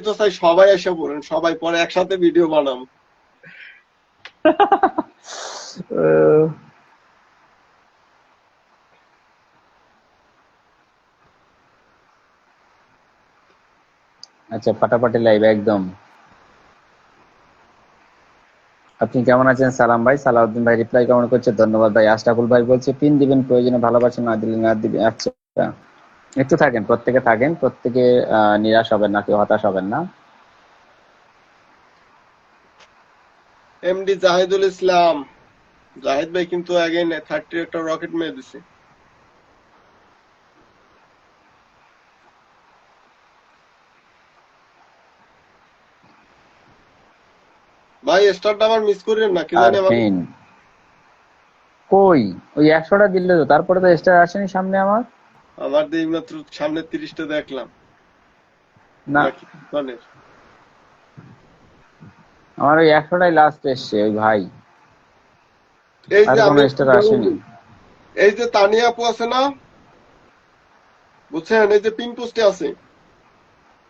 তো চাই সবাই এসে পড়েন, সবাই পরে একসাথে ভিডিও বানাবো। আহ, আচ্ছা, ফাটাফাটি লাইভ একদম। আপনি কেমন আছেন সালাম ভাই? সালাউদ্দিন ভাই রিপ্লাই কেমন করছে? ধন্যবাদ ভাই। আশরাফুল ভাই বলছে পিন দিবেন প্রয়োজনে, ভালোবাসা না দিলে না দিবেন। আচ্ছা, একটু থাকেন, প্রত্যেকে থাকেন, প্রত্যেকে নিরাশ হবেন না, কেউ হতাশ হবেন না। এমডি জাহিদুল ইসলাম, জাহিদ ভাই কিন্তু অ্যাগেন 30 একটা রকেট মেরে দিছে। ভাই স্টারটা আমার মিস করেন না, কি জানি আমার আরফিন কই? ওই 100টা দিলে তো, তারপরে তো স্টার আসেনি সামনে আমার। আমার দিয়ে মাত্র সামনে 30টা দেখলাম, না, নাকি মানে আমার ওই 100টাই লাস্ট এসছে ওই ভাই, এই আর যে কোনো আমি স্টার আসেনি। এই যে তানিয়া আপু আছে না, বুঝছেন, এই যে পিন পোস্টে আছে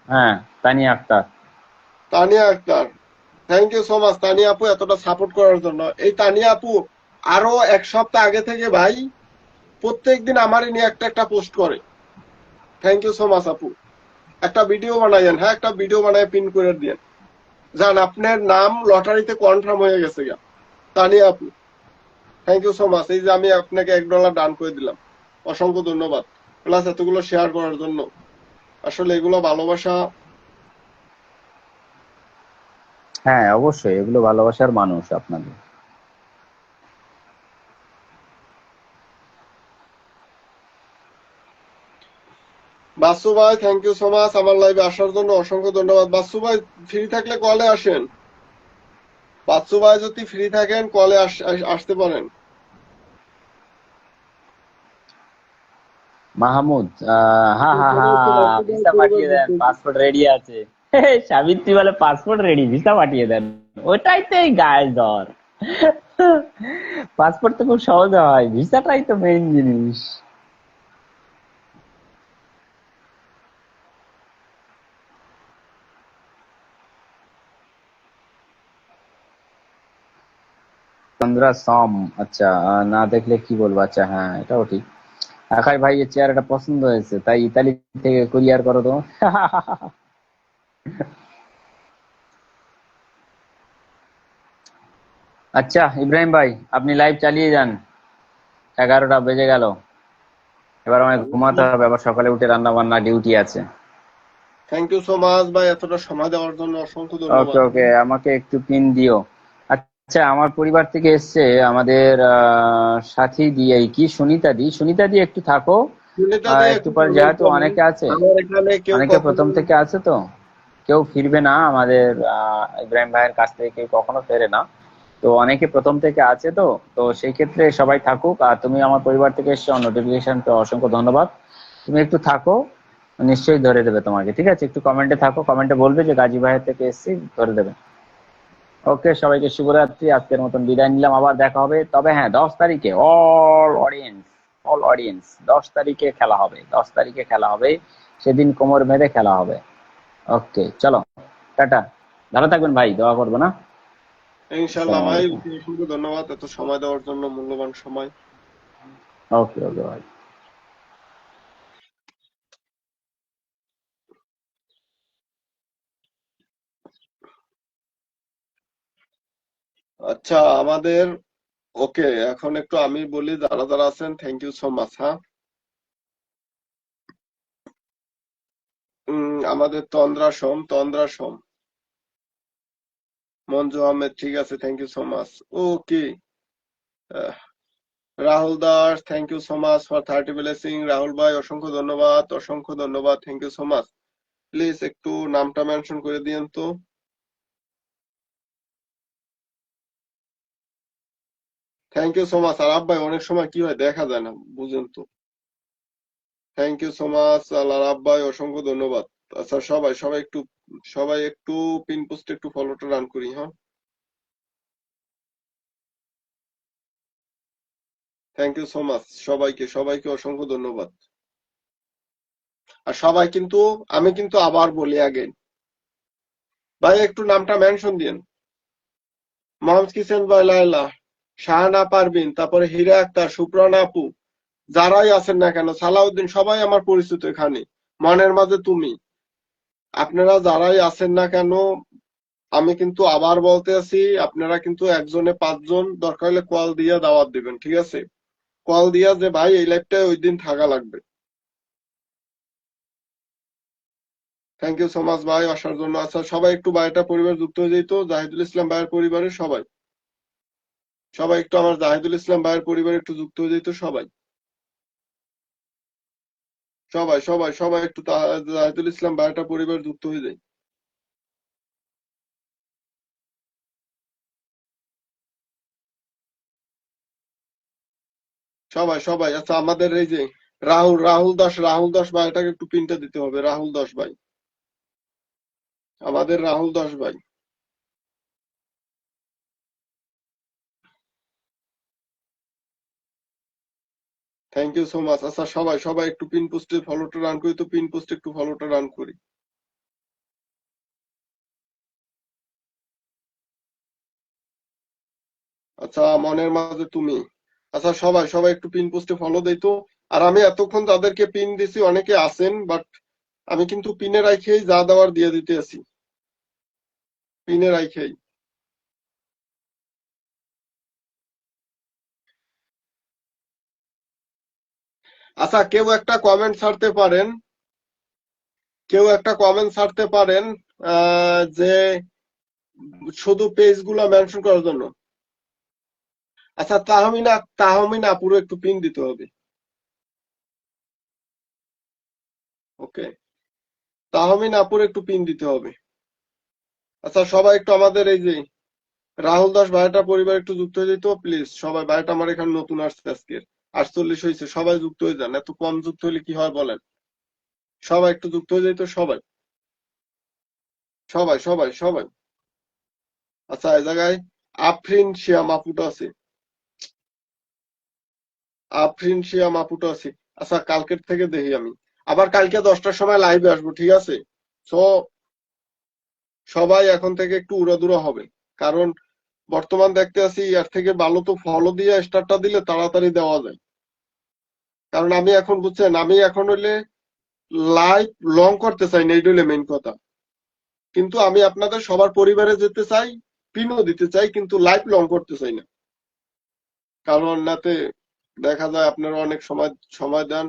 হ্যাঁ, Tania Akter. Tania Akter, thank you so much Tania আপু এতটা সাপোর্ট করার জন্য। এই তানিয়া আপু আরো এক সপ্তাহ আগে থেকে ভাই প্রত্যেকদিন আমারই নিয়ে একটা একটা পোস্ট করে। থ্যাংক ইউ সো মাচ আপু, একটা ভিডিও বানাইয়েন, হ্যাঁ একটা ভিডিও বানায় পিন করে দিয়েন, জান আপনার নাম লটারিতে কনফার্ম হয়ে গেছে গা। তানিয়া আপু থ্যাংক ইউ সো মাচ, এই যে আমি আপনাকে $1 দান করে দিলাম, অসংখ্য ধন্যবাদ, প্লাস এতগুলো শেয়ার করার জন্য। আসলে এগুলো ভালোবাসা। হ্যাঁ অবশ্যই, এগুলো ভালোবাসার মানুষ আপনাদের। বাসু ভাই থ্যাংক ইউ সো মাচ আমার লাইভে আসার জন্য, অসংখ্য ধন্যবাদ। বাসু ভাই ফ্রি থাকলে কলে আসেন, বাসু ভাই যদি ফ্রি থাকেন কলে আসতে পারেন। মাহমুদ, হ্যাঁ হ্যাঁ হ্যাঁ, ভিসা পাঠিয়ে দেন, পাসপোর্ট রেডি আছে। সাবিত্রী বলে পাসপোর্ট রেডি, ভিসা পাঠিয়ে দেন, ওটাই তো এই গায়ের জ্বর। পাসপোর্ট তো খুব সহজে হয়, ভিসাটাই তো মেইন জিনিস। চন্দ্রা সম, আচ্ছা না দেখলে কি বলবো, আচ্ছা হ্যাঁ এটাও ঠিক। আকাশ ভাই এর চেহারাটা পছন্দ হয়েছে, তাই ইতালি থেকে কুরিয়ার করো তো। আচ্ছা ইব্রাহিম ভাই, আপনি লাইভ চালিয়ে যান, 11টা বেজে গেল, এবার আমায় ঘুমাতে হবে, আবার সকালে উঠে রান্না বান্না ডিউটি আছে। থ্যাংক ইউ সো মাচ ভাই, এতটা সময় দেওয়ার জন্য অসংখ্য ওকে ধন্যবাদ। ওকে, আমাকে একটু পিন দিও। আচ্ছা আমার পরিবার থেকে এসছে আমাদের সাথী দি, এই কি সুনিতা দি একটু থাকো। সুনিতাদি একটু একটু পর কমেন্ট যেহেতু করুন। অনেকে আছে, আমার এখানে কেউ অনেকে কখনো প্রথম থেকে আছে তো, কেউ ফিরবে না আমাদের ইব্রাহিম ভাইয়ের কাছ থেকে কেউ কখনো ফেরে না, তো অনেকে প্রথম থেকে আছে তো, তো সেই ক্ষেত্রে সবাই থাকুক। আর তুমি আমার পরিবার থেকে এসছো, নোটিফিকেশন তো অসংখ্য ধন্যবাদ। তুমি একটু থাকো, নিশ্চয়ই ধরে দেবে তোমাকে, ঠিক আছে? একটু কমেন্টে থাকো, কমেন্টে বলবে যে গাজী ভাইয়ের থেকে এসেছি, ধরে দেবে। ওকে, সবাইকে শুভরাত্রি, আজকের মতন বিদায় নিলাম, আবার দেখা হবে। তবে হ্যাঁ 10 তারিখে অল অডিয়েন্স 10 তারিখে খেলা হবে, 10 তারিখে খেলা হবে, সেদিন কোমর বেঁধে খেলা হবে। ওকে চলো, টাটা, ভালো থাকবেন ভাই, দোয়া করবো না। ইনশাল্লাহ আসসালামু ভাই, আলাইকুম। অসংখ্য ধন্যবাদ এত সময় দেওয়ার জন্য, মূল্যবান সময়। ওকে ওকে ভাই। আচ্ছা আমাদের, ওকে এখন একটু আমি বলি যারা যারা আছেন, থ্যাংক ইউ সো মাচ। হ্যাঁ, আমাদের তন্দ্রা সোম, মঞ্জু আহমেদ, ঠিক আছে, thank you so much. Okay, Rahul Das, thank you so much for 30 blessing. Rahul ভাই অসংখ্য ধন্যবাদ, অসংখ্য ধন্যবাদ, thank you so much. Please একটু নামটা মেনশন করে দিয়েন তো। Thank you so much. আর আব্বাই অনেক সময় কি হয় দেখা যায় না, বুঝেন তো। থ্যাংক ইউ সো মাচ আল্লাহ আব্বাই, অসংখ্য ধন্যবাদ। আচ্ছা সবাই একটু পিন পোস্টে একটু ফলোটা রান করি। হ্যাঁ, থ্যাংক ইউ সো মাচ সবাইকে অসংখ্য ধন্যবাদ। আর সবাই কিন্তু, আমি কিন্তু আবার বলি আগে, ভাই একটু নামটা মেনশন দিন। মোহাম্মদ কিসেন ভাই, লাইলা, শাহানা পারবিন, তারপরে হীরা আক্তার, সুপ্রানা আপু, যারাই আছেন না কেন, সালাউদ্দিন, সবাই আমার পরিচিত এখানে। মনের মাঝে তুমি, আপনারা যারাই আছেন না কেন, আমি কিন্তু আবার বলতে আছি, আপনারা কিন্তু একজনে 5 জন, দরকার হলে কল দিয়ে দাওয়াত দিবেন, ঠিক আছে? কল দিয়া যে ভাই এই লাইভটায় ওই দিন থাকা লাগবে। থ্যাংক ইউ সো মাচ ভাই আসার জন্য। আচ্ছা সবাই একটু বায়োটা পরিবার যুক্ত হয়ে যেত, জাহিদুল ইসলাম ভাইয়ের পরিবারের সবাই, সবাই একটু আমার জাহিদুল ইসলাম ভাইয়ের পরিবারে একটু যুক্ত হয়ে যেত সবাই, সবাই একটু জাহিদুল ইসলাম ভাইয়েরটা পরিবার যুক্ত হয়ে যায়। সবাই আচ্ছা আমাদের এই যে রাহুল দাস ভাই, এটাকে একটু পিনটা দিতে হবে, রাহুল দাস ভাই, আমাদের রাহুল দাস ভাই। Thank you so much. আচ্ছা সবাই একটু পিন পোস্টে ফলোটা রান করি, তো পিন পোস্টে একটু ফলোটা রান করি। আচ্ছা মনের মাঝে তুমি, আচ্ছা সবাই একটু পিন পোস্টে ফলো দেই তো। আর আমি এতক্ষণ যাদেরকে পিন দিছি অনেকে আছেন, বাট আমি কিন্তু পিনে রাখেই যা দেওয়ার দিয়ে দিতে আছি, পিনে রাখেই। আচ্ছা কেউ একটা কমেন্ট ছাড়তে পারেন যে শুধু পেজ গুলা মেনশন করার জন্য। আচ্ছা তাহমিনা পুরো একটু পিন দিতে হবে। ওকে, তাহমিনা আপুর একটু পিন দিতে হবে। আচ্ছা সবাই একটু আমাদের এই যে রাহুল দাস ভাইটা পরিবার একটু যুক্ত হয়ে যেত প্লিজ। সবাই, ভাইটা আমার এখানে নতুন আসছে, আজকে 48 হয়েছে, সবাই যুক্ত হয়ে যান, এত কম যুক্ত হলে কি হয় বলেন? সবাই একটু যুক্ত হয়ে যেত সবাই। আচ্ছা এই জায়গায় আফরিন শিয়াম আপুটা আছে, আফরিন শিয়াম আপুটা আছে। আচ্ছা কালকের থেকে দেখি আমি, আবার কালকে 10টার সময় লাইভে আসবো, ঠিক আছে? সো সবাই এখন থেকে একটু উড়াদুরা হবে, কারণ বর্তমান দেখতে আছি এর থেকে ভালো তো ফলো দিয়ে স্টার্টটা দিলে তাড়াতাড়ি দেওয়া যায়। কারণ আমি এখন বুঝছেন, আমি এখন হইলে লাইভ লং করতে চাই না, এইটা হইলে মেইন কথা। কিন্তু আমি আপনাদের সবার পরিবারে যেতে চাই, পিনও দিতে চাই, কিন্তু লাইভ লং করতে চাই না। কারণ নাতে দেখা যায় আপনারা অনেক সময় সময় দেন।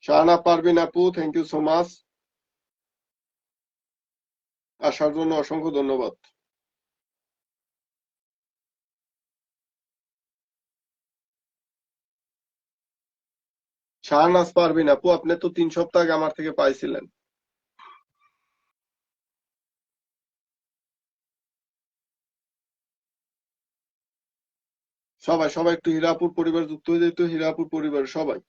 শাহানা পারভিন আপু, থ্যাংক ইউ সো মাচ, আসার জন্য অসংখ্য ধন্যবাদ। শাহনাজ পারভিন আপু, আপনি তো 3 সপ্তাহ আগে আমার থেকে পাইছিলেন। সবাই সবাই একটু হীরাপুর পরিবার যুক্ত হয়ে যেত, হীরাপুর পরিবার সবাই।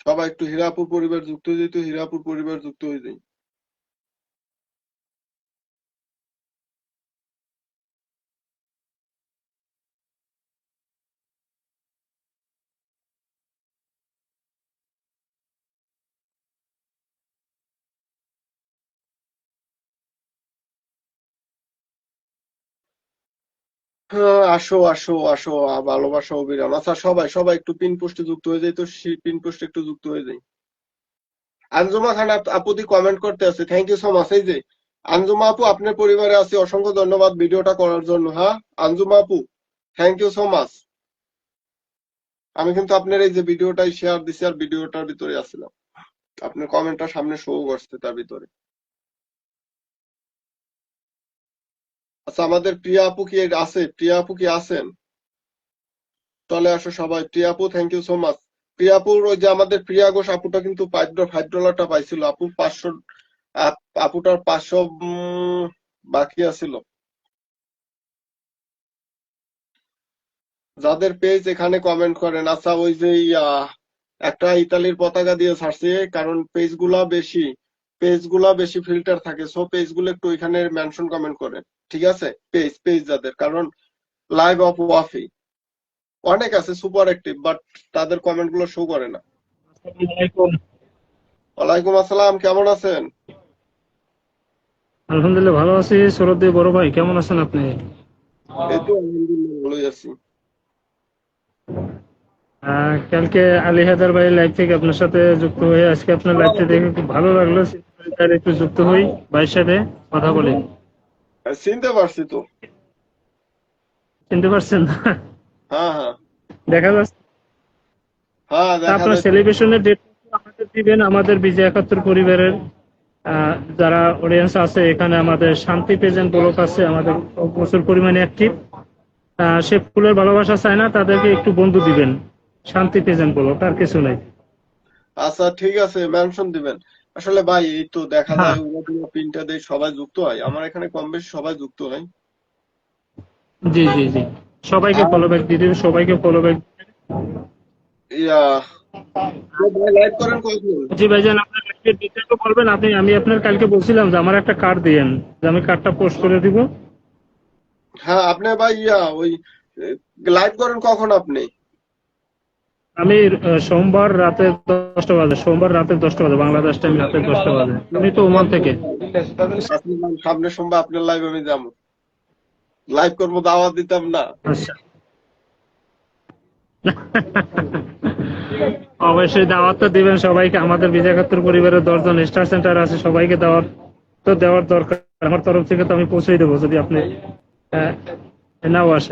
সবাই একটু হীরাপুর পরিবার যুক্ত হয়ে যেত, হীরাপুর পরিবার যুক্ত হয়ে যায়। হ্যাঁ, আসো আসো আসো, ভালোবাসা অবিরাম। আচ্ছা সবাই সবাই একটু পিন পোস্টে যুক্ত হয়ে যায়, তো পিন পোস্টে একটু যুক্ত হয়ে যায়। আঞ্জুমা খান আপুদি কমেন্ট করতে আছে, থ্যাংক ইউ সো মাচ। এই যে আঞ্জুমা আপু, আপনার পরিবারে আছে, অসংখ্য ধন্যবাদ ভিডিওটা করার জন্য। হ্যাঁ আঞ্জুমা আপু, থ্যাংক ইউ সো মাচ। আমি কিন্তু আপনার এই যে ভিডিওটাই শেয়ার দিছি, আর ভিডিওটার ভিতরে আসছিলাম, আপনার কমেন্টটা সামনে শো করছে তার ভিতরে। আচ্ছা আমাদের প্রিয়া আপু কি আছে? প্রিয়া আপু কি আছেন? চলে আসো সবাই। প্রিয়া আপু, থ্যাংক ইউ সো মাচ। প্রিয়া আপুর ওই যে আমাদের প্রিয়া ঘোষ আপুটা কিন্তু $5 পাইছিল। আপু 500, আপুটার 500 বাকি আছিল। যাদের পেজ এখানে কমেন্ট করেন। আচ্ছা ওই যে একটা ইতালির পতাকা দিয়ে ছাড়ছে, কারণ পেজগুলা বেশি ফিল্টার থাকে, সো পেজগুলো একটু ওইখানে মেনশন কমেন্ট করেন, ঠিক আছে? পেজ পেজ যাদের, কারণ লাইভ অফ ওয়াফি অনেক আছে সুপার অ্যাক্টিভ, বাট তাদের কমেন্ট গুলো শো করে না। আসসালামু আলাইকুম। ওয়ালাইকুম আসসালাম, কেমন আছেন? আলহামদুলিল্লাহ ভালো আছি। সৌরদ্দি বড় ভাই কেমন আছেন আপনি? এই তো আলহামদুলিল্লাহ ভালোই আছি। কালকে আলী হায়দার ভাই লাইভ থেকে আপনার সাথে যুক্ত হয়ে আজকে আপনার লাইভটা দেখে খুব ভালো লাগলো। তার একটু যুক্ত হই, ভাইয়ের সাথে কথা বলি। চিনতে পারছি তো। চিনতে পারছেন? হ্যাঁ হ্যাঁ দেখা যাচ্ছে। হ্যাঁ, তা দেখা আপনার যাচ্ছে। সেলিব্রেশনের ডেট আমাদের দিবেন। আমাদের বিজয় 71 পরিবারের যারা অডিয়েন্স আছে এখানে, আমাদের শান্তি প্রেজেন্ট ব্লক আছে, আমাদের প্রচুর পরিমাণে অ্যাক্টিভ। সে ফুলের ভালোবাসা চায় না, তাদেরকে একটু বন্ধু দিবেন। শান্তি প্রেজেন্ট ব্লক, আর কিছু নাই। আচ্ছা ঠিক আছে, মেনশন দিবেন। আসলে ভাই এই তো দেখা হ্যাঁ, যায় উড়া পিনটা দিয়ে সবাই যুক্ত হয়, আমার এখানে কম বেশি সবাই যুক্ত হয়। জি জি জি, সবাইকে আর ফলো ব্যাক দিয়ে দিবেন, সবাইকে ফলো ব্যাক। ইয়া, তো ভাই লাইভ করেন কখন? জি ভাইজান, আপনার কালকে ডিটেইলটা বলবেন। আমি আপনার কালকে বলছিলাম যে আমার একটা কার্ড দিয়েন, যে আমি কার্ডটা পোস্ট করে দিব। হ্যাঁ আপনি ভাই ওই লাইভ করেন কখন আপনি? আমি সোমবার রাতে 10টা বাজে, সোমবার রাতে 10টা বাজে, বাংলাদেশ টাইম রাতে 10টা বাজে। আমি তো ওমান থেকে। আপনি সামনের সোমবার আপনার লাইভ আমি যাবো, লাইভ করবো, দাওয়াত দিতাম না? আচ্ছা। অবশ্যই দাওয়াত তো দিবেন সবাইকে। আমাদের বিজয় 71 পরিবারের 10 জন স্টার সেন্টার আছে, সবাইকে দাওয়াত তো দেওয়ার দরকার। আমার তরফ থেকে তো আমি পৌঁছেই দেবো, যদি আপনি নাও আসেন।